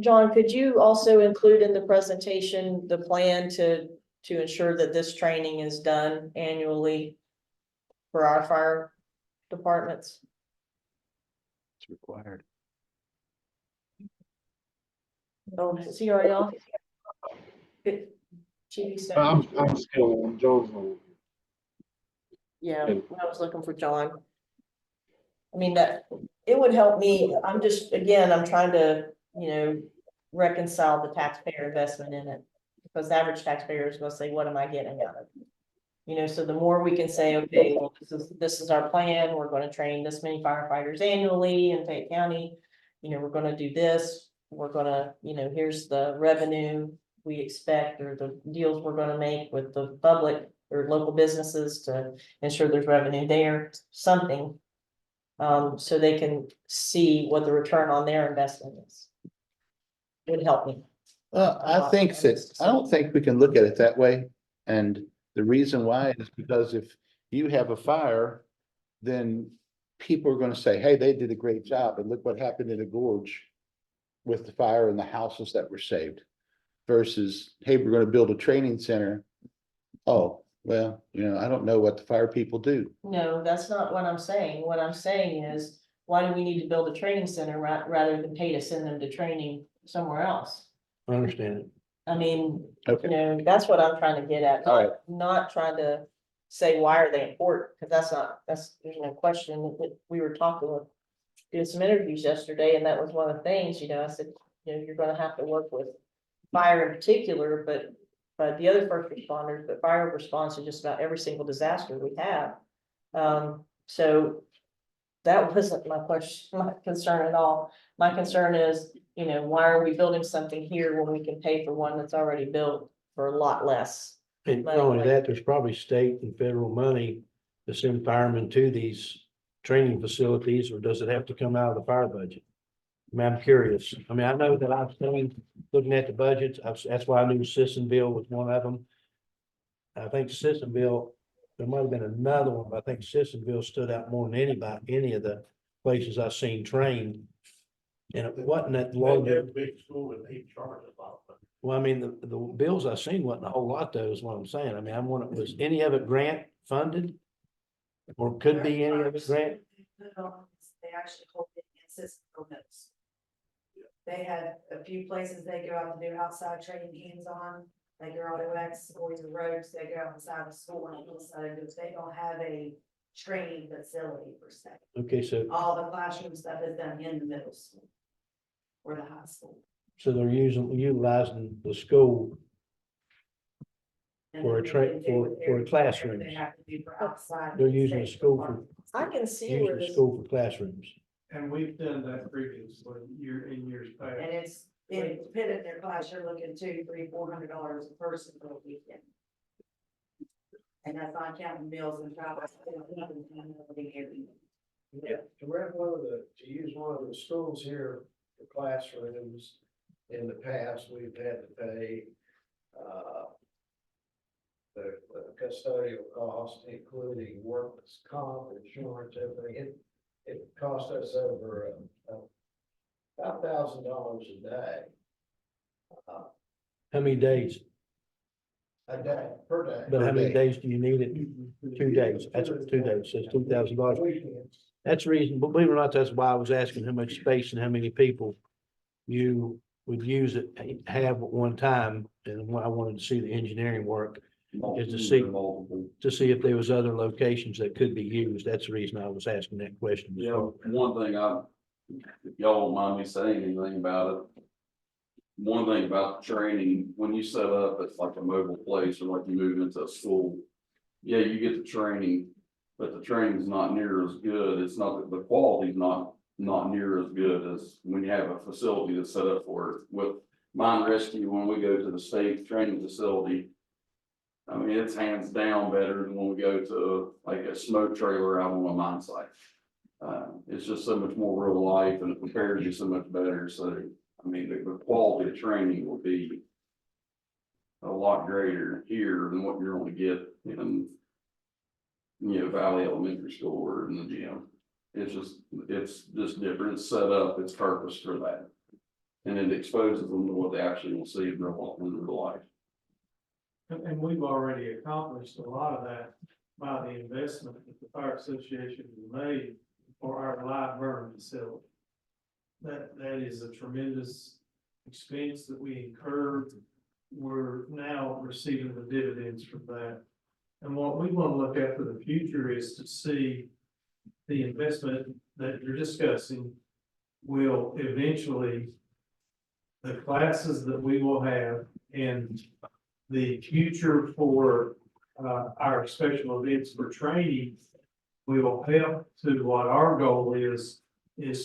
John, could you also include in the presentation the plan to ensure that this training is done annually for our fire departments? It's required. Oh, is he already off? Good. Chief, I'm still on John's on. yeah, I was looking for John. I mean, that, it would help me. I'm just, again, I'm trying to, reconcile the taxpayer investment in it. Because the average taxpayer is gonna say, what am I getting out of it? So the more we can say, okay, well, this is our plan, we're gonna train this many firefighters annually in Fayette County. We're gonna do this, we're gonna, here's the revenue we expect, or the deals we're gonna make with the public or local businesses to ensure there's revenue there, something. So they can see what the return on their investment is. Would help me. Well, I don't think we can look at it that way. And the reason why is because if you have a fire, then people are gonna say, hey, they did a great job, and look what happened in the gorge with the fire and the houses that were saved. Versus, hey, we're gonna build a training center. Oh, well, I don't know what the fire people do. No, that's not what I'm saying. What I'm saying is, why do we need to build a training center rather than pay to send them to training somewhere else? I understand it. I mean, Okay. that's what I'm trying to get at. All right. Not trying to say, why are they important? Because there's no question that we were doing some interviews yesterday, and that was one of the things, I said, you're gonna have to work with fire in particular, but the other first responders, but fire responds to just about every single disaster we have. So that wasn't my question, my concern at all. My concern is, why are we building something here when we can pay for one that's already built for a lot less? And not only that, there's probably state and federal money to send firemen to these training facilities, or does it have to come out of the fire budget? I mean, I'm curious. I mean, I know that I've seen, looking at the budgets, that's why I knew Sissonville was one of them. I think Sissonville, there might have been another one, but I think Sissonville stood out more than any of the places I've seen trained. And it wasn't that long. Big school and they charge a lot. Well, I mean, the bills I've seen wasn't a whole lot though, is what I'm saying. I mean, I'm wondering, was any of it grant funded? Or could be any of it grant? They actually hold it in Cisco notes. They had a few places they go out to do outside training hands-on, like your auto X or your roads, they go outside the school and they don't have a training facility per se. Okay, so, All the classroom stuff is done in the middle school or the high school. so they're utilizing the school And for a then train, they do for a whatever classroom. They have to do for outside. They're using the school for, I can see where using the this, school for classrooms. And we've done that previously, in years past. And it's dependent their class, you're looking $200, $300, $400 a person for a weekend. And that's not counting meals and travel. Yeah, to rent one of to use one of the schools here for classrooms, in the past, we've had to pay, the custodial cost, including workman's comp, insurance, everything. It cost us over, about $1,000 a day. How many days? A day, per day. But how many days do you need it? 2 days. That's what 2 days says, $2,000. Weekends. That's reasonable. Believe it or not, that's why I was asking how much space and how many people you would use it, have at one time. And what I wanted to see the engineering work is to see if there was other locations that could be used. That's the reason I was asking that question. Yeah, one thing if y'all don't mind me saying anything about it. One thing about the training, when you set up, it's like a mobile place or like you move into a school. Yeah, you get the training, but the training's not near as good. It's not that the quality's not near as good as when you have a facility that's set up for it. With mine rescue, when we go to the state training facility, I mean, it's hands down better than when we go to like a smoke trailer out on a mine site. It's just so much more real life and it prepares you so much better. So, I mean, the quality of training will be a lot greater here than what you're going to get in, Valley Elementary School or in the gym. It's just different. It's set up, it's purpose for that. And it exposes them to what they actually will see in real life. And we've already accomplished a lot of that by the investment that the Fire Association has made for our live burn facility. That is a tremendous expense that we incurred. We're now receiving the dividends from that. And what we want to look at for the future is to see the investment that you're discussing will eventually, the classes that we will have and the future for our special events for training will help to what our goal is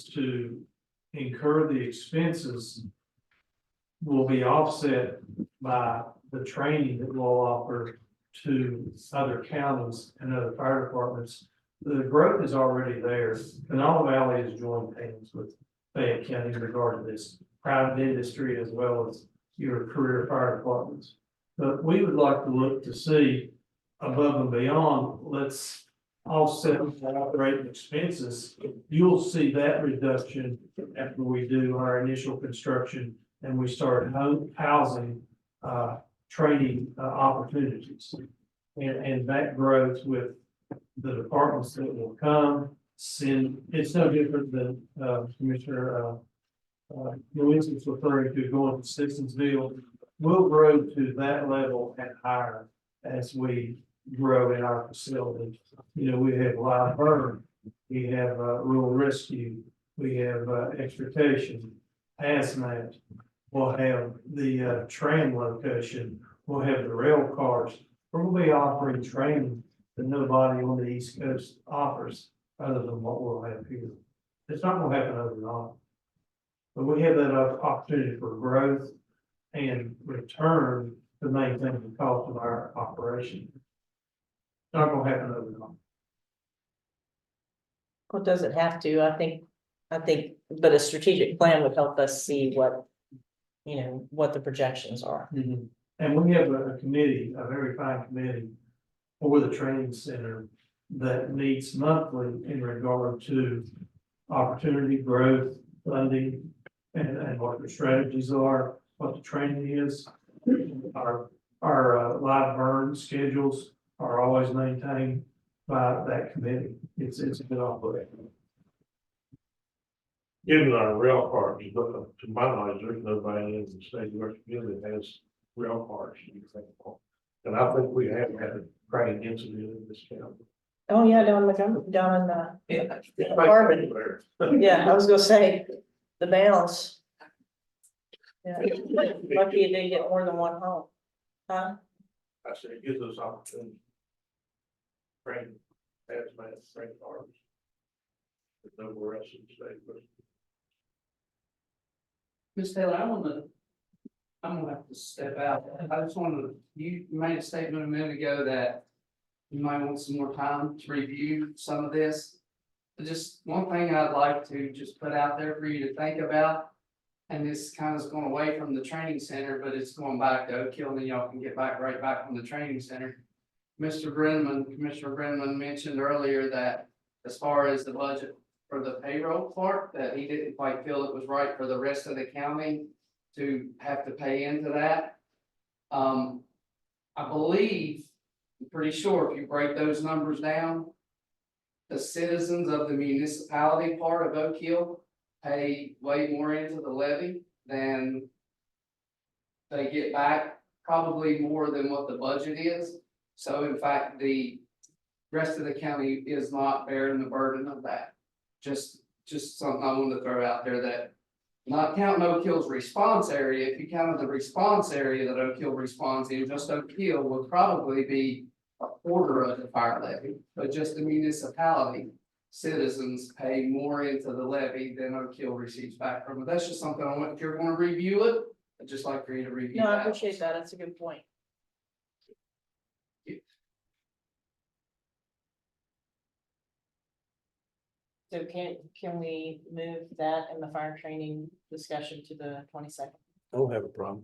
to incur the expenses will be offset by the training that we'll offer to other counties and other fire departments. The growth is already there. Kanawha Valley has joined hands with Fayette County in regard to this private industry as well as your career fire departments. But we would like to look to see above and beyond, let's offset the operating expenses. You'll see that reduction after we do our initial construction and we start housing training opportunities. And that growth with the departments that will come, it's no different than Commissioner Lewis was referring to going to Stixonsville. We'll grow to that level and higher as we grow in our facility. We have live burn, we have rural rescue, we have extrication, hazmat, we'll have the tram location, we'll have the rail cars. We're gonna be offering training that nobody on the East Coast offers other than what we'll have here. It's not gonna happen overnight. But we have that opportunity for growth and return to maintain the cost of our operation. It's not gonna happen overnight. Well, it doesn't have to, I think, but a strategic plan would help us see what, you know, what the projections are. And we have a committee, a very fine committee for the training center that meets monthly in regard to opportunity, growth, funding, and what the strategies are, what the training is. Our live burn schedules are always maintained by that committee. It's a good operation. Given our rail cars, but to my knowledge, there's nobody in the state of West Virginia that has rail cars. And I think we have had a crane incident in this county. Oh, yeah, down in Carbon. Yeah, I was gonna say, the balance. Yeah, lucky you didn't get more than one home, huh? I said, it gives us opportunity. Crane, hazmat, crane cars. There's nowhere else in the state, but Ms. Taylor, I'm gonna have to step out. I just wanted, you made a statement a minute ago that you might want some more time to review some of this. Just one thing I'd like to just put out there for you to think about, and this kind of is going away from the training center, but it's going back to Oak Hill, and then y'all can get right back on the training center. Commissioner Brennan mentioned earlier that as far as the budget for the payroll part, that he didn't quite feel it was right for the rest of the county to have to pay into that. I believe, I'm pretty sure if you break those numbers down, the citizens of the municipality part of Oak Hill pay way more into the levy than they get back, probably more than what the budget is. So in fact, the rest of the county is not bearing the burden of that. Just something I wanted to throw out there, that not counting Oak Hill's response area, if you counted the response area that Oak Hill responds in, just Oak Hill would probably be a quarter of the fire levy, but just the municipality citizens pay more into the levy than Oak Hill receives back from it. That's just something I want, if you're gonna review it, I'd just like for you to review No, I that. appreciate that, that's a good point. So can we move that and the fire training discussion to the 22nd? I don't have a problem.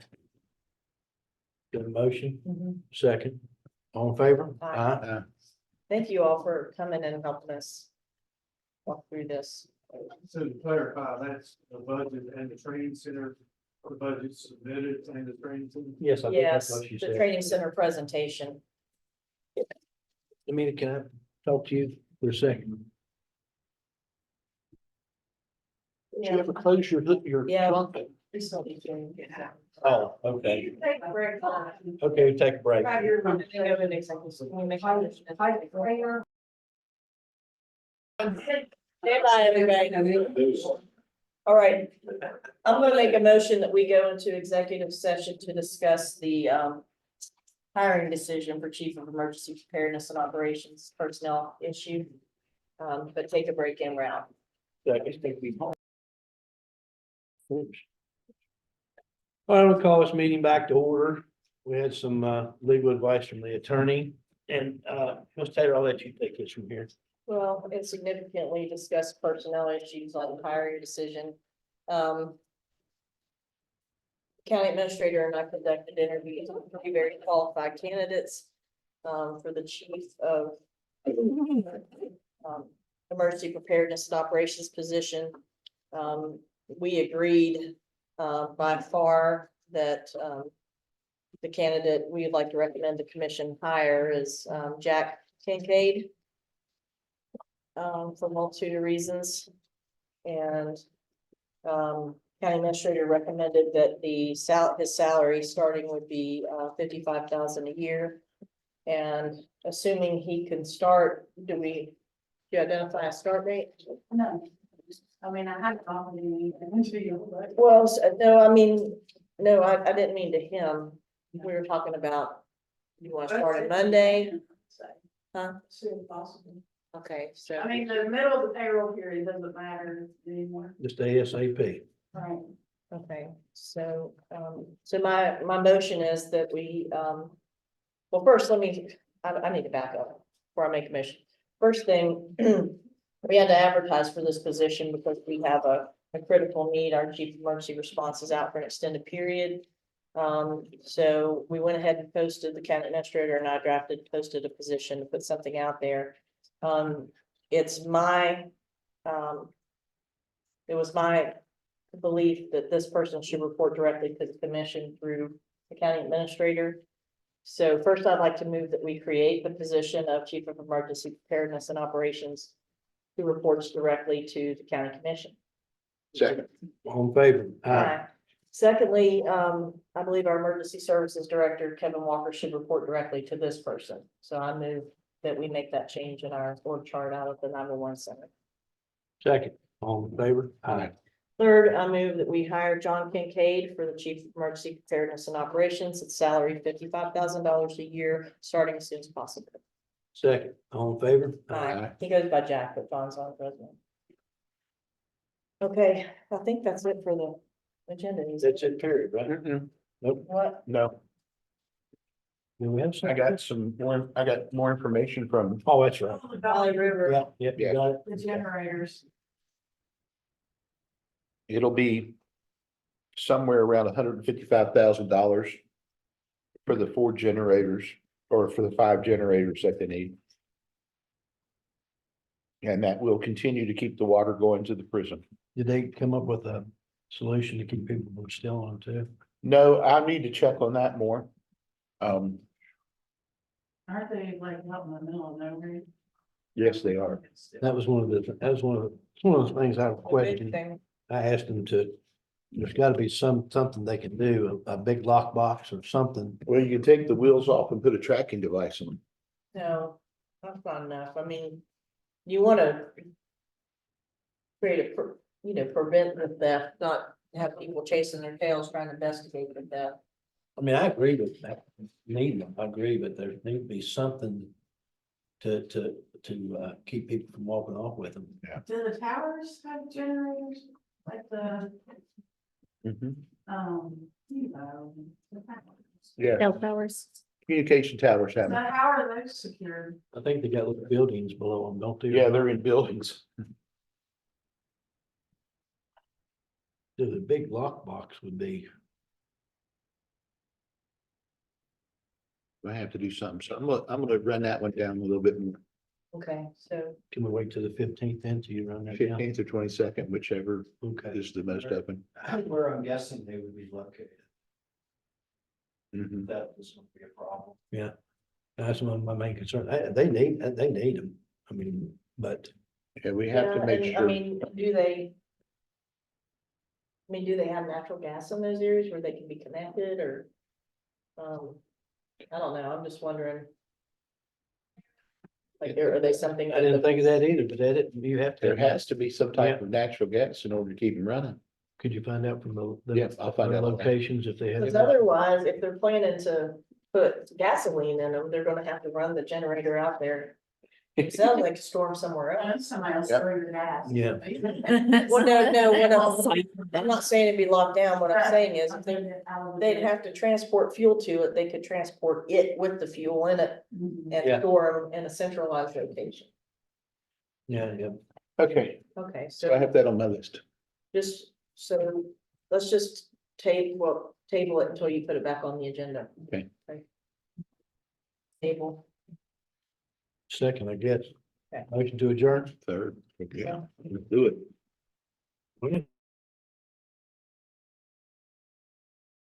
Got a motion, Mm-hmm. second, all in favor? Aye. Thank you all for coming and helping us walk through this. So to clarify, that's the budget and the training center, or the budget submitted and the training center. Yes, I think Yes, that's what you the said. training center presentation. Amina, can I talk to you for a second? Did you ever close your Yeah. trunk? Please don't be doing that. Oh, okay. Take a break. Okay, take a break. Grab your phone and go to the executive session. Can we make a motion? Bye, everybody. All right, I'm gonna make a motion that we go into executive session to discuss the hiring decision for Chief of Emergency Preparedness and Operations personnel issue. But take a break in round. I guess think we. I will call this meeting back to order. We had some legal advice from the attorney, and Ms. Taylor, I'll let you take this from here. Well, and significantly discuss personnel issues on the hiring decision. County administrator and I conducted interviews with 3 very qualified candidates for the chief of emergency preparedness and operations position. We agreed by far that the candidate we would like to recommend the commission hire is Jack Kincaid. For a multitude of reasons. And county administrator recommended that his salary starting would be $55,000 a year. And assuming he can start, do you identify a start date? No, I mean, I haven't offered any. Well, no, I mean, no, I didn't mean to him. We were talking about, you want to start on Monday? Huh? Soon possible. Okay, so. I mean, the middle of the payroll period doesn't matter anymore. Just ASAP. Right. Okay, so, so my motion is that we, well, first, I need to back up before I make a motion. First thing, we had to advertise for this position because we have a critical need. Our chief of emergency response is out for an extended period. So we went ahead and posted, the county administrator and I posted a position to put something out there. It's my, it was my belief that this person should report directly to the commission through the county administrator. So first, I'd like to move that we create the position of Chief of Emergency Preparedness and Operations, who reports directly to the county commission. Second. All in favor? Secondly, I believe our Emergency Services Director, Kevin Walker, should report directly to this person. So I move that we make that change in our org chart out of the 911 center. Second, all in favor? Aye. Third, I move that we hire John Kincaid for the Chief of Emergency Preparedness and Operations at salary $55,000 a year, starting as soon as possible. Second, all in favor? He goes by Jack, but John's on president. Okay, I think that's it for the agenda. That's it, period, right? Nope, What? No, do we have I some? got more information from, Oh, that's right. The Valley River, Yeah, you got it. the generators. it'll be somewhere around $155,000 for the 4 generators, or for the 5 generators that they need. And that will continue to keep the water going to the prison. Did they come up with a solution to keep people from still on too? No, I need to check on that more. Aren't they like out in the middle of nowhere? Yes, they are. That was one of those things I questioned. I asked them to, there's gotta be something they can do, a big lockbox or something. Well, you can take the wheels off and put a tracking device on them. No, that's not enough. I mean, you want to create prevent the theft, not have people chasing their tails trying to investigate the theft. I mean, I agree with that, need them, I agree, but there need to be something to keep people from walking off with them. Do the towers have generators like the, Mm-hmm. you know? the towers? Yeah, Cell towers. communication towers have So them. how are those secured? I think they got little buildings below them, don't they? Yeah, they're in buildings. The big lockbox would be, I have to do something. So I'm gonna run that one down a little bit more. Okay, so can we wait till the 15th then till you run that down? 15th or 22nd, whichever Okay. is the most open. Where I'm guessing they would be located, Mhm. that was gonna be a problem. Yeah, that's one of my main concerns. They need them. I mean, but Yeah, we have to yeah, make and, I sure. mean, do they have natural gas in those areas where they can be connected or? I don't know. I'm just wondering. Like, are they something? I didn't think of that either, but you have to. There has to be some type of natural gas in order to keep them running. Could you find out from the Yeah, I'll find out on that. locations if they have? Because otherwise, if they're planning to put gasoline in them, they're gonna have to run the generator out there. It sounds like a storm somewhere else. Somebody else Yep. throwing the gas. Yeah. Well, no, I'm not saying it'd be locked down. What I'm saying is if they'd have to transport fuel to it, they could transport it with the fuel in it Yeah. and store them in a centralized location. Yeah, yeah. Okay, Okay, so I have that on my list. Let's just table it until you put it back on the agenda. Okay. Table. Second, I guess. Okay. Motion to adjourn. Third, yeah, let's do it. Okay.